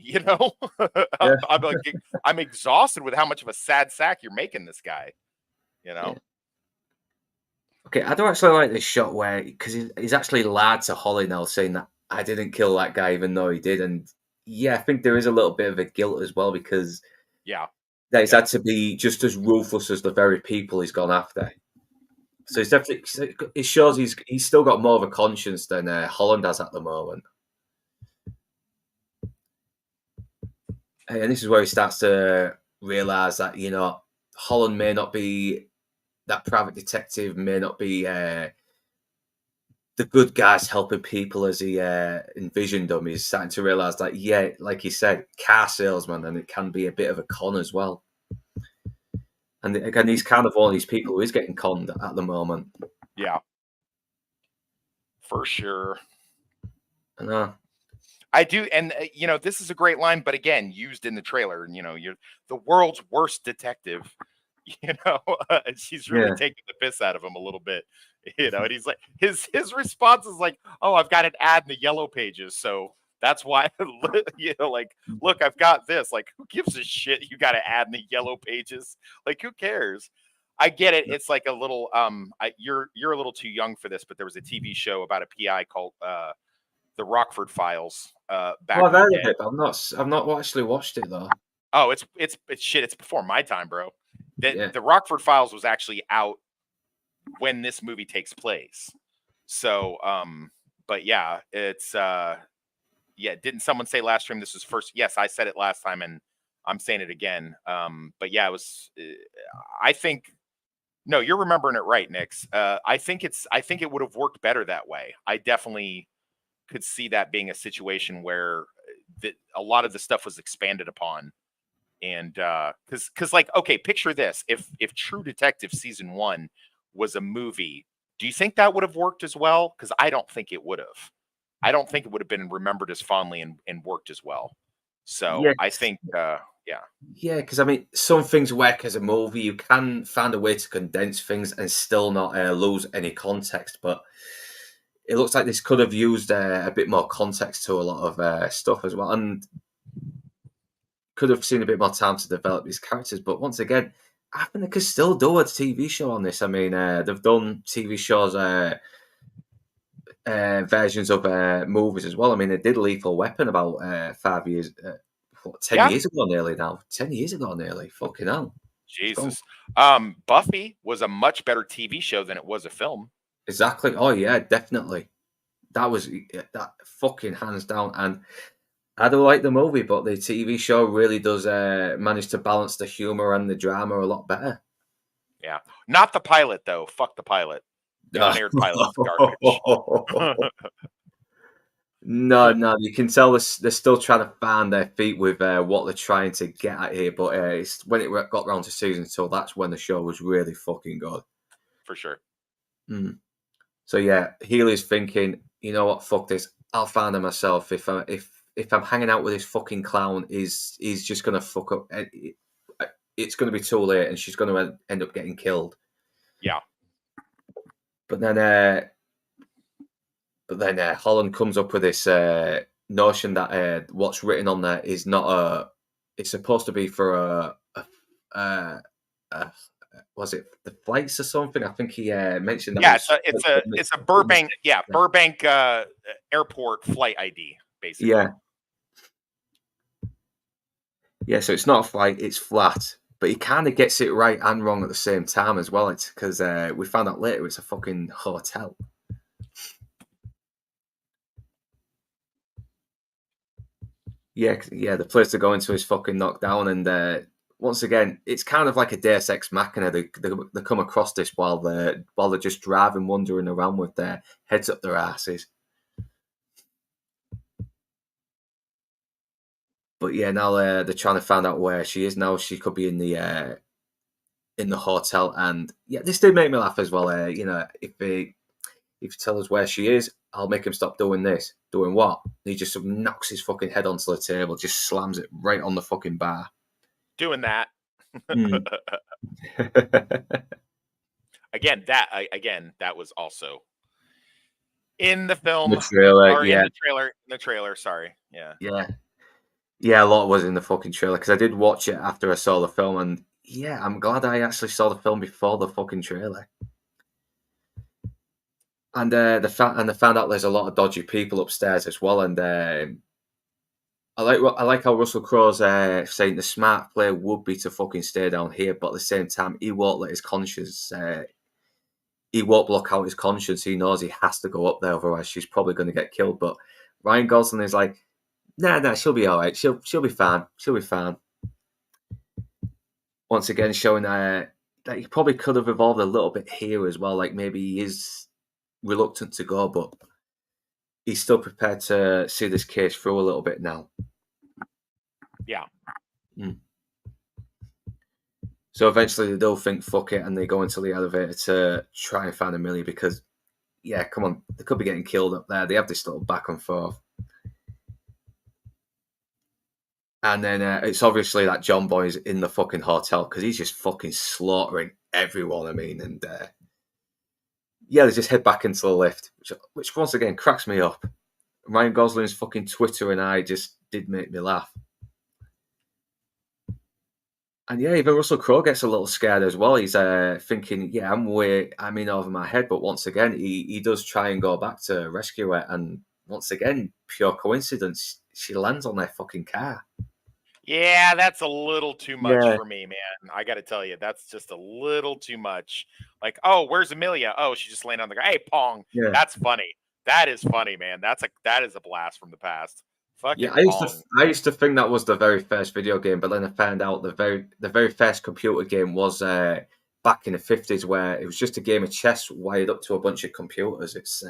Speaker 2: You know,
Speaker 1: Yeah,
Speaker 2: I'm like, I'm exhausted with how much of a sad sack you're making this guy. You
Speaker 1: yeah.
Speaker 2: know,
Speaker 1: Okay, I do actually like this shot where because he's actually lied to Holly now, saying that I didn't kill that guy even though he did, and yeah, I think there is a little bit of a guilt as well because
Speaker 2: yeah,
Speaker 1: that he's
Speaker 2: yeah,
Speaker 1: had to be just as ruthless as the very people he's gone after. So it's definitely it shows he's still got more of a conscience than Holland has at the moment. And this is where he starts to realize that Holland may not be that private detective, may not be the good guys helping people as he envisioned them. He's starting to realize that yeah, like he said, car salesman, and it can be a bit of a con as well. And again, he's kind of one of these people who is getting conned at the moment.
Speaker 2: yeah, for sure.
Speaker 1: I know.
Speaker 2: I do, and this is a great line, but again, used in the trailer. You're the world's worst detective. You know, she's really
Speaker 1: Yeah.
Speaker 2: taking the piss out of him a little bit. And he's like, his response is like, "Oh, I've got an ad in the Yellow Pages, so that's why." Like, look, I've got this. Like, who gives a shit? You got an ad in the Yellow Pages? Like, who cares? I get it. It's like a little you're a little too young for this, but there was a TV show about a PI called the Rockford Files
Speaker 1: Oh,
Speaker 2: back
Speaker 1: I've
Speaker 2: in the
Speaker 1: heard of
Speaker 2: day.
Speaker 1: it, but I've not actually watched it though.
Speaker 2: Oh, it's shit. It's before my time, bro.
Speaker 1: Yeah.
Speaker 2: The Rockford Files was actually out when this movie takes place. So, but yeah, it's yeah. Didn't someone say last stream this was first? Yes, I said it last time, and I'm saying it again. But yeah, it was. I think no, you're remembering it right, Nix. I think it would have worked better that way. I definitely could see that being a situation where a lot of the stuff was expanded upon. And because like, okay, picture this: if True Detective season 1 was a movie, do you think that would have worked as well? Because I don't think it would have. I don't think it would have been remembered as fondly and worked as well. So
Speaker 1: Yeah.
Speaker 2: I think, yeah,
Speaker 1: Yeah, because I mean, some things work as a movie. You can find a way to condense things and still not lose any context. But it looks like this could have used a bit more context to a lot of stuff as well, and could have seen a bit more time to develop these characters. But once again, I think they could still do a TV show on this. I mean, they've done TV shows, versions of movies as well. I mean, they did Lethal Weapon about 5 years, 10
Speaker 2: yeah,
Speaker 1: years ago nearly now. 10 years ago nearly. Fucking hell. It's gone.
Speaker 2: Jesus. Buffy was a much better TV show than it was a film.
Speaker 1: Exactly. Oh, yeah, definitely. That was that fucking hands down. And I don't like the movie, but the TV show really does manage to balance the humor and the drama a lot better.
Speaker 2: Yeah, not the pilot though. Fuck the pilot. The unaired pilot is garbage.
Speaker 1: No, no, you can tell they're still trying to find their feet with what they're trying to get at here. But it's when it got round to season 2, that's when the show was really fucking good.
Speaker 2: For sure.
Speaker 1: Mm. So yeah, Healy's thinking, you know what, fuck this. I'll find her myself. If I'm hanging out with this fucking clown, he's just gonna fuck up. It's gonna be too late, and she's gonna end up getting killed.
Speaker 2: Yeah.
Speaker 1: But then Holland comes up with this notion that what's written on there is not a. It's supposed to be for a was it the flights or something? I think he mentioned that.
Speaker 2: Yeah, it's a Burbank, Burbank airport flight ID, basically.
Speaker 1: Yeah. Yeah, so it's not a flight, it's flat. But he kind of gets it right and wrong at the same time as well. It's because we found out later it's a fucking hotel. Yeah, the place to go into is fucking knocked down. And once again, it's kind of like a Deus Ex Machina. They come across this while they're just driving, wandering around with their heads up their asses. But yeah, now they're trying to find out where she is now. She could be in the hotel, and yeah, this did make me laugh as well. If you tell us where she is, I'll make him stop doing this. Doing what? He just knocks his fucking head onto the table, just slams it right on the fucking bar.
Speaker 2: Doing that.
Speaker 1: Mm.
Speaker 2: Again, that was also in the film.
Speaker 1: The trailer,
Speaker 2: or
Speaker 1: yeah.
Speaker 2: in the trailer, sorry. Yeah.
Speaker 1: Yeah, a lot was in the fucking trailer because I did watch it after I saw the film, and yeah, I'm glad I actually saw the film before the fucking trailer. And they found out there's a lot of dodgy people upstairs as well. And I like how Russell Crowe's saying the smart play would be to fucking stay down here, but at the same time, he won't let his conscience. He won't block out his conscience. He knows he has to go up there, otherwise she's probably going to get killed. But Ryan Gosling is like, nah, she'll be all right. She'll be fine. She'll be fine. Once again, showing that he probably could have evolved a little bit here as well. Like maybe he is reluctant to go, but he's still prepared to see this case through a little bit now.
Speaker 2: Yeah.
Speaker 1: Mm. So eventually they'll think fuck it, and they go into the elevator to try and find Amelia because, yeah, come on, they could be getting killed up there. They have this little back and forth. And then it's obviously that John Boy's in the fucking hotel because he's just fucking slaughtering everyone. I mean, and yeah, they just head back into the lift, which once again cracks me up. Ryan Gosling's fucking Twitter and I just did make me laugh. And yeah, even Russell Crowe gets a little scared as well. He's thinking, yeah, I'm in over my head. But once again, he does try and go back to rescue her. And once again, pure coincidence, she lands on their fucking car.
Speaker 2: Yeah, that's a little too much
Speaker 1: Yeah.
Speaker 2: for me, man. I got to tell you, that's just a little too much. Like, oh, where's Amelia? Oh, she just landed on the ground. Hey, Pong.
Speaker 1: Yeah.
Speaker 2: That's funny. That is funny, man. That is a blast from the past.
Speaker 1: Yeah,
Speaker 2: Fucking Pong.
Speaker 1: I used to think that was the very first video game, but then I found out the very first computer game was back in the 50s, where it was just a game of chess wired up to a bunch of computers. It's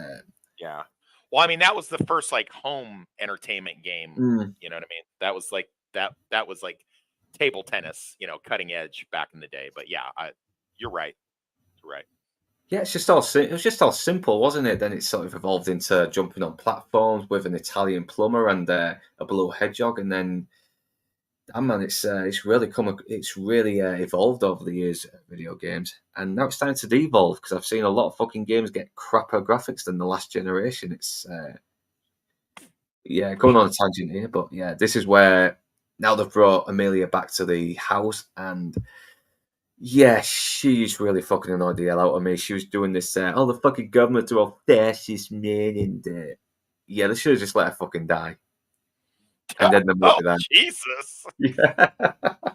Speaker 2: Yeah. Well, I mean, that was the first like home entertainment game.
Speaker 1: mm.
Speaker 2: You know what I mean? That was like that was like table tennis, cutting edge back in the day. But yeah, you're right. You're right.
Speaker 1: Yeah, it was just all simple, wasn't it? Then it sort of evolved into jumping on platforms with an Italian plumber and a blue hedgehog, and then man, it's really evolved over the years, video games, and now it's starting to devolve because I've seen a lot of fucking games get crapper graphics than the last generation. It's yeah, going on a tangent here, but yeah, this is where now they've brought Amelia back to the house, and yeah, she's really fucking annoyed the hell out of me. She was doing this, oh, the fucking government are all fascist, man, and yeah, they should have just let her fucking die. And then the
Speaker 2: Oh,
Speaker 1: movie then.
Speaker 2: Jesus.
Speaker 1: Yeah,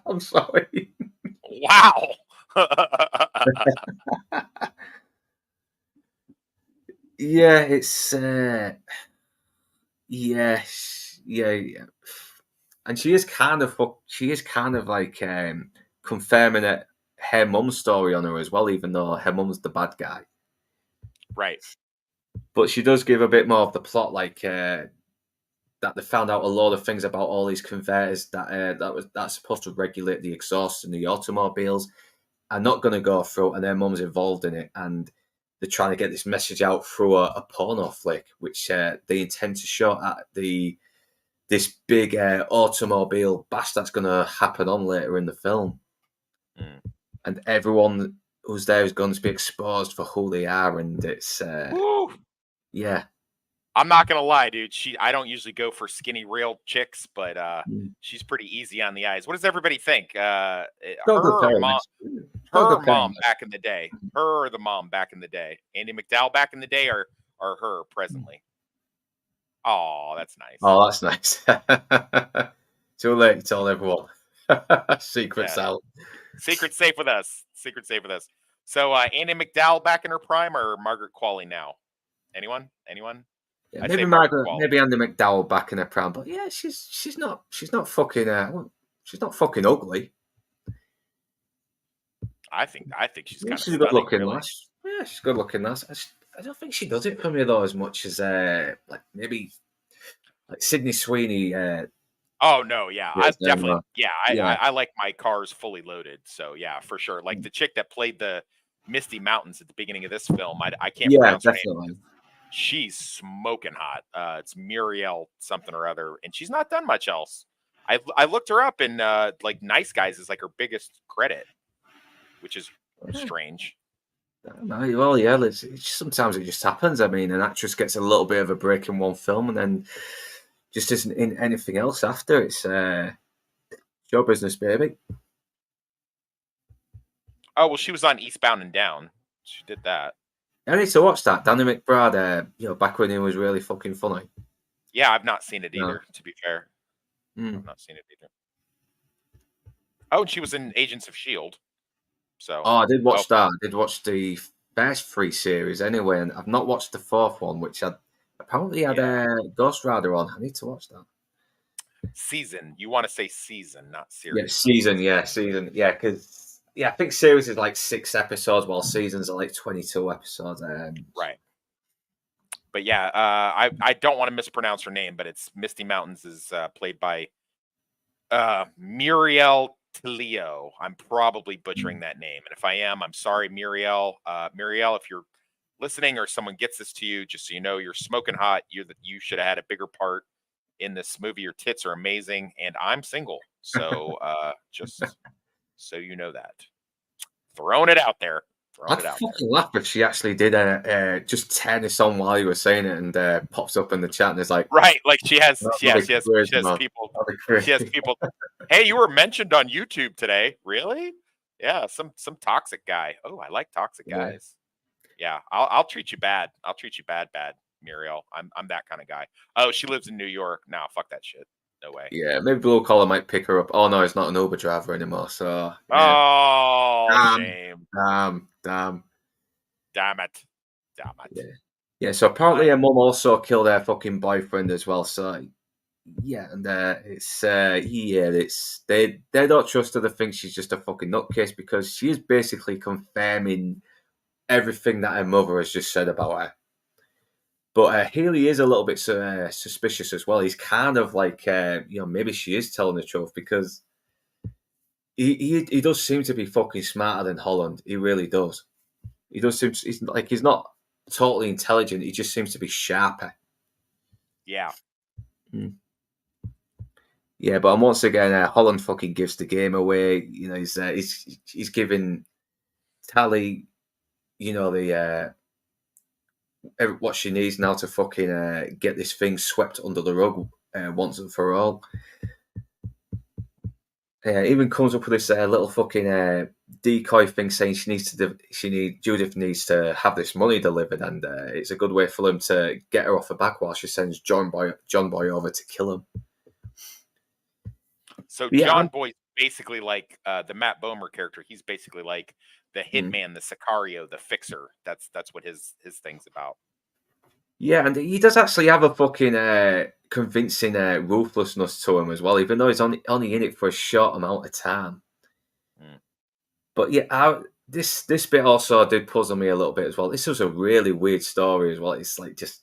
Speaker 1: I'm sorry.
Speaker 2: Wow.
Speaker 1: Yeah, it's yeah, and she is kind of like confirming it her mum's story on her as well, even though her mum's the bad guy.
Speaker 2: Right.
Speaker 1: But she does give a bit more of the plot, like that they found out a lot of things about all these converters that's supposed to regulate the exhaust in the automobiles are not going to go through, and their mum's involved in it, and they're trying to get this message out through a porno flick, which they intend to show at this big automobile bash that's going to happen on later in the film, and everyone who's there is going to be exposed for who they are, and it's yeah.
Speaker 2: I'm not gonna lie, dude. I don't usually go for skinny real chicks, but
Speaker 1: Mm.
Speaker 2: she's pretty easy on the eyes. What does everybody think? Her
Speaker 1: Still good
Speaker 2: or mom?
Speaker 1: parents. Still
Speaker 2: Her
Speaker 1: good
Speaker 2: mom
Speaker 1: parents.
Speaker 2: back in the day. Her or the mom back in the day. Andy McDowell back in the day, or her presently. Oh, that's nice.
Speaker 1: Oh, that's nice. Too late to tell everyone. Secret's
Speaker 2: Yeah.
Speaker 1: out.
Speaker 2: Secret safe with us. Secret safe with us. So Andy McDowell back in her prime, or Margaret Qualley now? Anyone? Anyone?
Speaker 1: Yeah,
Speaker 2: I'd
Speaker 1: maybe
Speaker 2: say Margaret
Speaker 1: Margaret,
Speaker 2: Qualley.
Speaker 1: maybe Andy McDowell back in her prime, but yeah, she's not fucking she's not fucking ugly.
Speaker 2: I think she's
Speaker 1: Yeah,
Speaker 2: kind of
Speaker 1: she's a good
Speaker 2: stunning,
Speaker 1: looking
Speaker 2: really.
Speaker 1: lass. Yeah, she's a good looking lass. I don't think she does it for me though as much as like maybe like Sydney Sweeney.
Speaker 2: Oh no, yeah, I
Speaker 1: Is,
Speaker 2: definitely, yeah,
Speaker 1: yeah,
Speaker 2: I like my cars fully loaded. So yeah, for sure. Like the chick that played the Misty Mountains at the beginning of this film, I can't
Speaker 1: yeah,
Speaker 2: pronounce her name.
Speaker 1: definitely.
Speaker 2: She's smoking hot. It's Muriel something or other, and she's not done much else. I looked her up, and like Nice Guys is like her biggest credit, which is strange.
Speaker 1: Well, yeah, sometimes it just happens. I mean, an actress gets a little bit of a break in one film and then just isn't in anything else after. It's show business, baby.
Speaker 2: Oh well, she was on Eastbound and Down. She did that.
Speaker 1: I need to watch that. Danny McBride, back when he was really fucking funny.
Speaker 2: Yeah, I've not seen it
Speaker 1: No.
Speaker 2: either. To be fair,
Speaker 1: Mm.
Speaker 2: I've not seen it either. Oh, and she was in Agents of Shield. So
Speaker 1: Oh, I did watch that. I did watch the first three series anyway, and I've not watched the fourth one, which apparently had Ghost Rider on. I need to watch that.
Speaker 2: season. You want to say season, not series.
Speaker 1: Yeah, season. Yeah, because I think series is like 6 episodes, while seasons are like 22 episodes.
Speaker 2: Right. But yeah, I don't want to mispronounce her name, but it's Misty Mountains is played by Muriel Tilio. I'm probably butchering that name, and if I am, I'm sorry, Muriel. Muriel, if you're listening or someone gets this to you, just so you know, you're smoking hot. You should have had a bigger part in this movie. Your tits are amazing, and I'm single. So just so you know that. Throwing it out there. Throwing
Speaker 1: I'd
Speaker 2: it out there.
Speaker 1: fucking laugh if she actually did just turn this on while you were saying it and pops up in the chat and is like,
Speaker 2: Right. Like she has
Speaker 1: that'd be crazy, man.
Speaker 2: people.
Speaker 1: That'd be crazy.
Speaker 2: She has people. Hey, you were mentioned on YouTube today. Really? Yeah, some toxic guy. Oh, I like toxic
Speaker 1: Yeah.
Speaker 2: guys. Yeah, I'll treat you bad. I'll treat you bad, Muriel. I'm that kind of guy. Oh, she lives in New York. Nah, fuck that shit. No way.
Speaker 1: Yeah, maybe Blue Collar might pick her up. Oh no, it's not an Uber driver anymore. So yeah.
Speaker 2: Oh, shame.
Speaker 1: Damn.
Speaker 2: Damn it.
Speaker 1: Yeah. So apparently her mum also killed her fucking boyfriend as well. So yeah, and it's they don't trust her. They think she's just a fucking nutcase because she is basically confirming everything that her mother has just said about her. But Healy is a little bit suspicious as well. He's kind of like, maybe she is telling the truth because he does seem to be fucking smarter than Holland. He really does. He does seem he's not totally intelligent. He just seems to be sharper.
Speaker 2: Yeah.
Speaker 1: Yeah, but once again, Holland fucking gives the game away. You know, he's giving Tally, the what she needs now to fucking get this thing swept under the rug once and for all. Even comes up with this little fucking decoy thing saying Judith needs to have this money delivered, and it's a good way for them to get her off her back while she sends John Boy over to kill him.
Speaker 2: So John Boy's basically like the Matt Bomer character. He's basically like the hitman, the Sicario, the fixer. That's what his thing's about.
Speaker 1: Yeah, and he does actually have a fucking convincing ruthlessness to him as well, even though he's only in it for a short amount of time. But yeah, this bit also did puzzle me a little bit as well. This was a really weird story as well. It's like just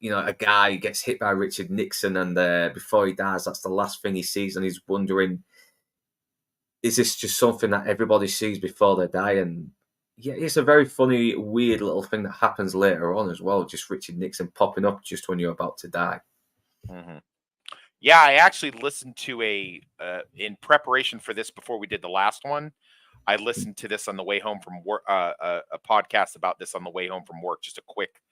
Speaker 1: a guy gets hit by Richard Nixon, and before he dies, that's the last thing he sees, and he's wondering, is this just something that everybody sees before they die? And yeah, it's a very funny, weird little thing that happens later on as well. Just Richard Nixon popping up just when you're about to die.
Speaker 2: Mm-hmm. Yeah, I actually listened to in preparation for this before we did the last one. I listened to this on the way home from work, a podcast about this on the way home from work, just a quick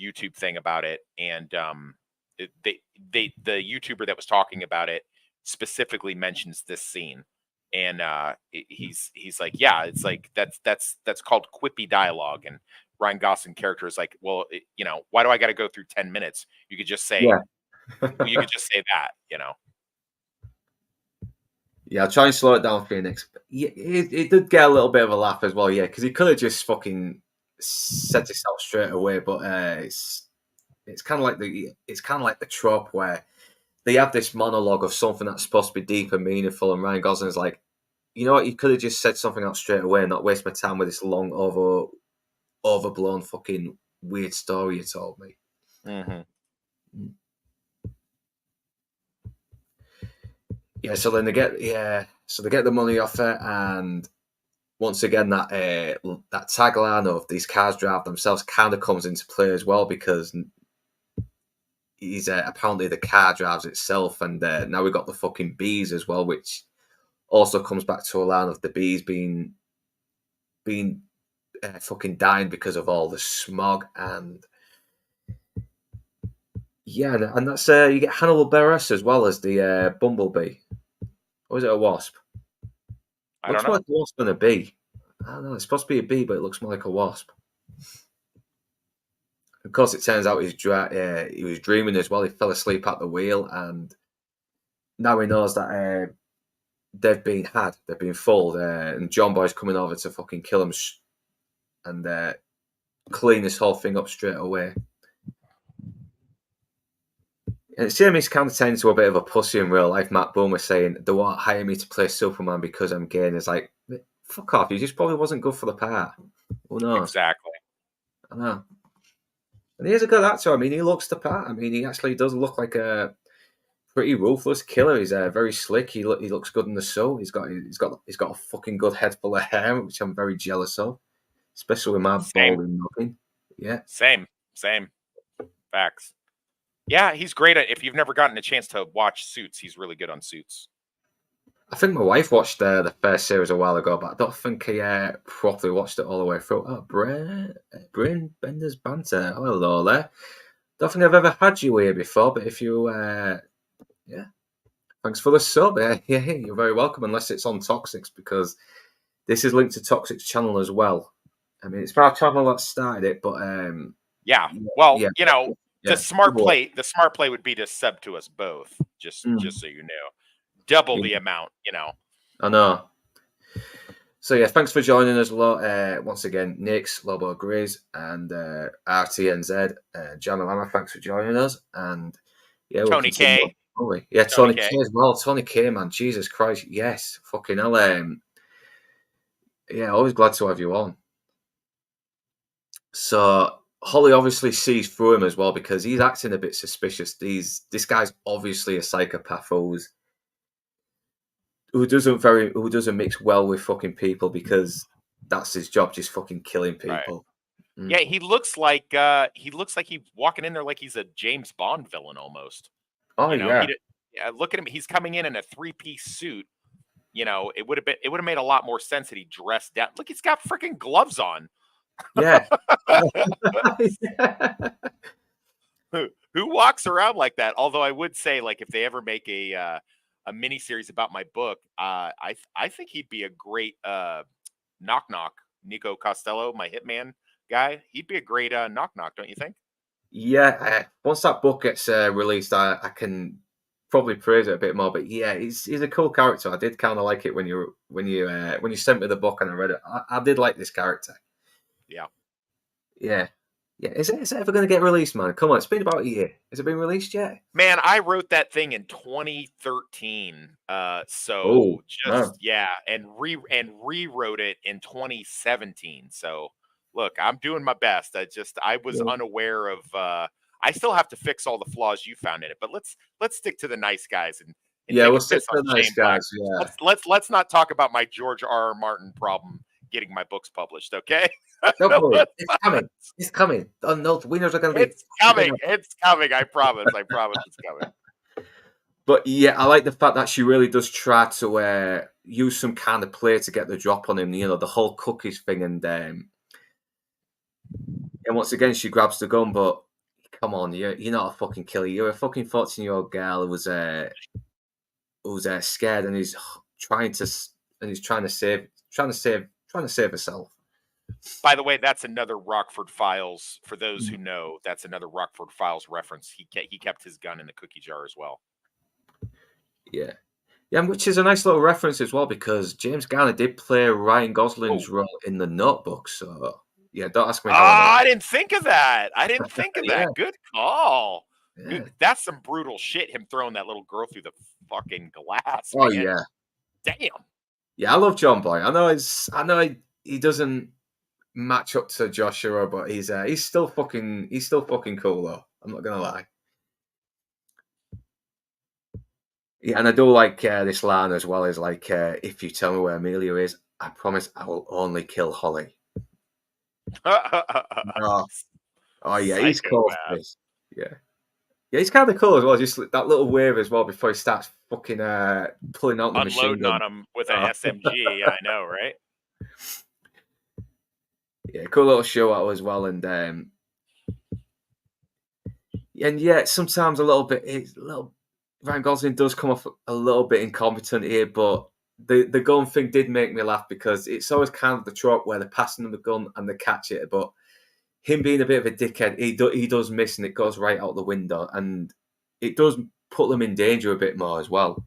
Speaker 2: YouTube thing about it. And the YouTuber that was talking about it specifically mentions this scene. And he's like, yeah, it's like that's called quippy dialogue. And Ryan Gosling character is like, well, why do I got to go through 10 minutes? You could just say, you could just say that,
Speaker 1: Yeah, I'll try and slow it down for you next. Yeah, it did get a little bit of a laugh as well, yeah, because he could have just fucking said this out straight away, but it's kind of like the trope where they have this monologue of something that's supposed to be deep and meaningful, and Ryan Gosling's like, you know what, you could have just said something out straight away and not waste my time with this long, overblown fucking weird story you told me. Yeah, so then they get the money off her, and once again that tagline of these cars drive themselves kind of comes into play as well, because he's apparently the car drives itself, and now we've got the fucking bees as well, which also comes back to a line of the bees being fucking dying because of all the smog. And yeah, and that's you get Hannibal Buress as well as the bumblebee. Or is it a wasp?
Speaker 2: I don't know.
Speaker 1: Looks more like a wasp than a bee. I don't know. It's supposed to be a bee, but it looks more like a wasp. Of course, it turns out he was dreaming as well. He fell asleep at the wheel, and now he knows that they've been fooled, and John Boy's coming over to fucking kill him and clean this whole thing up straight away. And it's him, he's kind of turned into a bit of a pussy in real life. Matt Bomer saying, they won't hire me to play Superman because I'm gay. And it's like, fuck off, you just probably wasn't good for the part. Who knows?
Speaker 2: Exactly.
Speaker 1: I know. And he is a good actor. I mean, he looks the part. I mean, he actually does look like a pretty ruthless killer. He's very slick. He looks good in the suit. He's got a fucking good head full of hair, which I'm very jealous of, especially with my balding noggin. Yeah.
Speaker 2: Same. Facts. Yeah, he's great at. If you've never gotten a chance to watch Suits, he's really good on Suits.
Speaker 1: I think my wife watched the first series a while ago, but I don't think I properly watched it all the way through. Oh, Brain Bender's Banter. Oh, hello there. Don't think I've ever had you here before, but if you, yeah, thanks for the sub. Yeah, you're very welcome, unless it's on Toxics, because this is linked to Toxic's channel as well. I mean, it's my channel that started it, but
Speaker 2: Yeah. Well,
Speaker 1: yeah,
Speaker 2: the
Speaker 1: yeah.
Speaker 2: smart play would be to sub to us both, just
Speaker 1: Mm.
Speaker 2: so you know. Double
Speaker 1: Yeah.
Speaker 2: the amount,
Speaker 1: I know. So yeah, thanks for joining us once again, Nix, Lobo Grizz, and RTNZ, John and Lama. Thanks for joining us, and yeah, we'll
Speaker 2: Tony
Speaker 1: continue.
Speaker 2: K.
Speaker 1: Yeah,
Speaker 2: Tony
Speaker 1: Tony K
Speaker 2: K.
Speaker 1: as well. Tony K, man, Jesus Christ, yes, fucking hell. Yeah, always glad to have you on. So Holly obviously sees through him as well because he's acting a bit suspicious. This guy's obviously a psychopath who doesn't mix well with fucking people because that's his job, just fucking killing
Speaker 2: Right.
Speaker 1: people. Mm.
Speaker 2: Yeah, he looks like he's walking in there like he's a James Bond villain almost.
Speaker 1: Oh yeah.
Speaker 2: Look at him. He's coming in a 3-piece suit. It would have made a lot more sense that he dressed down. Look, he's got freaking gloves on.
Speaker 1: Yeah.
Speaker 2: Who walks around like that? Although I would say, like, if they ever make a mini series about my book, I think he'd be a great knock knock. Nico Costello, my hitman guy, he'd be a great knock knock, don't you think?
Speaker 1: Yeah. Once that book gets released, I can probably praise it a bit more. But yeah, he's a cool character. I did kind of like it when you sent me the book and I read it. I did like this character.
Speaker 2: Yeah.
Speaker 1: Yeah. Yeah. Is it ever going to get released, man? Come on, it's been about a year. Has it been released yet?
Speaker 2: Man, I wrote that thing in 2013.
Speaker 1: Oh, man.
Speaker 2: And rewrote it in 2017. So look, I'm doing my best. I was unaware of I still have to fix all the flaws you found in it, but let's stick to the nice guys and
Speaker 1: Yeah,
Speaker 2: take
Speaker 1: we'll
Speaker 2: a
Speaker 1: stick
Speaker 2: piss
Speaker 1: to
Speaker 2: on
Speaker 1: the nice
Speaker 2: Shane Black.
Speaker 1: guys. Yeah.
Speaker 2: Let's not talk about my George R. R. Martin problem getting my books published, okay?
Speaker 1: Don't worry, it's coming. It's coming. Oh no, the winners are going to be.
Speaker 2: It's coming. It's coming. I promise. I promise it's coming.
Speaker 1: But yeah, I like the fact that she really does try to use some kind of play to get the drop on him. The whole cookies thing, and once again she grabs the gun. But come on, you're not a fucking killer. You're a fucking 14-year-old girl who's scared and he's trying to save herself.
Speaker 2: By the way, that's another Rockford Files. For those who know, that's another Rockford Files reference. He kept his gun in the cookie jar as well.
Speaker 1: Yeah, which is a nice little reference as well because James Garner did play Ryan Gosling's role in The Notebook. So yeah, don't ask me how.
Speaker 2: I didn't think of that.
Speaker 1: Yeah.
Speaker 2: Good call.
Speaker 1: Yeah.
Speaker 2: That's some brutal shit. Him throwing that little girl through the fucking glass.
Speaker 1: Oh
Speaker 2: man.
Speaker 1: yeah.
Speaker 2: Damn.
Speaker 1: Yeah, I love John Boy. I know he doesn't match up to Joshua, but he's still fucking cool though. I'm not gonna lie. Yeah, and I do like this line as well. Is like, if you tell me where Amelia is, I promise I will only kill Holly. Oh yeah, he's cool. Yeah, he's kind of cool as well. Just that little wave as well before he starts fucking pulling out the machine
Speaker 2: unloading
Speaker 1: gun
Speaker 2: on him with an SMG. I know, right?
Speaker 1: Yeah, cool little show out as well, and yeah, sometimes a little bit. Ryan Gosling does come off a little bit incompetent here, but the gun thing did make me laugh because it's always kind of the trope where they're passing them the gun and they catch it, but him being a bit of a dickhead, he does miss and it goes right out the window, and it does put them in danger a bit more as well.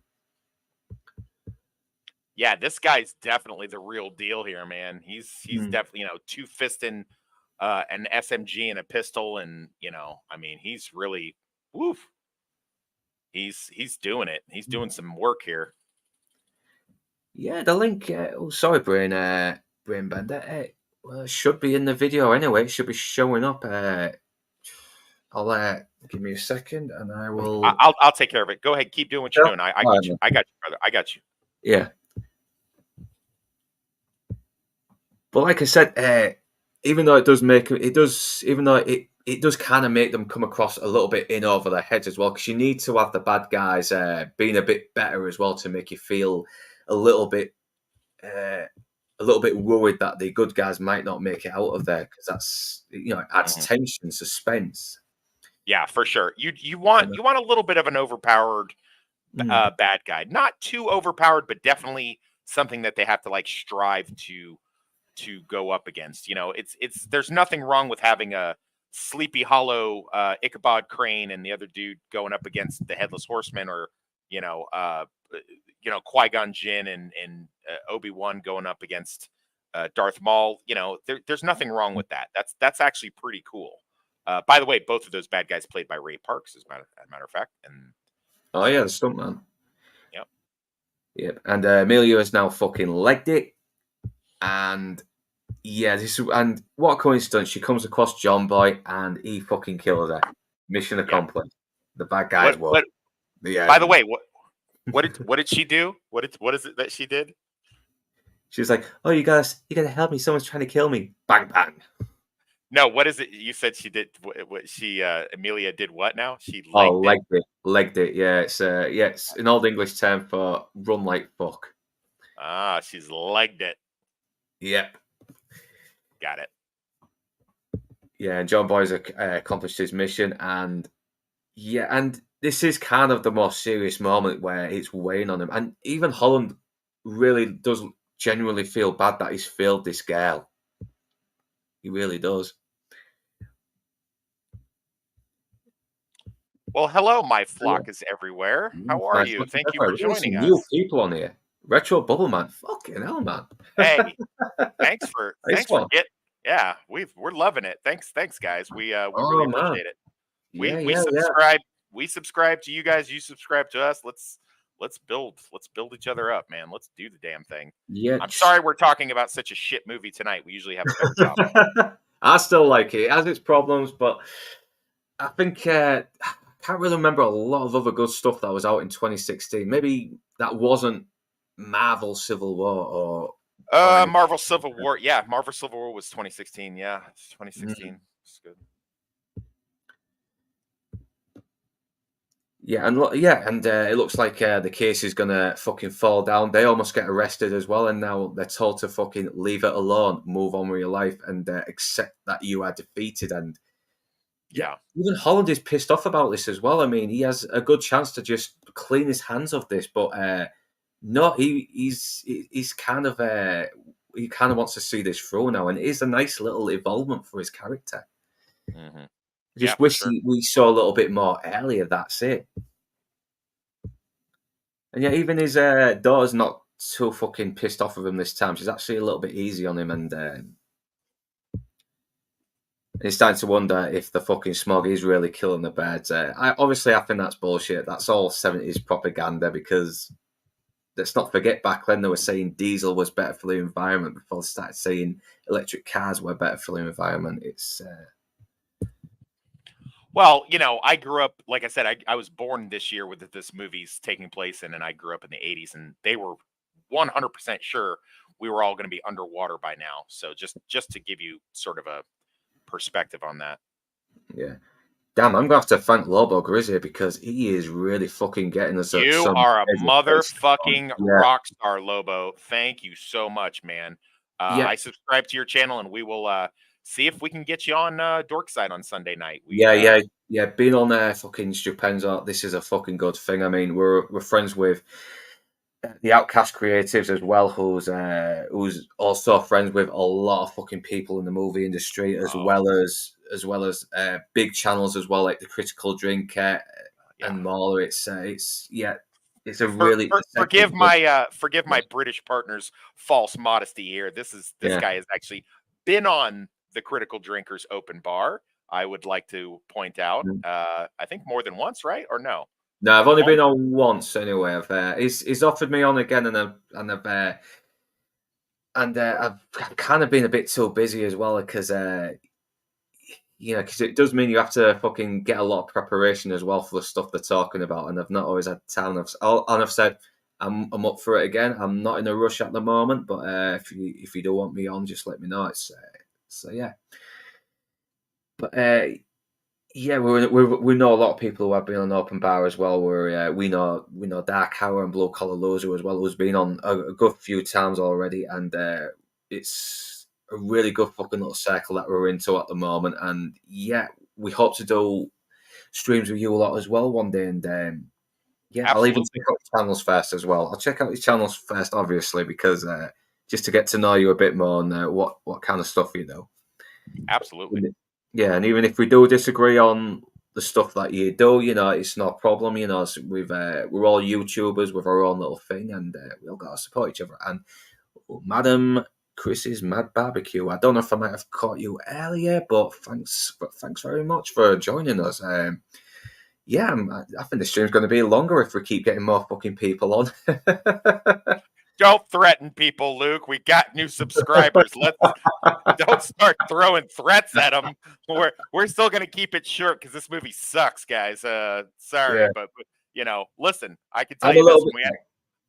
Speaker 2: Yeah, this guy's definitely the real deal here, man. He's definitely two-fisting an SMG and a pistol, and I mean, he's really woof. He's doing it. He's doing some work here.
Speaker 1: Yeah, the link. Sorry, Brain Bender. Well, it should be in the video anyway. It should be showing up. I'll give me a second, and I will.
Speaker 2: I'll take care of it. Go ahead, keep doing what you're doing. I got you. I got you, brother. I got you.
Speaker 1: Yeah. But like I said, even though it it does kind of make them come across a little bit in over their heads as well, because you need to have the bad guys being a bit better as well to make you feel a little bit uh, worried that the good guys might not make it out of there, because that's, you know, it adds
Speaker 2: Mhm.
Speaker 1: tension, suspense.
Speaker 2: Yeah, for sure. You
Speaker 1: You
Speaker 2: want
Speaker 1: know?
Speaker 2: a little bit of an overpowered
Speaker 1: Mm.
Speaker 2: bad guy, not too overpowered, but definitely something that they have to like strive to go up against. You know, it's there's nothing wrong with having a Sleepy Hollow Ichabod Crane and the other dude going up against the Headless Horseman, or you know, Qui Gon Jinn and Obi-Wan going up against Darth Maul. You know, there's nothing wrong with that. That's actually pretty cool. By the way, both of those bad guys played by Ray Parks, as a matter of fact, and
Speaker 1: Oh
Speaker 2: so
Speaker 1: yeah, the stuntman.
Speaker 2: yep.
Speaker 1: Yep. And Emilio has now fucking legged it, and yeah, and what a coincidence! She comes across John Boy, and he fucking kills her. Mission
Speaker 2: Yep.
Speaker 1: accomplished. The bad guys won.
Speaker 2: What
Speaker 1: Yeah.
Speaker 2: by the way, what did she do? What is it that she did?
Speaker 1: She was like, "Oh, you gotta help me! Someone's trying to kill me!" Bang bang.
Speaker 2: No, what is it? You said she did what she Amelia did what now? She
Speaker 1: Oh,
Speaker 2: legged it.
Speaker 1: legged it. Yeah, it's an old English term for run like fuck.
Speaker 2: Ah, she's legged it.
Speaker 1: Yep.
Speaker 2: Got it.
Speaker 1: Yeah, and John Boy's accomplished his mission, and yeah, and this is kind of the more serious moment where it's weighing on him, and even Holland really does genuinely feel bad that he's failed this girl. He really does.
Speaker 2: Well, hello, my
Speaker 1: So, yeah.
Speaker 2: flock is everywhere. How are
Speaker 1: Nice
Speaker 2: you?
Speaker 1: looking
Speaker 2: Thank you for
Speaker 1: everywhere. Really some
Speaker 2: joining
Speaker 1: new
Speaker 2: us.
Speaker 1: people on here. Retro Bubble Man. Fucking hell, man.
Speaker 2: Hey,
Speaker 1: Nice
Speaker 2: thanks for
Speaker 1: one.
Speaker 2: get yeah, we're loving it. Thanks guys. We really
Speaker 1: Oh man.
Speaker 2: appreciate it.
Speaker 1: Yeah,
Speaker 2: We
Speaker 1: yeah, yeah.
Speaker 2: subscribe to you guys, you subscribe to us. Let's build each other up, man. Let's do the damn thing.
Speaker 1: Yeah.
Speaker 2: I'm sorry we're talking about such a shit movie tonight. We usually have a better topic.
Speaker 1: I still like it. It has its problems, but I think I can't really remember a lot of other good stuff that was out in 2016. Maybe that wasn't Marvel Civil War or anything.
Speaker 2: Marvel Civil War. Yeah, Marvel Civil War was 2016. Yeah, it's
Speaker 1: Mm.
Speaker 2: 2016. It's good.
Speaker 1: Yeah, and it looks like the case is gonna fucking fall down. They almost get arrested as well, and now they're told to fucking leave it alone, move on with your life, and accept that you are defeated. And yeah,
Speaker 2: Yeah.
Speaker 1: even Holland is pissed off about this as well. I mean, he has a good chance to just clean his hands of this, but no, he's kind of he kind of wants to see this through now, and it is a nice little evolvement for his character.
Speaker 2: Hmm.
Speaker 1: I
Speaker 2: Yeah,
Speaker 1: just
Speaker 2: for
Speaker 1: wish
Speaker 2: sure.
Speaker 1: we saw a little bit more earlier. That's it. And yeah, even his daughter's not so fucking pissed off with him this time. She's actually a little bit easy on him, and he's starting to wonder if the fucking smog is really killing the birds. I think that's bullshit. That's all 70s propaganda, because let's not forget back then they were saying diesel was better for the environment before they started saying electric cars were better for the environment. It's
Speaker 2: Well, I grew up, like I said, I was born this year with this movie's taking place in, and I grew up in the 80s, and they were 100% sure we were all going to be underwater by now. So just to give you sort of a perspective on that.
Speaker 1: yeah. Damn, I'm gonna have to thank Lobo Grizzy, because he is really fucking getting us
Speaker 2: You
Speaker 1: some
Speaker 2: are a
Speaker 1: education on.
Speaker 2: motherfucking
Speaker 1: Yeah,
Speaker 2: rock star, Lobo. Thank you so much, man.
Speaker 1: yeah,
Speaker 2: I subscribe to your channel, and we will see if we can get you on Dorkside on Sunday night.
Speaker 1: yeah, yeah, yeah. Being on there, fucking Stupenza. This is a fucking good thing. I mean, we're friends with the Outcast Creatives as well, who's also friends with a lot of fucking people in the movie industry,
Speaker 2: Oh,
Speaker 1: as well as big channels as well, like the Critical Drink
Speaker 2: yeah.
Speaker 1: and more. It's yeah, it's a really it's actually good.
Speaker 2: Forgive my British partner's false modesty here. This
Speaker 1: Yeah.
Speaker 2: guy has actually been on the Critical Drinkers open bar. I would like to point out.
Speaker 1: Mm.
Speaker 2: I think more than once, right? Or no?
Speaker 1: No, I've only
Speaker 2: Only
Speaker 1: been on once anyway. He's offered me on again, I've kind of been a bit too busy as well, because because it does mean you have to fucking get a lot of preparation as well for the stuff they're talking about, and I've not always had time. And I've said I'm up for it again. I'm not in a rush at the moment, but if you do want me on, just let me know. It's so yeah. But Yeah, we know a lot of people who have been on Open Bar as well. We know Dark Hour and Blue Collar Loser as well, who's been on a good few times already, and it's a really good fucking little circle that we're into at the moment. And yeah, we hope to do streams with you a lot as well one day. And yeah, I'll even
Speaker 2: Absolutely.
Speaker 1: check out the channels first as well. I'll check out your channels first, obviously, because just to get to know you a bit more and what kind of stuff you do.
Speaker 2: Absolutely.
Speaker 1: Yeah, and even if we do disagree on the stuff that you do, it's no problem. We're all YouTubers with our own little thing, and we all got to support each other. And Madam Chris's Mad Barbecue, I don't know if I might have caught you earlier, but thanks very much for joining us. Yeah, I think the stream's going to be longer if we keep getting more fucking people on.
Speaker 2: Don't threaten people, Luke. We got new subscribers. Let's don't start throwing threats at them. We're still gonna keep it short because this movie sucks, guys.
Speaker 1: Yeah,
Speaker 2: Sorry, but listen, I can tell
Speaker 1: I'm a
Speaker 2: you this:
Speaker 1: little bit.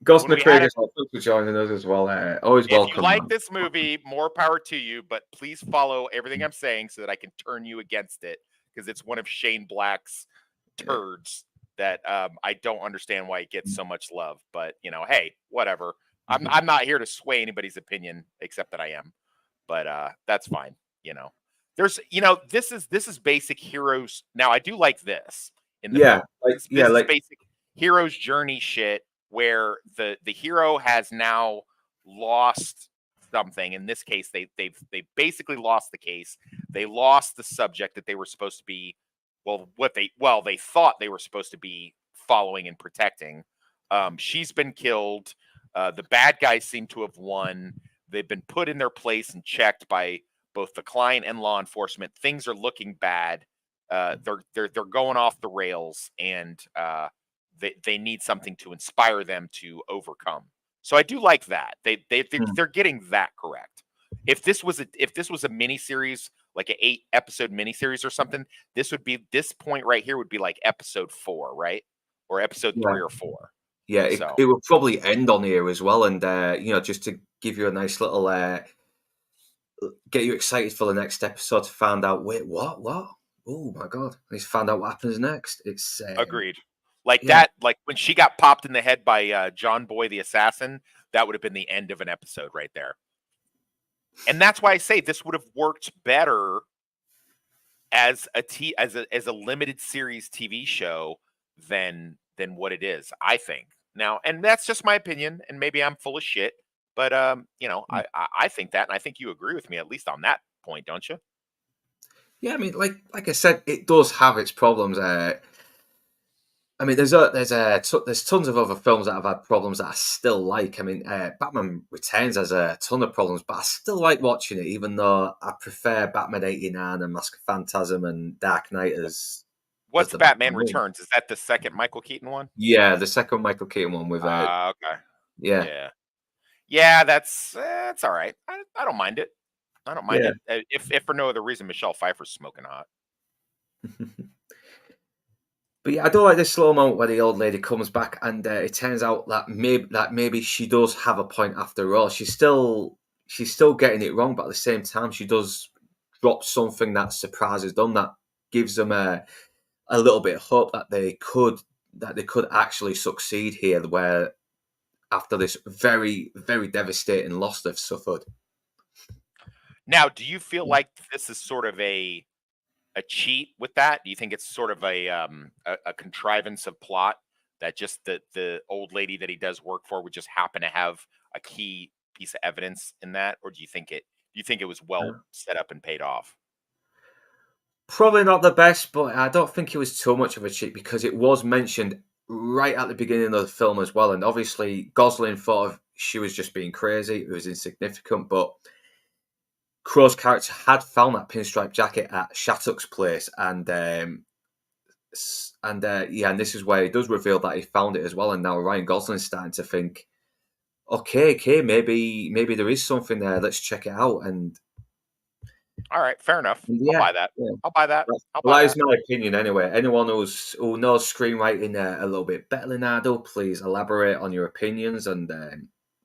Speaker 1: Ghost
Speaker 2: when we had
Speaker 1: McCraig
Speaker 2: it,
Speaker 1: as well. Thanks for joining us as well. Always
Speaker 2: if you
Speaker 1: welcome,
Speaker 2: like
Speaker 1: man.
Speaker 2: this movie, more power to you. But please follow everything I'm saying so that I can turn you against it because it's one of Shane Black's
Speaker 1: Yeah.
Speaker 2: turds that I don't understand why it gets so much love. But hey, whatever. I'm not here to sway anybody's opinion except that I am. But that's fine. You know, this is basic heroes. Now I do like this in the
Speaker 1: Yeah,
Speaker 2: film.
Speaker 1: like
Speaker 2: This
Speaker 1: yeah,
Speaker 2: is
Speaker 1: like
Speaker 2: basic hero's journey shit where the hero has now lost something. In this case, they basically lost the case. They lost the subject that they were supposed to be. They thought they were supposed to be following and protecting. She's been killed. The bad guys seem to have won. They've been put in their place and checked by both the client and law enforcement. Things are looking bad. They're going off the rails, and they need something to inspire them to overcome. So I do like that.
Speaker 1: hmm,
Speaker 2: They're getting that correct. If this was a mini series, like an 8 episode miniseries or something, this point right here would be like episode 4, right? Or episode
Speaker 1: yeah,
Speaker 2: 3 or 4.
Speaker 1: yeah. It,
Speaker 2: So
Speaker 1: it will probably end on here as well, and just to give you a nice little get you excited for the next episode to find out. Wait, what? Oh my god! I need to find out what happens next. It's
Speaker 2: agreed. Like
Speaker 1: yeah,
Speaker 2: that, like when she got popped in the head by John Boy the assassin, that would have been the end of an episode right there. And that's why I say this would have worked better as a limited series TV show than what it is, I think. Now, and that's just my opinion, and maybe I'm full of shit, but I think that, and I think you agree with me at least on that point, don't you?
Speaker 1: yeah. I mean, like I said, it does have its problems. I mean, there's tons of other films that have had problems that I still like. I mean, Batman Returns has a ton of problems, but I still like watching it, even though I prefer Batman '89 and Mask of Phantasm and Dark Knight as
Speaker 2: What's
Speaker 1: the
Speaker 2: Batman
Speaker 1: Batman one.
Speaker 2: Returns? Is that the second Michael Keaton one?
Speaker 1: Yeah, the second Michael Keaton one with
Speaker 2: Okay.
Speaker 1: yeah,
Speaker 2: Yeah. Yeah, that's all right. I don't mind it. I don't mind
Speaker 1: yeah.
Speaker 2: it. If for no other reason, Michelle Pfeiffer's smoking hot.
Speaker 1: But yeah, I do like this slow moment where the old lady comes back, and it turns out that maybe she does have a point after all. She's still getting it wrong, but at the same time, she does drop something that surprises them, that gives them a little bit of hope that they could actually succeed here. Where after this very very devastating loss they've suffered.
Speaker 2: Now, do you feel like this is sort of a cheat with that? Do you think it's sort of a contrivance of plot that just the old lady that he does work for would just happen to have a key piece of evidence in that, or do you think it was well set up and paid off?
Speaker 1: Probably not the best, but I don't think it was too much of a cheat because it was mentioned right at the beginning of the film as well. And obviously, Gosling thought she was just being crazy; it was insignificant. But Crow's character had found that pinstripe jacket at Shattuck's place, and this is where he does reveal that he found it as well. And now Ryan Gosling's starting to think, okay, maybe there is something there. Let's check it out.
Speaker 2: All right, fair enough.
Speaker 1: And
Speaker 2: I'll
Speaker 1: yeah,
Speaker 2: buy that.
Speaker 1: yeah.
Speaker 2: I'll buy that. I'll
Speaker 1: Well,
Speaker 2: buy
Speaker 1: that is
Speaker 2: that.
Speaker 1: my opinion anyway. Anyone who knows screenwriting a little bit better than I do, please elaborate on your opinions and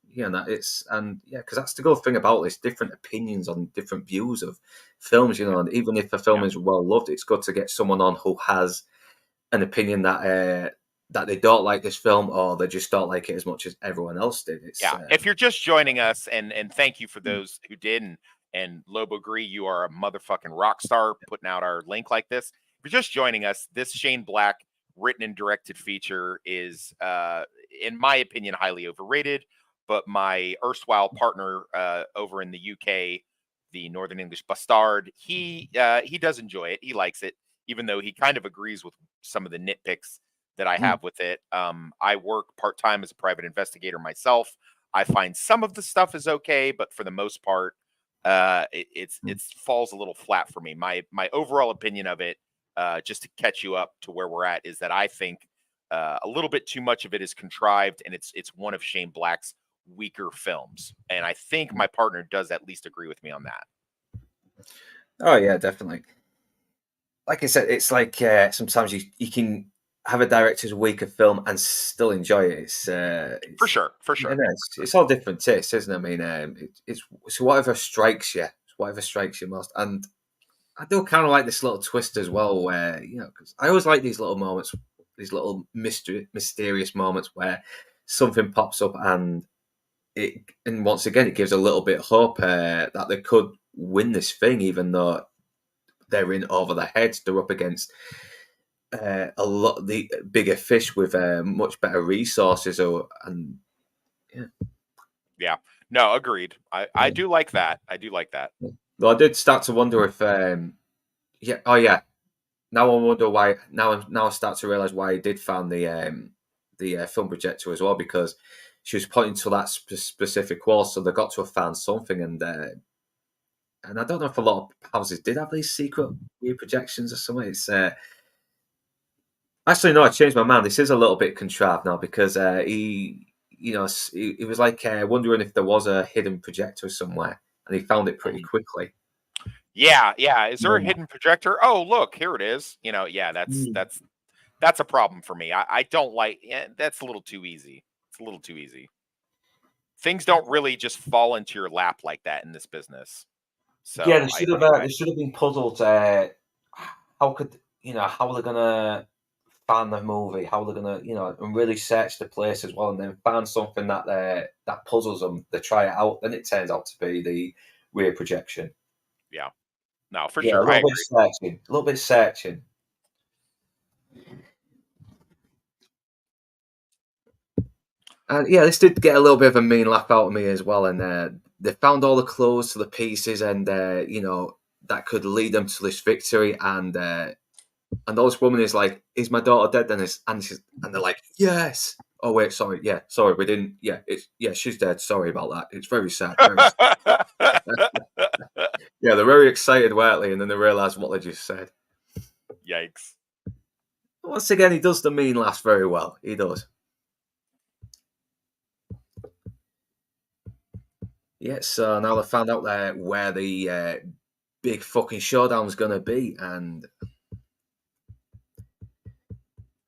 Speaker 1: Yeah, that it's and yeah, because that's the good thing about this: different opinions on different views of films.
Speaker 2: Yeah,
Speaker 1: And even if a film
Speaker 2: yeah,
Speaker 1: is well loved, it's good to get someone on who has an opinion that they don't like this film, or they just don't like it as much as everyone else did. It's
Speaker 2: yeah. If you're just joining us, and thank you for those who did, and Lobo Gree, you are a motherfucking rock star putting out our link like this. If you're just joining us, this Shane Black written and directed feature is, in my opinion, highly overrated. But my erstwhile partner over in the UK, the Northern English Bastard, he does enjoy it. He likes it, even though he kind of agrees with some of the nitpicks that I have with it. I work part time as a private investigator myself. I find some of the stuff is okay, but for the most part, it falls a little flat for me. My overall opinion of it, just to catch you up to where we're at, is that I think a little bit too much of it is contrived, and it's one of Shane Black's weaker films. And I think my partner does at least agree with me on that.
Speaker 1: Oh yeah, definitely. Like I said, it's like sometimes you can have a director's weaker film and still enjoy it.
Speaker 2: For
Speaker 1: It's
Speaker 2: sure, for
Speaker 1: you
Speaker 2: sure.
Speaker 1: know, it's all different tastes, isn't it? I mean, it's whatever strikes you, it's whatever strikes you most. And I do kind of like this little twist as well, where because I always like these little moments, these little mysterious moments where something pops up and once again it gives a little bit of hope that they could win this thing, even though they're in over their heads. They're up against a lot of the bigger fish with much better resources. And yeah,
Speaker 2: Yeah. No, agreed. I do like that. I do like that.
Speaker 1: though I did start to wonder if yeah, oh yeah. Now I wonder why. Now I start to realize why he did found the film projector as well, because she was pointing to that specific wall, so they got to have found something. And I don't know if a lot of houses did have these secret weird projections or something. It's actually no, I changed my mind. This is a little bit contrived now because he was like wondering if there was a hidden projector somewhere, and he found it pretty
Speaker 2: Mhm.
Speaker 1: quickly.
Speaker 2: Yeah, yeah. Is there a
Speaker 1: Yeah.
Speaker 2: hidden projector? Oh, look, here it is. Yeah, that's a problem for me. I don't like, that's a little too easy. It's a little too easy. Things don't really just fall into your lap like that in this business.
Speaker 1: Yeah,
Speaker 2: So I
Speaker 1: they should have been puzzled. How could how are they gonna find the movie? How are they gonna and really search the place as well, and then find something that puzzles them. They try it out, then it turns out to be the rear projection.
Speaker 2: yeah. No, for
Speaker 1: Yeah, a
Speaker 2: sure. I
Speaker 1: little bit
Speaker 2: agree.
Speaker 1: searching, a little bit searching. And yeah, this did get a little bit of a mean laugh out of me as well. And they found all the clues to the pieces, and that could lead them to this victory. And those woman is like, "Is my daughter dead?" And they're like, "Yes." Oh wait, sorry. Yeah, sorry, we didn't. Yeah, she's dead. Sorry about that. It's very sad. Very sad. Yeah, they're very excited, weren't they? And then they realise what they just said.
Speaker 2: Yikes.
Speaker 1: Once again, he does the mean laugh very well. He does. Yeah, so now they found out where the big fucking showdown's gonna be, and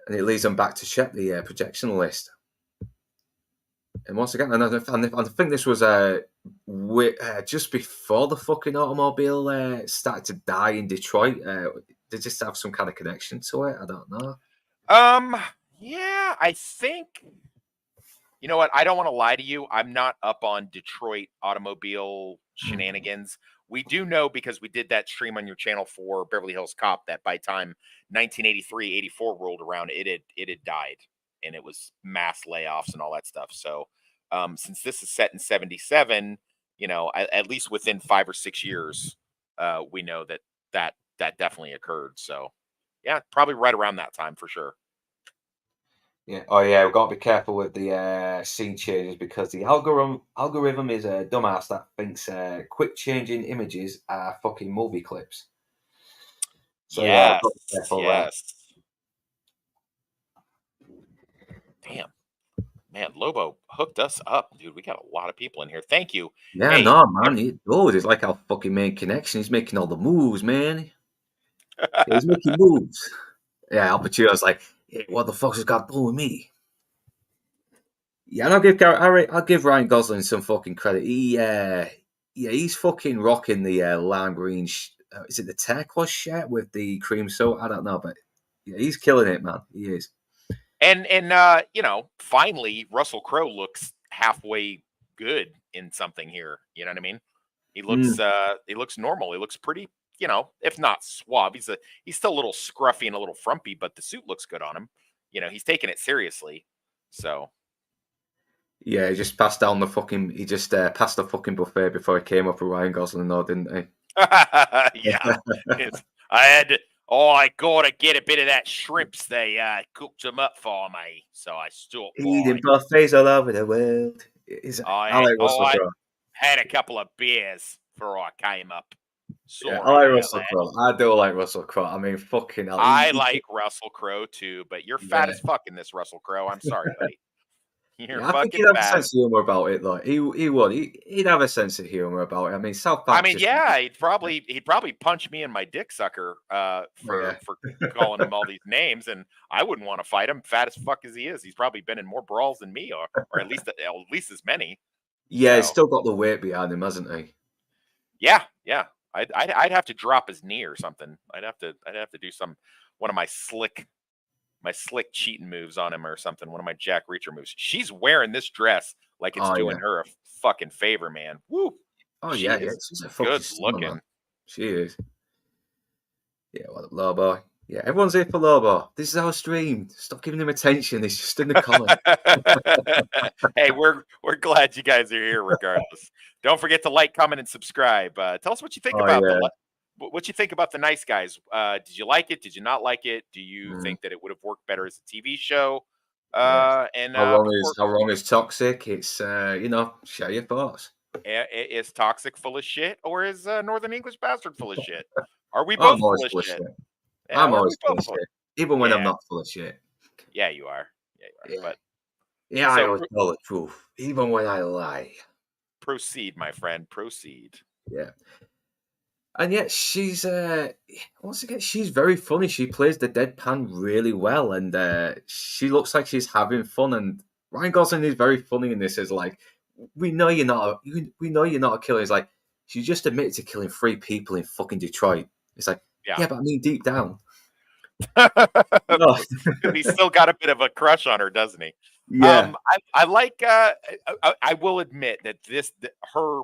Speaker 1: it leads them back to check the projection list. And once again, I think this was just before the fucking automobile started to die in Detroit. They just have some kind of connection to it. I don't know.
Speaker 2: Um, yeah, I think, you know what? I don't want to lie to you. I'm not up on Detroit automobile shenanigans. We do know, because we did that stream on your channel for Beverly Hills Cop, that by time 1983, 84 rolled around, it had died, and it was mass layoffs and all that stuff. So, since this is set in 77, at least within 5 or 6 years, we know that definitely occurred. So, yeah, probably right around that time for sure.
Speaker 1: Yeah. Oh yeah, we've got to be careful with the scene changes because the algorithm is a dumbass that thinks quick changing images are fucking movie clips. So yeah, we've
Speaker 2: Yes,
Speaker 1: got to be careful there.
Speaker 2: yes. Damn, man, Lobo hooked us up, dude. We got a lot of people in here. Thank you.
Speaker 1: Yeah,
Speaker 2: Hey,
Speaker 1: no, man, he does. He's like our fucking main connection. He's making all the moves, man. Yeah, he's making moves. Yeah, Al Pacino's like, hey, what the fuck's this got to do with me? Yeah, and I'll give Ryan Gosling some fucking credit. Yeah, he's fucking rocking the lime green. Is it the turquoise shirt with the cream soda? I don't know, but yeah, he's killing it, man. He is.
Speaker 2: And finally Russell Crowe looks halfway good in something here. You know what I mean?
Speaker 1: Mm.
Speaker 2: He looks normal. He looks pretty, if not suave. He's still a little scruffy and a little frumpy, but the suit looks good on him. He's taking it seriously. So
Speaker 1: Yeah, he just passed down the fucking. He just passed the fucking buffet before he came up with Ryan Gosling, though, didn't he?
Speaker 2: yeah. I had to I gotta get a bit of that shrimps. They cooked them up for me. So I stopped
Speaker 1: Eating
Speaker 2: by.
Speaker 1: buffets all over the world. I like Russell
Speaker 2: I
Speaker 1: Crowe.
Speaker 2: had a couple of beers before I came up.
Speaker 1: Yeah, I
Speaker 2: Sorry
Speaker 1: like
Speaker 2: about
Speaker 1: Russell
Speaker 2: that.
Speaker 1: Crowe. I do like Russell Crowe. I mean, fucking hell.
Speaker 2: I like Russell Crowe too, but you're fat
Speaker 1: Yeah.
Speaker 2: as fuck in this, Russell Crowe. I'm sorry, buddy. You're
Speaker 1: Yeah, I think
Speaker 2: fucking
Speaker 1: he'd have a
Speaker 2: fat.
Speaker 1: sense of humor about it, though. He would. He'd have a sense of humor about it. I mean, South
Speaker 2: I
Speaker 1: Park
Speaker 2: mean,
Speaker 1: just.
Speaker 2: yeah, he'd probably punch me in my dick sucker
Speaker 1: Yeah.
Speaker 2: for calling him all these names, and I wouldn't want to fight him. Fat as fuck as he is, he's probably been in more brawls than me, or at least as many.
Speaker 1: Yeah, he's
Speaker 2: So
Speaker 1: still got the weight behind him, hasn't he?
Speaker 2: yeah, I'd have to drop his knee or something. I'd have to do one of my slick cheating moves on him or something. One of my Jack Reacher moves. She's wearing this dress like it's
Speaker 1: Oh,
Speaker 2: doing
Speaker 1: yeah.
Speaker 2: her a fucking favor, man. Woo!
Speaker 1: Oh,
Speaker 2: She
Speaker 1: yeah.
Speaker 2: is
Speaker 1: She's a fucking
Speaker 2: good
Speaker 1: stunner, man.
Speaker 2: looking.
Speaker 1: She is. Yeah, what up, Lobo? Yeah, everyone's here for Lobo. This is our stream. Stop giving him attention. He's just in the comment.
Speaker 2: Hey, we're glad you guys are here regardless. Don't forget to like, comment, and subscribe. Tell us what you think
Speaker 1: Oh,
Speaker 2: about
Speaker 1: yeah.
Speaker 2: what you think about the Nice Guys. Did you like it? Did you not like it? Do you
Speaker 1: Mm,
Speaker 2: think that it would have worked better as a TV show?
Speaker 1: yeah.
Speaker 2: And
Speaker 1: How
Speaker 2: before
Speaker 1: wrong is toxic? It's share your thoughts.
Speaker 2: is Toxic full of shit, or is Northern English Bastard full of shit? Are we
Speaker 1: I'm
Speaker 2: both
Speaker 1: always
Speaker 2: full of
Speaker 1: full of
Speaker 2: shit?
Speaker 1: shit.
Speaker 2: Yeah,
Speaker 1: I'm
Speaker 2: are we
Speaker 1: always full
Speaker 2: both
Speaker 1: of
Speaker 2: full?
Speaker 1: shit. Even when I'm
Speaker 2: Yeah,
Speaker 1: not full of shit.
Speaker 2: yeah, you are. Yeah, you are.
Speaker 1: Yeah.
Speaker 2: But
Speaker 1: Yeah, I
Speaker 2: so
Speaker 1: always tell the truth. Even when I lie.
Speaker 2: proceed, my friend. Proceed.
Speaker 1: Yeah. And yet she's once again she's very funny. She plays the deadpan really well, and she looks like she's having fun. And Ryan Gosling is very funny in this. Is like, we know you're not a killer. It's like she just admitted to killing 3 people in fucking Detroit. It's like,
Speaker 2: Yeah.
Speaker 1: yeah, but I mean deep down, no,
Speaker 2: Because he's still got a bit of a crush on her, doesn't he?
Speaker 1: yeah,
Speaker 2: I like. I will admit that her.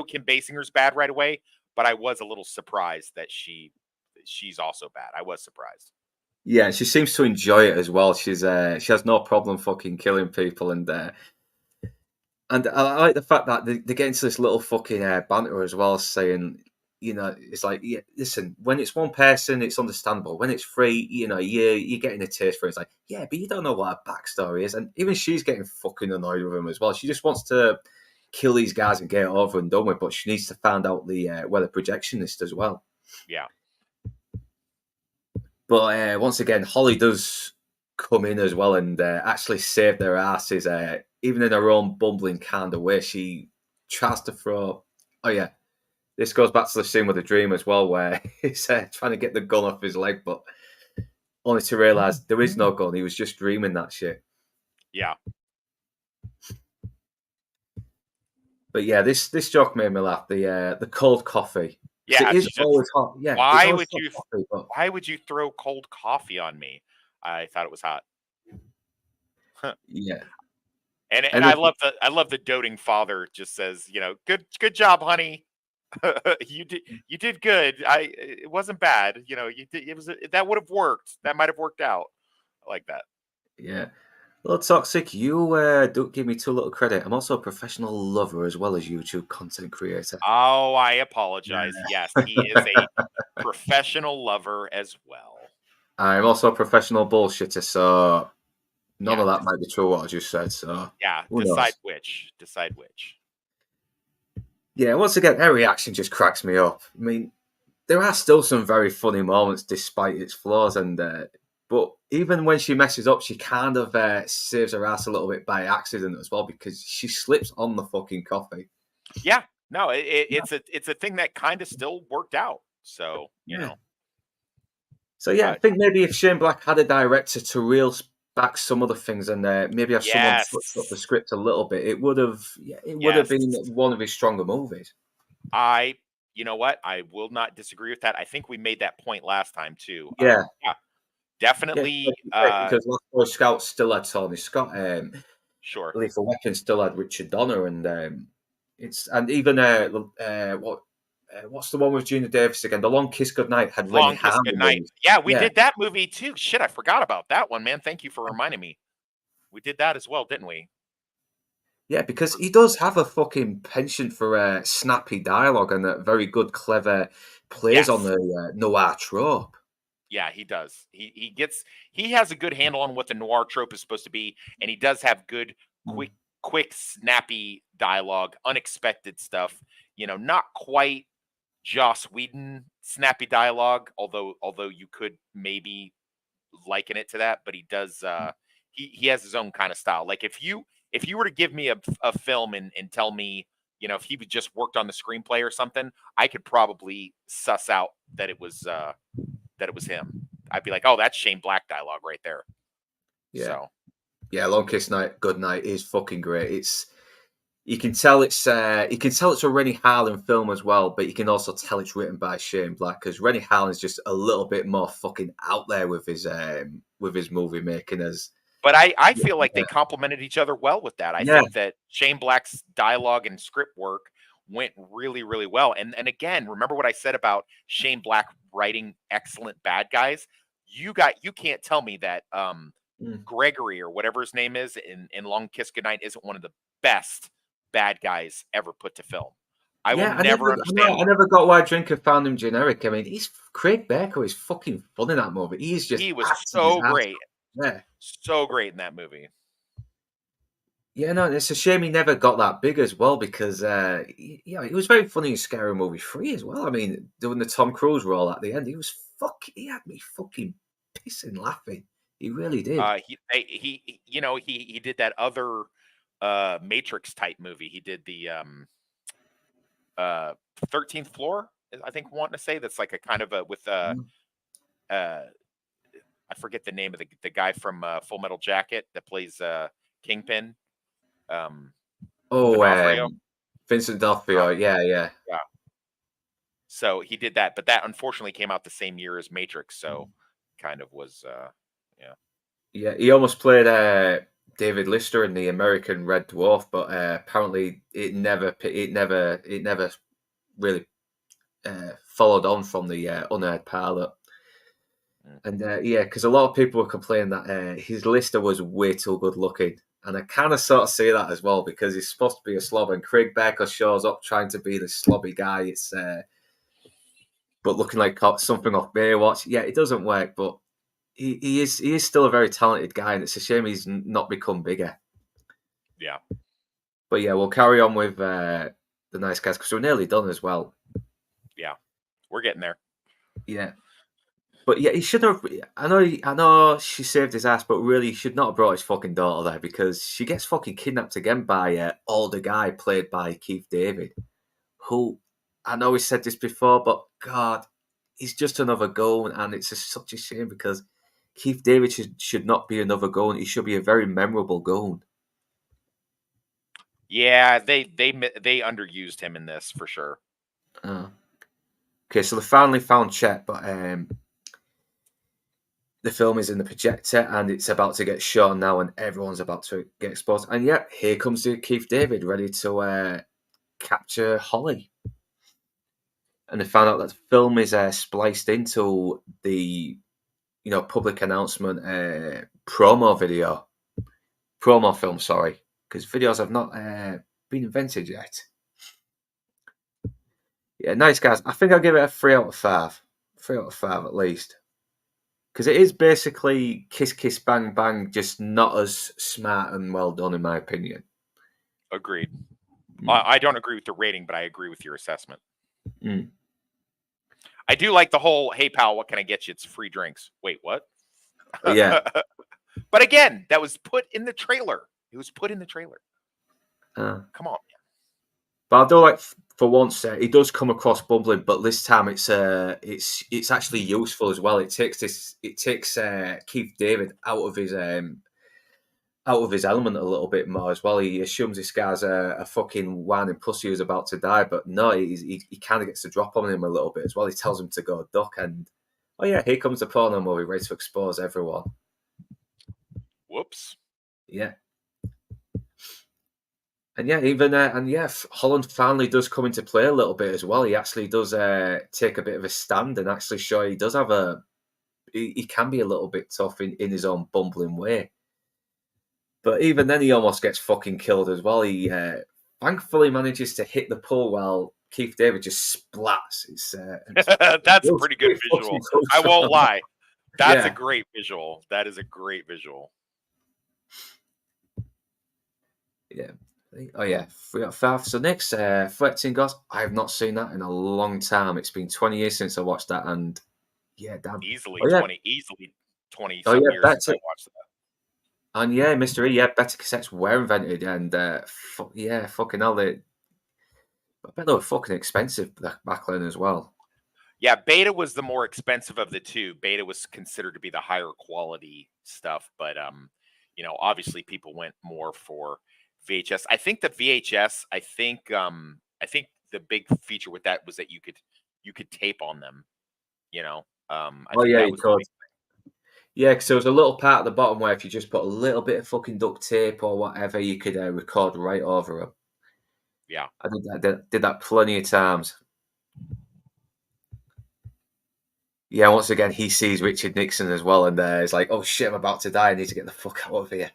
Speaker 2: Kim Basinger's bad right away, but I was a little surprised that she's also bad. I was surprised.
Speaker 1: yeah. She seems to enjoy it as well. She has no problem fucking killing people, and I like the fact that they get into this little fucking banter as well, saying, it's like, yeah, listen, when it's one person, it's understandable. When it's three, you're getting a taste for it. It's like, yeah, but you don't know what her backstory is. And even she's getting fucking annoyed with him as well. She just wants to kill these guys and get it over and done with, but she needs to find out the weather projectionist as well.
Speaker 2: Yeah.
Speaker 1: But once again, Holly does come in as well and actually save their asses, even in her own bumbling kind of way. She tries to throw. Oh yeah, this goes back to the scene with the dream as well, where he's trying to get the gun off his leg, but only to realize there is no gun. He was just dreaming that shit.
Speaker 2: Yeah.
Speaker 1: But yeah, this joke made me laugh. The cold coffee. 'Cause
Speaker 2: Yeah.
Speaker 1: it is always hot. Yeah, it's
Speaker 2: Why
Speaker 1: always
Speaker 2: would
Speaker 1: hot
Speaker 2: you?
Speaker 1: coffee, but
Speaker 2: Why would you throw cold coffee on me? I thought it was hot.
Speaker 1: yeah,
Speaker 2: And
Speaker 1: and
Speaker 2: I love the doting father just says, good job, honey. You did good. It wasn't bad. You did, that would have worked. That might have worked out. I like that.
Speaker 1: yeah. Well, Toxic, you don't give me too little credit. I'm also a professional lover as well as YouTube content creator.
Speaker 2: Oh, I apologize. Yes, he is a professional lover as well.
Speaker 1: I'm also a professional bullshitter, so none
Speaker 2: Yeah,
Speaker 1: of that might be true what I just said. So
Speaker 2: yeah.
Speaker 1: who
Speaker 2: Decide
Speaker 1: knows?
Speaker 2: which. Decide which.
Speaker 1: Yeah, once again, her reaction just cracks me up. I mean, there are still some very funny moments despite its flaws, and but even when she messes up, she kind of saves her ass a little bit by accident as well because she slips on the fucking coffee.
Speaker 2: Yeah. No, it's a thing that kind of still worked out. So
Speaker 1: Yeah. So yeah, I think maybe if Shane Black had a director to back some other things and maybe have someone touched up the
Speaker 2: Yes.
Speaker 1: script a little bit, it would have
Speaker 2: Yes.
Speaker 1: been one of his stronger movies.
Speaker 2: You know what? I will not disagree with that. I think we made that point last time too.
Speaker 1: Yeah,
Speaker 2: Yeah,
Speaker 1: yeah,
Speaker 2: definitely.
Speaker 1: like you say, because Last Boy Scout still had Tony Scott,
Speaker 2: Sure.
Speaker 1: Lethal Weapon still had Richard Donner, and it's and even what's the one with Gina Davis again? The Long Kiss Goodnight had Rennie
Speaker 2: Long Kiss
Speaker 1: Harlin
Speaker 2: Goodnight.
Speaker 1: in.
Speaker 2: Yeah, we
Speaker 1: Yeah,
Speaker 2: did that movie too. Shit, I forgot about that one, man. Thank you for reminding me. We did that as well, didn't we?
Speaker 1: yeah, because he does have a fucking penchant for snappy dialogue and very good, clever plays on
Speaker 2: Yes.
Speaker 1: the noir trope.
Speaker 2: Yeah, he does. He has a good handle on what the noir trope is supposed to be, and he does have good,
Speaker 1: Mm.
Speaker 2: quick, snappy dialogue, unexpected stuff. Not quite Joss Whedon snappy dialogue, although you could maybe liken it to that, but he does he has his own kind of style. Like if you were to give me a film and tell me, if he would just worked on the screenplay or something, I could probably suss out that it was him. I'd be like, "Oh, that's Shane Black dialogue right there."
Speaker 1: Yeah,
Speaker 2: So,
Speaker 1: yeah, Long Kiss Night Goodnight is fucking great. It's you can tell it's a Rennie Harlin film as well, but you can also tell it's written by Shane Black because Rennie Harlin's just a little bit more fucking out there with his movie making as
Speaker 2: but I feel like
Speaker 1: yeah,
Speaker 2: they complemented each other well with that. I
Speaker 1: yeah,
Speaker 2: think that Shane Black's dialogue and script work went really, really well. And again, remember what I said about Shane Black writing excellent bad guys? You can't tell me that
Speaker 1: mm,
Speaker 2: Gregory or whatever his name is in Long Kiss Goodnight isn't one of the best bad guys ever put to film. I will
Speaker 1: yeah.
Speaker 2: never
Speaker 1: I
Speaker 2: understand.
Speaker 1: never got why Drinker found him generic. I mean, he's Craig Baker is fucking fun in that movie. He's just
Speaker 2: He was
Speaker 1: acting his
Speaker 2: so
Speaker 1: ass
Speaker 2: great.
Speaker 1: off. Yeah.
Speaker 2: So great in that movie.
Speaker 1: Yeah, no, it's a shame he never got that big as well because, he was very funny in Scary Movie 3 as well. I mean, doing the Tom Cruise role at the end, he had me fucking pissing laughing. He really did.
Speaker 2: He did that other Matrix type movie. He did the 13th floor, I think wanting to say that's like a kind of a with
Speaker 1: Mm.
Speaker 2: uh I forget the name of the guy from Full Metal Jacket that plays Kingpin, um
Speaker 1: Oh,
Speaker 2: D'Onofrio.
Speaker 1: Vincent
Speaker 2: Uh,
Speaker 1: D'Onofrio. Yeah, yeah.
Speaker 2: yeah. So he did that, but that unfortunately came out the same year as Matrix,
Speaker 1: Mm.
Speaker 2: so kind of was yeah.
Speaker 1: Yeah, he almost played David Lister in the American Red Dwarf, but apparently it never really followed on from the unaired pilot.
Speaker 2: Mm.
Speaker 1: And yeah, because a lot of people were complaining that his Lister was way too good looking. And I kind of sort of see that as well because he's supposed to be a slob, and Craig Baker shows up trying to be the slobby guy. But looking like something off Baywatch. Yeah, it doesn't work, but he is still a very talented guy, and it's a shame he's not become bigger.
Speaker 2: Yeah.
Speaker 1: But yeah, we'll carry on with the nice guys because we're nearly done as well.
Speaker 2: Yeah. We're getting there.
Speaker 1: Yeah. But yeah, he should have. I know she saved his ass, but really, he should not have brought his fucking daughter there because she gets fucking kidnapped again by older guy played by Keith David, who I know he said this before, but God, he's just another goon, and it's such a shame because Keith David should not be another goon. He should be a very memorable goon.
Speaker 2: Yeah, they underused him in this for sure.
Speaker 1: Okay, so they finally found Chet, but the film is in the projector and it's about to get shown now, and everyone's about to get exposed. And yeah, here comes the Keith David ready to capture Holly. And they found out that the film is spliced into the public announcement promo film. Sorry, because videos have not been invented yet. Yeah, nice guys. I think I'll give it a 3 out of 5. 3 out of 5 at least. Because it is basically Kiss Kiss Bang Bang, just not as smart and well done, in my opinion.
Speaker 2: Agreed.
Speaker 1: Mm.
Speaker 2: I don't agree with the rating, but I agree with your assessment.
Speaker 1: Mm.
Speaker 2: I do like the whole, "Hey pal, what can I get you? It's free drinks." Wait, what?
Speaker 1: Yeah.
Speaker 2: But again, that was put in the trailer. It was put in the trailer. Come on.
Speaker 1: But I do like, for once, he does come across bumbling, but this time it's actually useful as well. It takes Keith David out of his out of his element a little bit more as well. He assumes this guy's a fucking whining pussy who's about to die, but no, he kind of gets the drop on him a little bit as well. He tells him to go duck, and oh yeah, here comes the porno movie ready to expose everyone.
Speaker 2: Whoops.
Speaker 1: Yeah. And yeah, even Holland finally does come into play a little bit as well. He actually does take a bit of a stand and actually show he does have he can be a little bit tough in his own bumbling way. But even then, he almost gets fucking killed as well. He thankfully manages to hit the pole while Keith David just splats.
Speaker 2: That's a pretty good visual. I won't lie. That's
Speaker 1: Yeah.
Speaker 2: a great visual. That is a great visual.
Speaker 1: Yeah. Oh yeah, 3 out of 5. So next, Flexing Ghost. I have not seen that in a long time. It's been 20 years since I watched that, and yeah, damn.
Speaker 2: Easily
Speaker 1: Oh, yeah.
Speaker 2: 20 years
Speaker 1: Oh,
Speaker 2: some
Speaker 1: yeah,
Speaker 2: years since I watched that.
Speaker 1: And yeah, Mr. E, yeah, better cassettes were invented, and yeah, fucking hell, I bet they were fucking expensive back then as well.
Speaker 2: Yeah, Beta was the more expensive of the two. Beta was considered to be the higher quality stuff, but you know, obviously people went more for VHS. I think the VHS, I think the big feature with that was that you could tape on them, you know. I think
Speaker 1: yeah,
Speaker 2: that
Speaker 1: you
Speaker 2: was
Speaker 1: could. Yeah, because there was a little part at the bottom where if you just put a little bit of fucking duct tape or whatever, you could record right over them.
Speaker 2: Yeah.
Speaker 1: I did that plenty of times. Yeah, once again, he sees Richard Nixon as well, and he's like, "Oh shit, I'm about to die. I need to get the fuck out of here."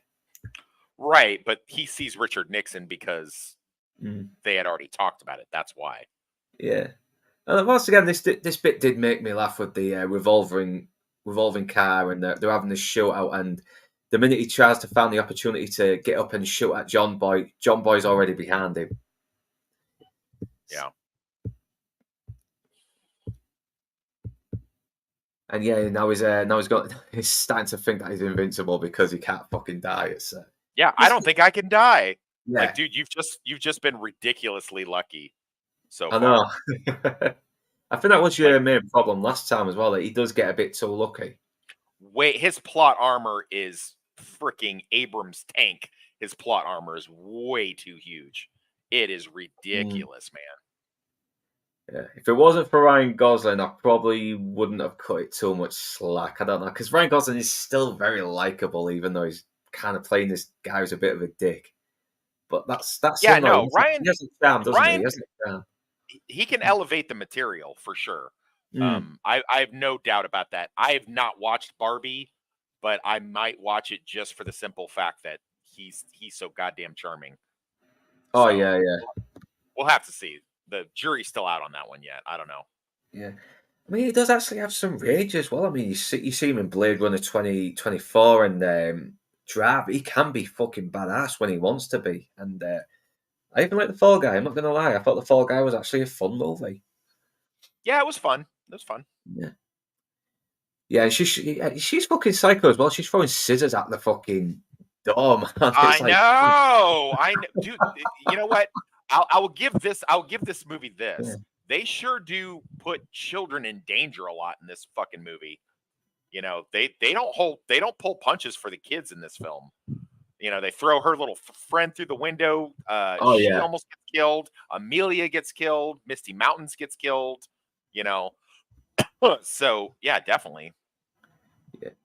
Speaker 2: Right, but he sees Richard Nixon because
Speaker 1: Mm.
Speaker 2: they had already talked about it. That's why.
Speaker 1: Yeah, and once again, this bit did make me laugh with the revolving car, and they're having this shootout, and the minute he tries to find the opportunity to get up and shoot at John Boy's already behind him.
Speaker 2: Yeah.
Speaker 1: And yeah, now he's he's starting to think that he's invincible because he can't fucking die. It's
Speaker 2: yeah, I don't think I can die.
Speaker 1: Yeah.
Speaker 2: Like, dude, you've just been ridiculously lucky so
Speaker 1: I
Speaker 2: far.
Speaker 1: know. I think that was your main problem last time as well, that he does get a bit too lucky.
Speaker 2: Wait, his plot armor is freaking Abrams tank. His plot armor is way too huge. It is ridiculous, man.
Speaker 1: Yeah, if it wasn't for Ryan Gosling, I probably wouldn't have cut it too much slack. I don't know, because Ryan Gosling is still very likable, even though he's kind of playing this guy who's a bit of a dick. But that's
Speaker 2: Yeah,
Speaker 1: him,
Speaker 2: no,
Speaker 1: Ryan. He has a charm, doesn't he?
Speaker 2: Ryan,
Speaker 1: He has a charm.
Speaker 2: He can elevate the material for sure. I have no doubt about that. I have not watched Barbie, but I might watch it just for the simple fact that he's so goddamn charming.
Speaker 1: Oh, so, yeah.
Speaker 2: We'll have to see. The jury's still out on that one yet. I don't know.
Speaker 1: Yeah. I mean, he does actually have some rage as well. I mean, you see him in Blade Runner 2024 and Drive. He can be fucking badass when he wants to be. And I even like The Fall Guy. I'm not going to lie. I thought The Fall Guy was actually a fun movie.
Speaker 2: Yeah, it was fun. It was fun.
Speaker 1: Yeah. Yeah, she's fucking psycho as well. She's throwing scissors at the fucking door, man.
Speaker 2: I know, dude. You know what? I will give this movie this. Yeah. They sure do put children in danger a lot in this fucking movie. You know, they don't pull punches for the kids in this film. You know, they throw her little friend through the window. She almost gets killed. Amelia gets killed. Misty Mountains gets killed. You know, so yeah, definitely.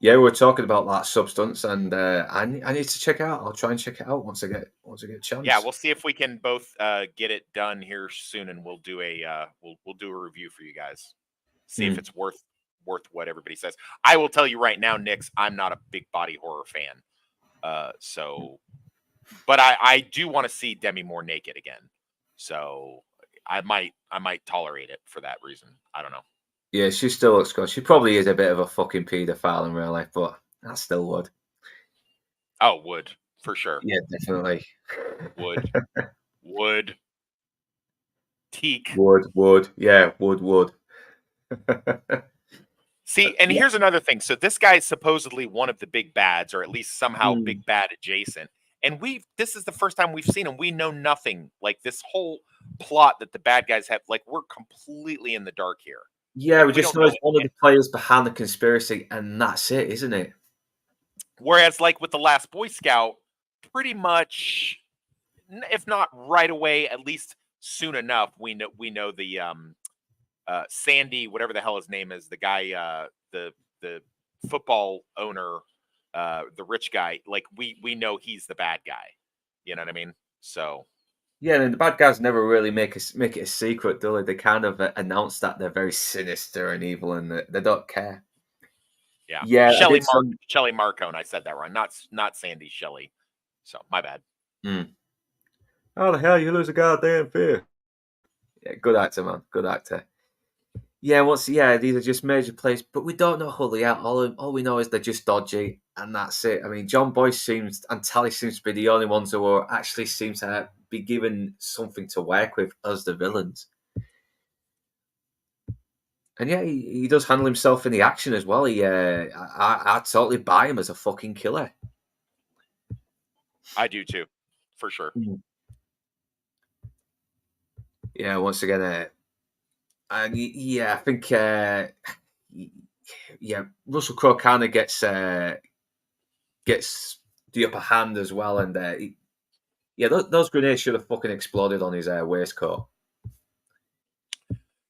Speaker 1: Yeah, we were talking about that Substance, and I need to check it out. I'll try and check it out once I get a chance.
Speaker 2: Yeah, we'll see if we can both get it done here soon, and we'll do a we'll do a review for you guys. See if it's worth what everybody says. I will tell you right now, Nix, I'm not a big body horror fan. But I do want to see Demi Moore naked again. So I might tolerate it for that reason. I don't know.
Speaker 1: Yeah, she still looks good. She probably is a bit of a fucking paedophile in real life, but I still would.
Speaker 2: Oh, would for sure.
Speaker 1: Yeah, definitely.
Speaker 2: Would. Teak.
Speaker 1: Would. Yeah, would.
Speaker 2: See, and here's another thing. So this guy is supposedly one of the big bads, or at least somehow big bad adjacent. And this is the first time we've seen him. We know nothing. Like, this whole plot that the bad guys have, like, we're completely in the dark here.
Speaker 1: Yeah, we just know he's one of the players behind the conspiracy, and that's it, isn't it?
Speaker 2: Whereas, like, with The Last Boy Scout, pretty much, if not right away, at least soon enough, we know the Sandy, whatever the hell his name is, the guy, the football owner, the rich guy. Like we know he's the bad guy. You know what I mean? So
Speaker 1: Yeah, and the bad guys never really make it a secret, do they? They kind of announce that they're very sinister and evil, and they don't care.
Speaker 2: yeah,
Speaker 1: Yeah, I did some.
Speaker 2: Shelley Marcone. I said that wrong. Not Sandy Shelley. So my bad.
Speaker 1: How the hell you lose a goddamn fear? Yeah, good actor, man. Good actor. Yeah, these are just major plays, but we don't know who they are. All we know is they're just dodgy, and that's it. I mean, John Boyce and Tally seems to be the only ones who are actually seem to be given something to work with as the villains. And yeah, he does handle himself in the action as well. I totally buy him as a fucking killer.
Speaker 2: I do too, for sure.
Speaker 1: Yeah, once again, I think Russell Crowe kind of gets the upper hand as well, and those grenades should have fucking exploded on his waistcoat.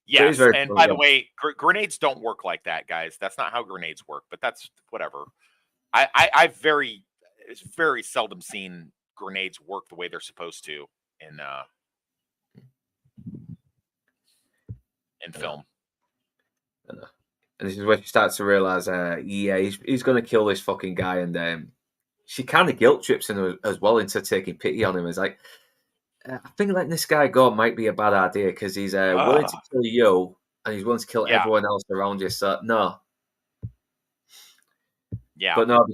Speaker 2: Yes, and by the way, grenades don't work like that, guys. That's not how grenades work. But that's whatever. I've very seldom seen grenades work the way they're supposed to in film.
Speaker 1: And this is where she starts to realize, he's going to kill this fucking guy, and she kind of guilt trips him as well into taking pity on him. It's like, I think letting this guy go might be a bad idea because he's willing to kill you and he's willing to kill everyone else around you. So no.
Speaker 2: Yeah.
Speaker 1: But no,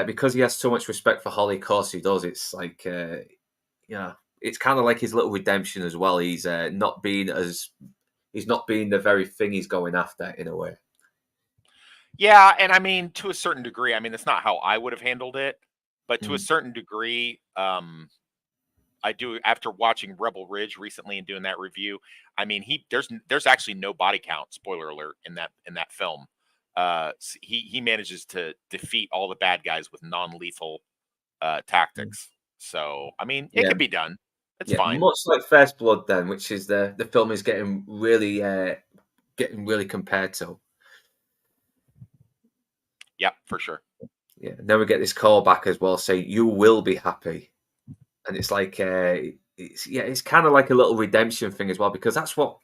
Speaker 1: because he has so much respect for Holly, of course he does. It's like, it's kind of like his little redemption as well. He's not being the very thing he's going after in a way.
Speaker 2: Yeah, and I mean, to a certain degree, I mean, that's not how I would have handled it, but to a certain degree, I do, after watching Rebel Ridge recently and doing that review. I mean, there's actually no body count, spoiler alert, in that film. He manages to defeat all the bad guys with non-lethal tactics. So I mean, it can be done. It's fine.
Speaker 1: Much like First Blood, then, which is the film is getting really compared to.
Speaker 2: Yeah, for sure.
Speaker 1: Yeah. Then we get this call back as well, say you will be happy. And it's like, it's kind of like a little redemption thing as well, because that's what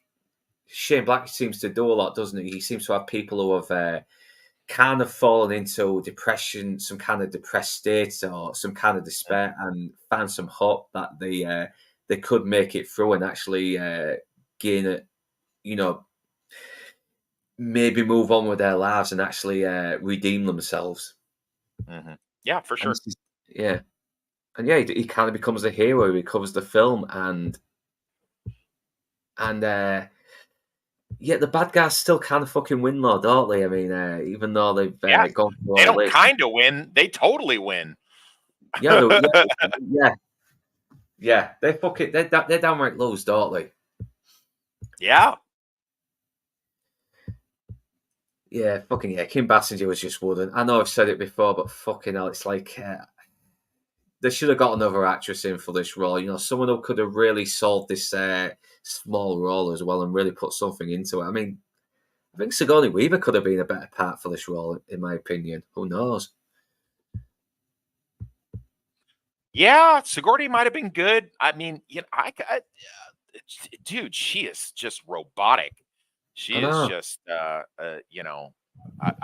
Speaker 1: Shane Black seems to do a lot, doesn't he? He seems to have people who have kind of fallen into depression, some kind of depressed state or some kind of despair, and found some hope that they could make it through and actually gain it, maybe move on with their lives and actually redeem themselves.
Speaker 2: Mm-hmm. Yeah, for sure.
Speaker 1: And he kind of becomes a hero. He covers the film, and the bad guys still kind of fucking win, though, don't they? I mean, even though they've gone through all
Speaker 2: they don't kind of win; they totally win.
Speaker 1: Yeah, they fuck it. They're downright lose, don't they?
Speaker 2: Yeah.
Speaker 1: Yeah, fucking yeah. Kim Basinger was just wooden. I know I've said it before, but fucking hell, it's like they should have got another actress in for this role. Someone who could have really solved this small role as well and really put something into it. I mean, I think Sigourney Weaver could have been a better part for this role, in my opinion. Who knows?
Speaker 2: Yeah, Sigourney might have been good. I mean, dude, she is just robotic. She is just, I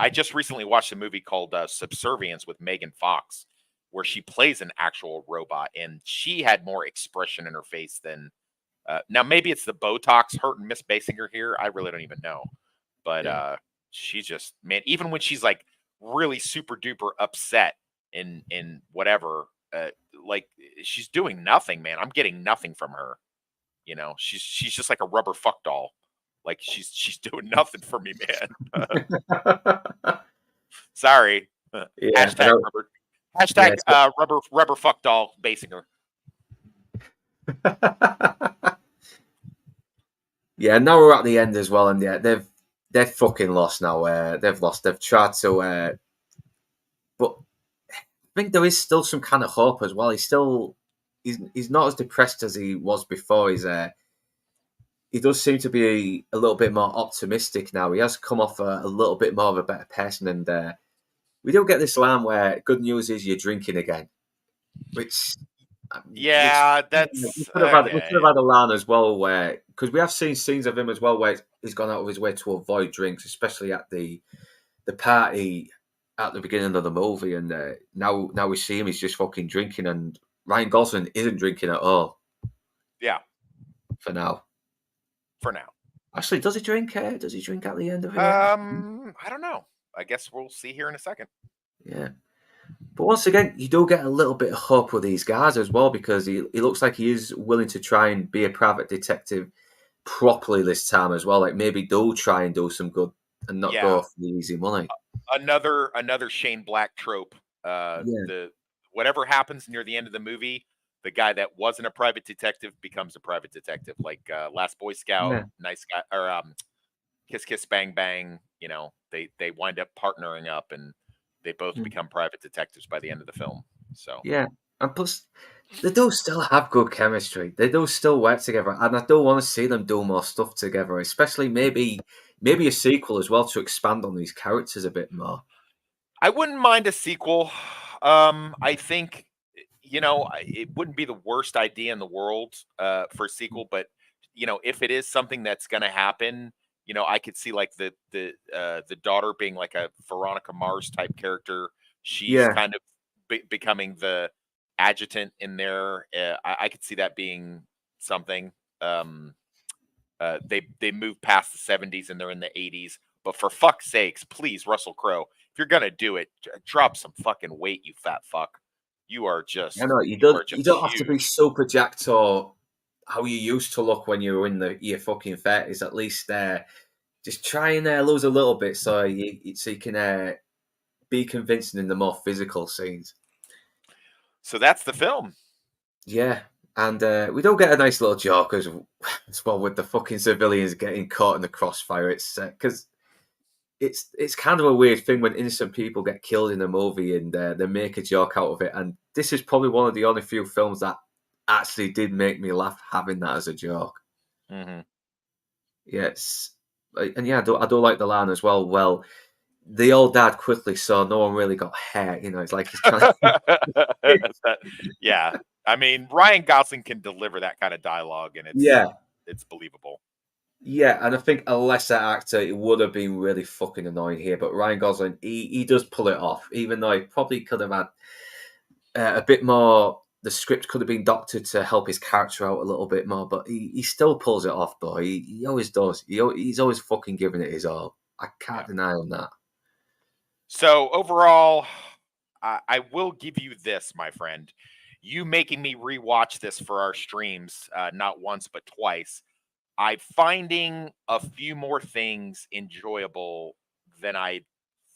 Speaker 2: just recently watched a movie called Subservience with Megan Fox, where she plays an actual robot, and she had more expression in her face than. Now, maybe it's the Botox hurting Miss Basinger here. I really don't even know. But she's just, man, even when she's like really super duper upset in whatever, like she's doing nothing, man. I'm getting nothing from her. She's just like a rubber fuck doll. Like she's doing nothing for me, man. Sorry.
Speaker 1: Yeah,
Speaker 2: hashtag rubber fuck doll Basinger.
Speaker 1: Yeah, now we're at the end as well, and they've fucking lost now. They've lost. They've tried to, but think there is still some kind of hope as well. He's not as depressed as he was before. He does seem to be a little bit more optimistic now. He has come off a little bit more of a better person, and we don't get this line where good news is you're drinking again, which
Speaker 2: Yeah,
Speaker 1: we
Speaker 2: that's
Speaker 1: could have had we could
Speaker 2: okay.
Speaker 1: have had a line as well where because we have seen scenes of him as well where he's gone out of his way to avoid drinks, especially at the party at the beginning of the movie, and now we see him he's just fucking drinking, and Ryan Gosling isn't drinking at all
Speaker 2: Yeah,
Speaker 1: for now.
Speaker 2: for now.
Speaker 1: Actually, does he drink? Does he drink at the end of it?
Speaker 2: I don't know. I guess we'll see here in a second.
Speaker 1: Yeah. But once again, you do get a little bit of hope with these guys as well because he looks like he is willing to try and be a private detective properly this time as well. Like maybe do try and do some good and not
Speaker 2: Yeah,
Speaker 1: go for the easy money.
Speaker 2: another Shane Black trope.
Speaker 1: Yeah.
Speaker 2: The whatever happens near the end of the movie, the guy that wasn't a private detective becomes a private detective, like Last Boy Scout,
Speaker 1: Yeah.
Speaker 2: Nice Guy, or Kiss Kiss Bang Bang. You know, they wind up partnering up and they both
Speaker 1: Mm.
Speaker 2: become private detectives by the end of the film. So
Speaker 1: Yeah. And plus, they do still have good chemistry. They do still work together, and I do want to see them do more stuff together. Especially maybe a sequel as well to expand on these characters a bit more.
Speaker 2: I wouldn't mind a sequel. I think it wouldn't be the worst idea in the world for a sequel, but if it is something that's going to happen, I could see like the daughter being like a Veronica Mars type character. She's
Speaker 1: Yeah.
Speaker 2: kind of becoming the adjutant in there. I could see that being something. Um, they moved past the 70s and they're in the 80s. But for fuck's sakes, please, Russell Crowe, if you're gonna do it, drop some fucking weight, you fat fuck. You are
Speaker 1: I
Speaker 2: just
Speaker 1: know
Speaker 2: you are
Speaker 1: you
Speaker 2: just
Speaker 1: don't have to be
Speaker 2: huge.
Speaker 1: super jacked or how you used to look when you were in your fucking thirties. At least just try and lose a little bit so you can be convincing in the more physical scenes.
Speaker 2: So that's the film.
Speaker 1: Yeah, and we don't get a nice little joke as well with the fucking civilians getting caught in the crossfire. It's because it's kind of a weird thing when innocent people get killed in a movie and they make a joke out of it. And this is probably one of the only few films that actually did make me laugh having that as a joke.
Speaker 2: Hmm.
Speaker 1: Yes, and yeah, I do like the line as well. Well, they all died quickly, so no one really got hurt. You know, it's like he's trying.
Speaker 2: Yeah, I mean Ryan Gosling can deliver that kind of dialogue, and
Speaker 1: Yeah,
Speaker 2: it's believable.
Speaker 1: yeah, and I think a lesser actor it would have been really fucking annoying here, but Ryan Gosling he does pull it off, even though he probably could have had a bit more. The script could have been doctored to help his character out a little bit more, but he still pulls it off, though. He always does. He's always fucking giving it his all. I can't
Speaker 2: Yeah.
Speaker 1: deny on that.
Speaker 2: So overall, I will give you this, my friend. You making me rewatch this for our streams, not once but twice. I'm finding a few more things enjoyable than I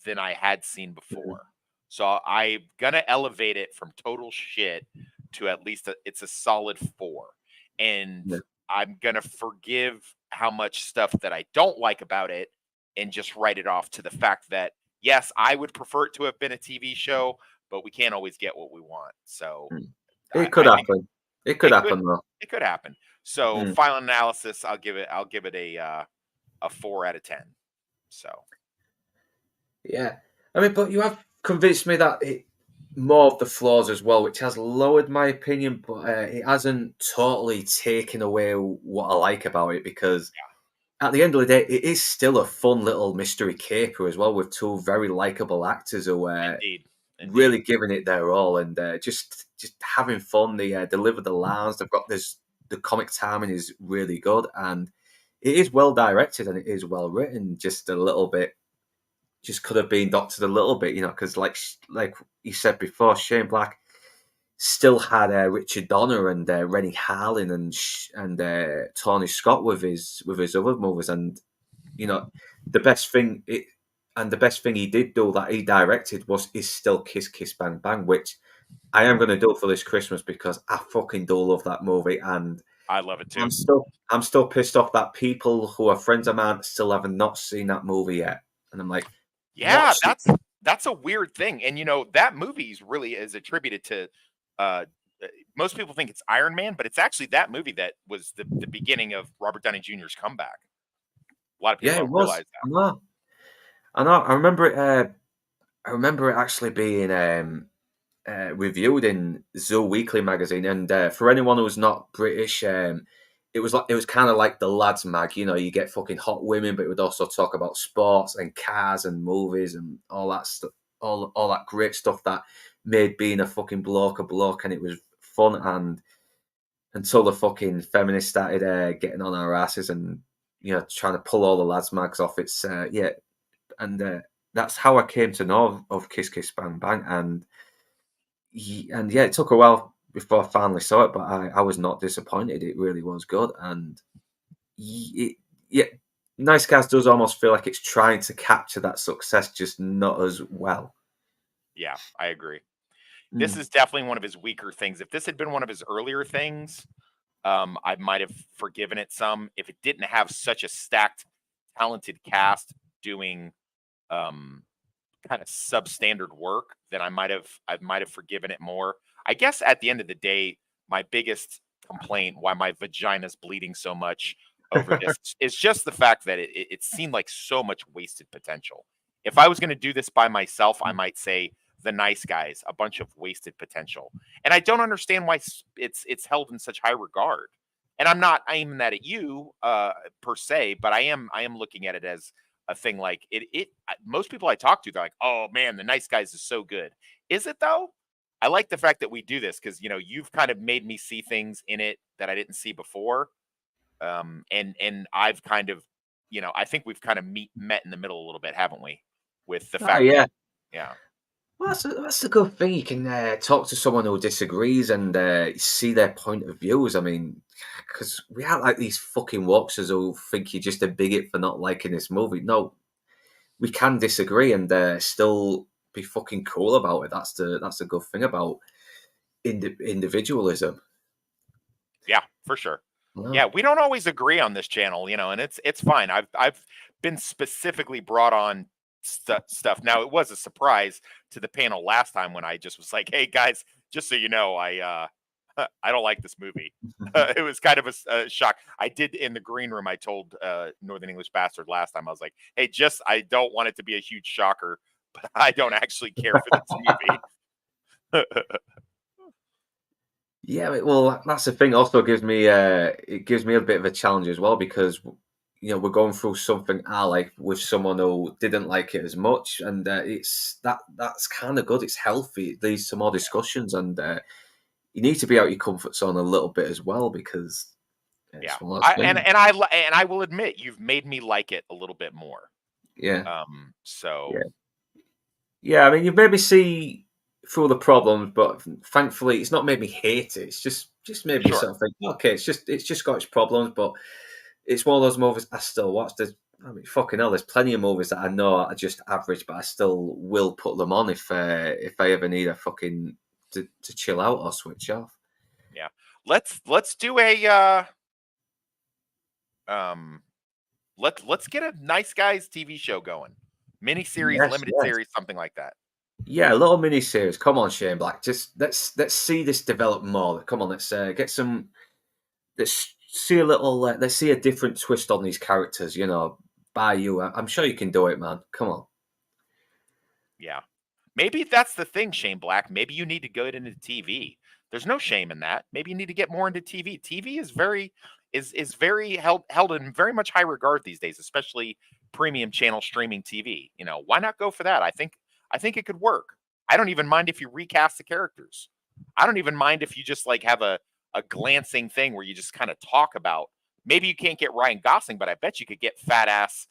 Speaker 2: had seen before. So I'm gonna elevate it from total shit to at least it's a solid 4. And
Speaker 1: Yeah.
Speaker 2: I'm gonna forgive how much stuff that I don't like about it and just write it off to the fact that yes, I would prefer it to have been a TV show, but we can't always get what we want. So
Speaker 1: Mm.
Speaker 2: I,
Speaker 1: It could
Speaker 2: I think
Speaker 1: happen. It could
Speaker 2: it could
Speaker 1: happen though.
Speaker 2: it could happen. So
Speaker 1: Mm.
Speaker 2: final analysis, I'll give it a 4 out of 10. So
Speaker 1: Yeah, I mean, but you have convinced me that more of the flaws as well, which has lowered my opinion, but it hasn't totally taken away what I like about it because at the end of the day, it is still a fun little mystery caper as well with two very likable actors who are
Speaker 2: indeed, indeed.
Speaker 1: really giving it their all and just having fun. They deliver the lines. They've got this. The comic timing is really good and it is well directed and it is well written. Just a little bit just could have been doctored a little bit, you know, because like you said before, Shane Black still had Richard Donner and Rennie Harlin and Tony Scott with his other movies, and you know the best thing the best thing he did do that he directed is still Kiss Kiss Bang Bang, which I am going to do for this Christmas because I fucking do love that movie, and
Speaker 2: I love it too.
Speaker 1: I'm still pissed off that people who are friends of mine still haven't not seen that movie yet, and I'm like,
Speaker 2: Yeah,
Speaker 1: watch
Speaker 2: that's That's a weird thing, and, that movie's really is attributed to, uh, most people think it's Iron Man, but it's actually that movie that was the beginning of Robert Downey Jr.'s comeback. A lot of people
Speaker 1: Yeah, it
Speaker 2: don't
Speaker 1: was.
Speaker 2: realize that.
Speaker 1: I know. I know. I remember it. I remember it actually being reviewed in Zoo Weekly magazine. And for anyone who's not British, it was kind of like the lads mag. You know, you get fucking hot women, but it would also talk about sports and cars and movies and all that stuff, all that great stuff that made being a fucking bloke a bloke, and it was fun. And until the fucking feminists started getting on our asses and trying to pull all the lads mags off, it's yeah, and that's how I came to know of Kiss Kiss Bang Bang, and yeah, it took a while before I finally saw it, but I was not disappointed. It really was good, and yeah, Nice Guys does almost feel like it's trying to capture that success, just not as well.
Speaker 2: Yeah, I agree. This
Speaker 1: Mm.
Speaker 2: is definitely one of his weaker things. If this had been one of his earlier things, I might have forgiven it some. If it didn't have such a stacked, talented cast doing um, kind of substandard work, then I might have forgiven it more. I guess at the end of the day, my biggest complaint why my vagina's bleeding so much over this is just the fact that it seemed like so much wasted potential. If I was going to do this by myself, I might say The Nice Guys, a bunch of wasted potential. And I don't understand why it's held in such high regard. And I'm not aiming that at you per se, but I am looking at it as a thing like most people I talk to, they're like, "Oh man, The Nice Guys is so good." Is it though? I like the fact that we do this because you've kind of made me see things in it that I didn't see before, and I've kind of, I think we've kind of met in the middle a little bit, haven't we? With the
Speaker 1: Oh
Speaker 2: fact that,
Speaker 1: yeah,
Speaker 2: yeah,
Speaker 1: well, that's a good thing. You can talk to someone who disagrees and see their point of views. I mean, because we act like these fucking walkers who think you're just a bigot for not liking this movie. No, we can disagree and still be fucking cool about it. That's the good thing about individualism.
Speaker 2: yeah, for sure. Yeah,
Speaker 1: No.
Speaker 2: we don't always agree on this channel, and it's fine. I've been specifically brought on stuff. Now it was a surprise to the panel last time when I just was like, "Hey guys, just so you know, I don't like this movie." It was kind of a shock. I did in the green room. I told Northern English Bastard last time. I was like, "Hey, just I don't want it to be a huge shocker, but I don't actually care for this movie."
Speaker 1: Yeah, well, that's the thing. Also, gives me it gives me a bit of a challenge as well because we're going through something I like with someone who didn't like it as much, and that's kind of good. It's healthy. It leads to more discussions, and you need to be out your comfort zone a little bit as well because
Speaker 2: Yeah,
Speaker 1: it's one of those
Speaker 2: I and
Speaker 1: things.
Speaker 2: and I li- and I will admit you've made me like it a little bit more.
Speaker 1: Yeah,
Speaker 2: So
Speaker 1: yeah, yeah. I mean, you've made me see through the problems, but thankfully, it's not made me hate it. It's just made me
Speaker 2: sure.
Speaker 1: sort of think, okay, it's just got its problems, but it's one of those movies I still watch. I mean, fucking hell, there's plenty of movies that I know are just average, but I still will put them on if I ever need a fucking to chill out or switch off.
Speaker 2: Yeah. Let's do a um let's get a Nice Guys TV show going. Miniseries,
Speaker 1: Yes,
Speaker 2: limited
Speaker 1: yes,
Speaker 2: series, something like that.
Speaker 1: yeah, a little mini series. Come on, Shane Black, just let's see this develop more. Come on, let's get some. Let's see a little. Let's see a different twist on these characters. By you, I'm sure you can do it, man. Come on.
Speaker 2: Yeah. Maybe that's the thing, Shane Black. Maybe you need to go into TV. There's no shame in that. Maybe you need to get more into TV. TV is very held in very much high regard these days, especially premium channel streaming TV. Why not go for that? I think it could work. I don't even mind if you recast the characters. I don't even mind if you just like have a glancing thing where you just kind of talk about. Maybe you can't get Ryan Gosling, but I bet you could get fat ass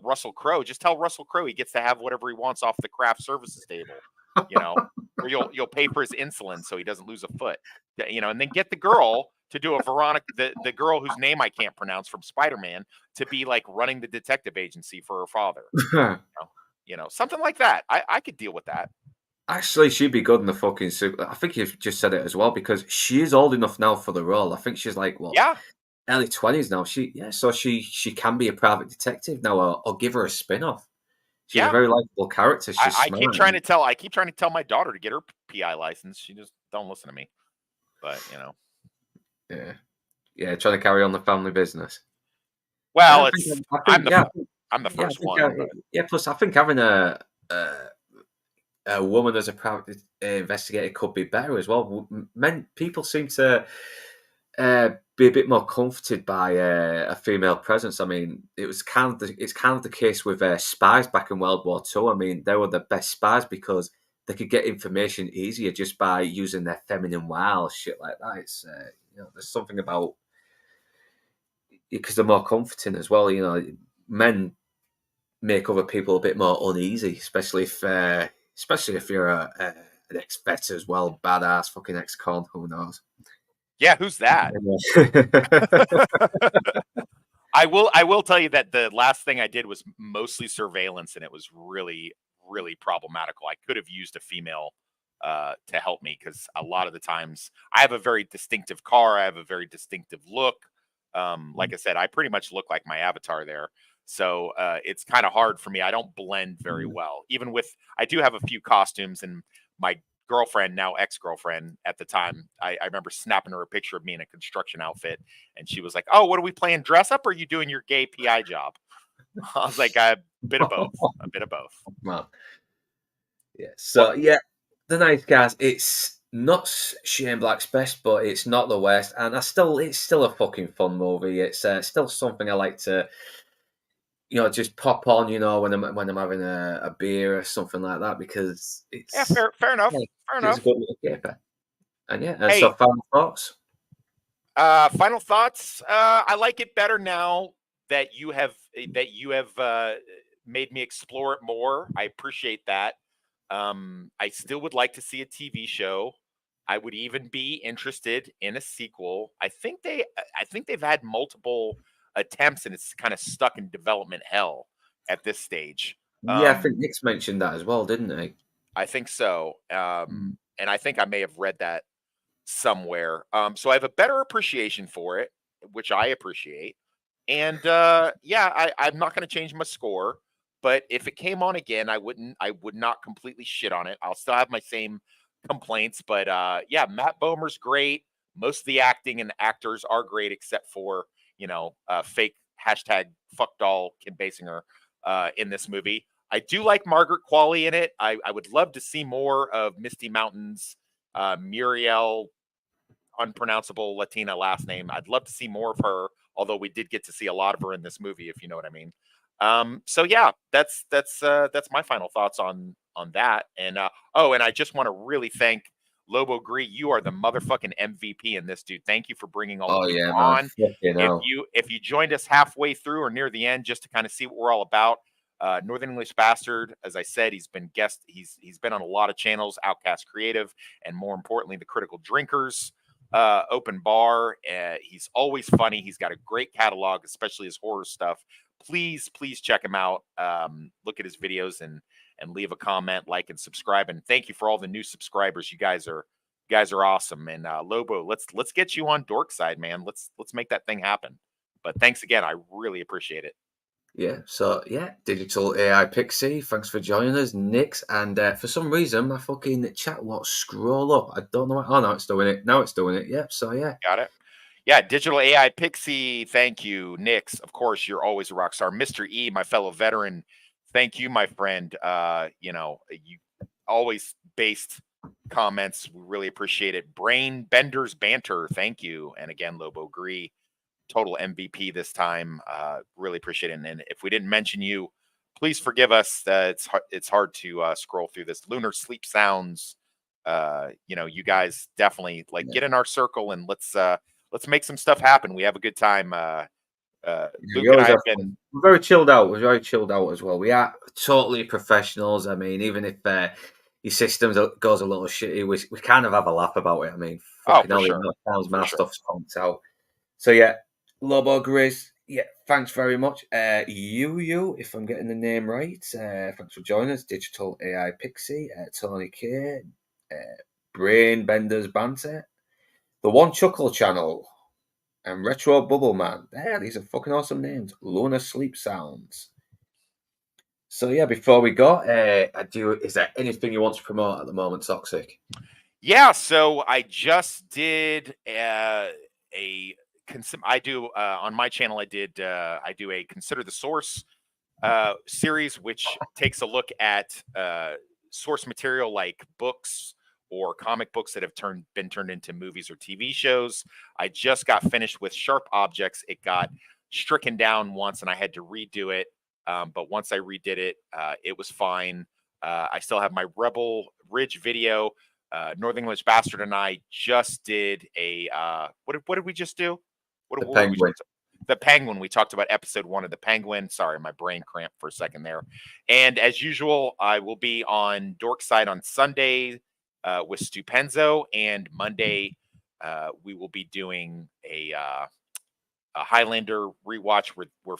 Speaker 2: Russell Crowe. Just tell Russell Crowe he gets to have whatever he wants off the craft services table, you know, or you'll pay for his insulin so he doesn't lose a foot, and then get the girl to do a Veronica, the girl whose name I can't pronounce from Spider Man, to be like running the detective agency for her father, something like that. I could deal with that.
Speaker 1: Actually, she'd be good in the fucking suit. I think you've just said it as well because she is old enough now for the role. I think she's like what
Speaker 2: Yeah,
Speaker 1: early 20s now. So she can be a private detective now, or give her a spin off. She's a very likable character. She's
Speaker 2: I
Speaker 1: smart.
Speaker 2: keep trying to tell my daughter to get her PI license. She just don't listen to me. But
Speaker 1: yeah, trying to carry on the family business.
Speaker 2: Well,
Speaker 1: I'm
Speaker 2: the first one.
Speaker 1: Plus, I think having a woman as a private investigator could be better as well. People seem to be a bit more comforted by a female presence. I mean, it's kind of the case with spies back in World War II. I mean, they were the best spies because they could get information easier just by using their feminine wiles, shit like that. It's there's something about, because they're more comforting as well. Men make other people a bit more uneasy, especially if you're an ex-vet as well, badass fucking ex-con. Who knows?
Speaker 2: Yeah, who's that? I will tell you that the last thing I did was mostly surveillance, and it was really, really problematical. I could have used a female to help me, because a lot of the times I have a very distinctive car. I have a very distinctive look. Like I said, I pretty much look like my avatar there. So it's kind of hard for me. I don't blend very well. Even with, I do have a few costumes, and my girlfriend, now ex-girlfriend at the time, I remember snapping her a picture of me in a construction outfit, and she was like, "Oh, what are we playing, dress up, or are you doing your gay PI job?" I was like, a bit of both.
Speaker 1: Well, yeah. So The Nice Guys. It's not Shane Black's best, but it's not the worst, and it's still a fucking fun movie. It's still something I like to, just pop on, when I'm having a beer or something like that, because it's
Speaker 2: fair enough.
Speaker 1: It's a good little caper. And
Speaker 2: Hey,
Speaker 1: so final thoughts.
Speaker 2: Final thoughts. I like it better now that you have made me explore it more. I appreciate that. I still would like to see a TV show. I would even be interested in a sequel. I think they've had multiple attempts, and it's kind of stuck in development hell at this stage.
Speaker 1: I think Nick's mentioned that as well, didn't he?
Speaker 2: I think so. And I think I may have read that somewhere. So I have a better appreciation for it, which I appreciate. And I'm not going to change my score. But if it came on again, I would not completely shit on it. I'll still have my same complaints. But Matt Bomer's great. Most of the acting and actors are great, except for, fake hashtag fuck doll Kim Basinger in this movie. I do like Margaret Qualley in it. I would love to see more of Misty Mountain's Muriel, unpronounceable Latina last name. I'd love to see more of her, although we did get to see a lot of her in this movie, if you know what I mean. That's my final thoughts on that. And and I just want to really thank Lobo Gree. You are the motherfucking MVP in this, dude. Thank you for bringing all the people on. If you joined us halfway through or near the end just to kind of see what we're all about, Northern English Bastard, as I said, he's been on a lot of channels, Outcast Creative, and more importantly, the Critical Drinkers open bar. He's always funny. He's got a great catalog, especially his horror stuff. Please check him out. Look at his videos and leave a comment, like, and subscribe. And thank you for all the new subscribers. You guys are awesome. And Lobo, let's get you on Dorkside, man. Let's make that thing happen. But thanks again. I really appreciate it.
Speaker 1: Yeah. So Digital AI Pixie, thanks for joining us, Nix. And for some reason, my fucking chat won't scroll up. I don't know why. Oh, now it's doing it. Yep. So
Speaker 2: got it. Yeah, Digital AI Pixie, thank you. Nix, of course, you're always a rock star. Mr. E, my fellow veteran, thank you, my friend. You always based comments. We really appreciate it. Brain Benders Banter, thank you. And again, Lobo Gree, total MVP this time. Really appreciate it. And if we didn't mention you, please forgive us. It's hard to scroll through this. Lunar Sleep Sounds. You guys definitely get in our circle, and let's make some stuff happen. We have a good time. Luke and I have been
Speaker 1: very chilled out. We're very chilled out as well. We are totally professionals. I mean, even if your system goes a little shitty, we kind of have a laugh about it. I mean,
Speaker 2: for sure.
Speaker 1: My stuff's pumped out. So Lobo Grizz, thanks very much. You, if I'm getting the name right, thanks for joining us. Digital AI Pixie, Tony K, Brain Benders Banter, The One Chuckle Channel, and Retro Bubble Man. These are fucking awesome names. Lunar Sleep Sounds. So yeah, before we go, is there anything you want to promote at the moment, Toxic?
Speaker 2: Yeah, so I just did a I do on my channel. I do a Consider the Source series, which takes a look at source material like books or comic books that have been turned into movies or TV shows. I just got finished with Sharp Objects. It got stricken down once, and I had to redo it. But once I redid it, it was fine. I still have my Rebel Ridge video. Northern English Bastard and I just did a what did we just do?
Speaker 1: The
Speaker 2: What were we
Speaker 1: Penguin.
Speaker 2: just the Penguin. We talked about episode 1 of the Penguin. Sorry, my brain cramped for a second there. And as usual, I will be on Dorkside on Sunday with Stupenzo, and Monday we will be doing a Highlander rewatch. We're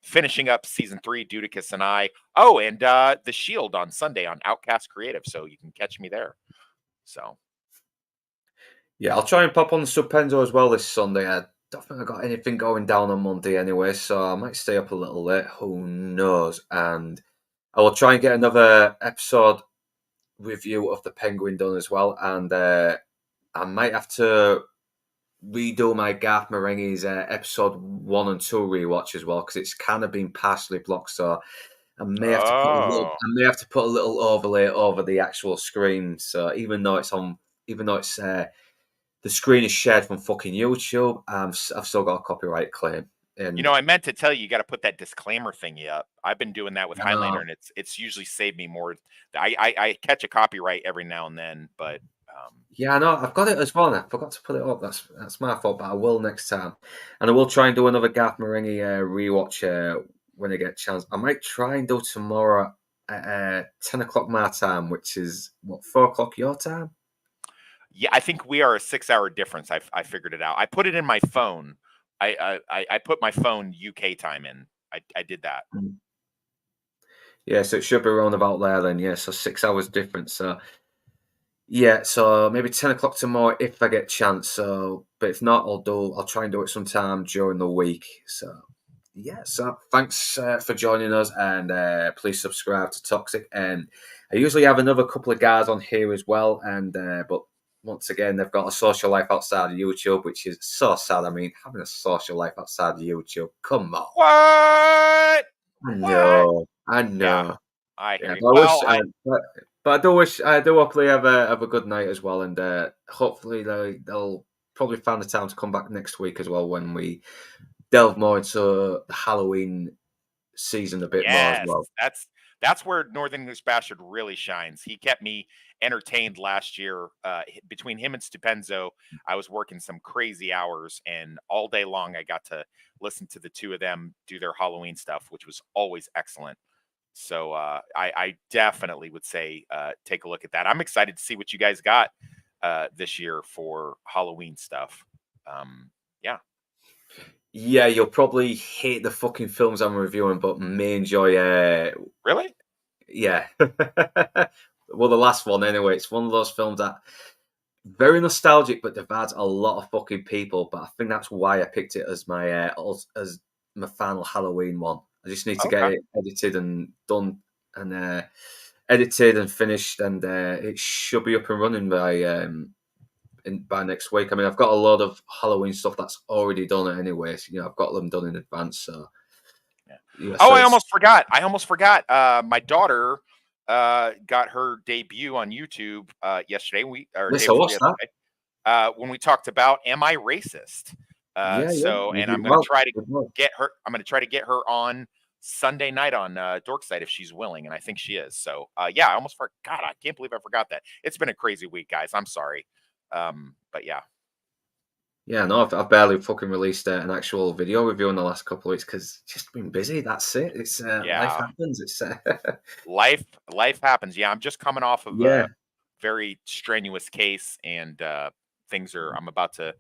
Speaker 2: finishing up season 3, Dudicus and I. Oh, and The Shield on Sunday on Outcast Creative, so you can catch me there. So
Speaker 1: Yeah, I'll try and pop on the Subpenzo as well this Sunday. I don't think I got anything going down on Monday anyway, so I might stay up a little late. Who knows? And I will try and get another episode review of the Penguin done as well. And I might have to redo my Garth Marenghi's episode 1 and 2 rewatch as well because it's kind of been partially blocked. So I may have to put a little overlay over the actual screen. So even though it's the screen is shared from fucking YouTube, I've still got a copyright claim. And
Speaker 2: I meant to tell you, you got to put that disclaimer thingy up. I've been doing that with Highlander,
Speaker 1: uh,
Speaker 2: and it's usually saved me more. I catch a copyright every now and then, but
Speaker 1: yeah, I know I've got it as well. And I forgot to put it up. That's my fault, but I will next time. And I will try and do another Garth Marenghi rewatch when I get a chance. I might try and do tomorrow at 10 o'clock my time, which is what 4 o'clock your time.
Speaker 2: yeah, I think we are a 6-hour difference. I figured it out. I put it in my phone. I put my phone UK time in. I did that.
Speaker 1: Yeah, so it should be around about there then. Yeah, so 6 hours difference. So yeah, so maybe 10 o'clock tomorrow if I get a chance. So, but if not, I'll try and do it sometime during the week. So yeah, so thanks for joining us, and please subscribe to Toxic. And I usually have another couple of guys on here as well, and but once again, they've got a social life outside of YouTube, which is so sad. I mean, having a social life outside of YouTube, come on.
Speaker 2: What?
Speaker 1: I
Speaker 2: What?
Speaker 1: know, I
Speaker 2: Yeah,
Speaker 1: know.
Speaker 2: I
Speaker 1: Yeah,
Speaker 2: hear you.
Speaker 1: but
Speaker 2: Well, I
Speaker 1: I do wish, I do hopefully have a good night as well, and hopefully they'll probably find the time to come back next week as well when we delve more into the Halloween season a bit more as
Speaker 2: Yes,
Speaker 1: well.
Speaker 2: that's where Northern English Bastard really shines. He kept me entertained last year. Between him and Stupenzo, I was working some crazy hours, and all day long I got to listen to the two of them do their Halloween stuff, which was always excellent. So I definitely would say take a look at that. I'm excited to see what you guys got this year for Halloween stuff. Yeah.
Speaker 1: Yeah, you'll probably hate the fucking films I'm reviewing, but may enjoy.
Speaker 2: Really?
Speaker 1: Yeah, well, the last one anyway. It's one of those films that very nostalgic, but divides a lot of fucking people. But I think that's why I picked it as as my final Halloween one. I just need to get
Speaker 2: Okay.
Speaker 1: it edited and done, and edited and finished, and it should be up and running by next week. I mean, I've got a lot of Halloween stuff that's already done anyway. So, I've got them done in advance. So
Speaker 2: Yeah.
Speaker 1: yeah,
Speaker 2: Oh,
Speaker 1: so
Speaker 2: I
Speaker 1: it's
Speaker 2: almost forgot. I almost forgot. My daughter got her debut on YouTube yesterday. Or
Speaker 1: yes,
Speaker 2: day
Speaker 1: I
Speaker 2: before
Speaker 1: watched that.
Speaker 2: yesterday. When we talked about "Am I Racist?"
Speaker 1: Yeah, yeah, you
Speaker 2: And
Speaker 1: did
Speaker 2: I'm going to
Speaker 1: well.
Speaker 2: try to
Speaker 1: Good well.
Speaker 2: get her. I'm going to try to get her on Sunday night on Dorkside if she's willing, and I think she is. So yeah, I almost forgot. God, I can't believe I forgot that. It's been a crazy week, guys. I'm sorry. But yeah.
Speaker 1: Yeah, no, I've barely fucking released an actual video review in the last couple of weeks because just been busy. That's it. It's life
Speaker 2: Yeah.
Speaker 1: happens. It's
Speaker 2: Life happens. Yeah, I'm just coming off of
Speaker 1: yeah,
Speaker 2: a very strenuous case, and I'm about to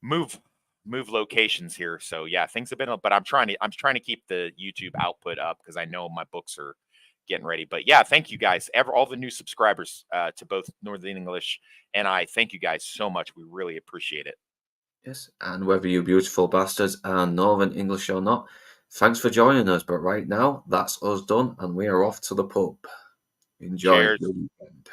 Speaker 2: move locations here. So yeah, things have been but I'm trying to keep the YouTube output up because I know my books are getting ready. But yeah, thank you guys. All the new subscribers to both Northern English and I. Thank you guys so much. We really appreciate it.
Speaker 1: yes. And whether you beautiful bastards are Northern English or not, Thanks for joining us, but right now, that's us done, and we are off to the pub. Enjoy
Speaker 2: Cheers.
Speaker 1: your weekend.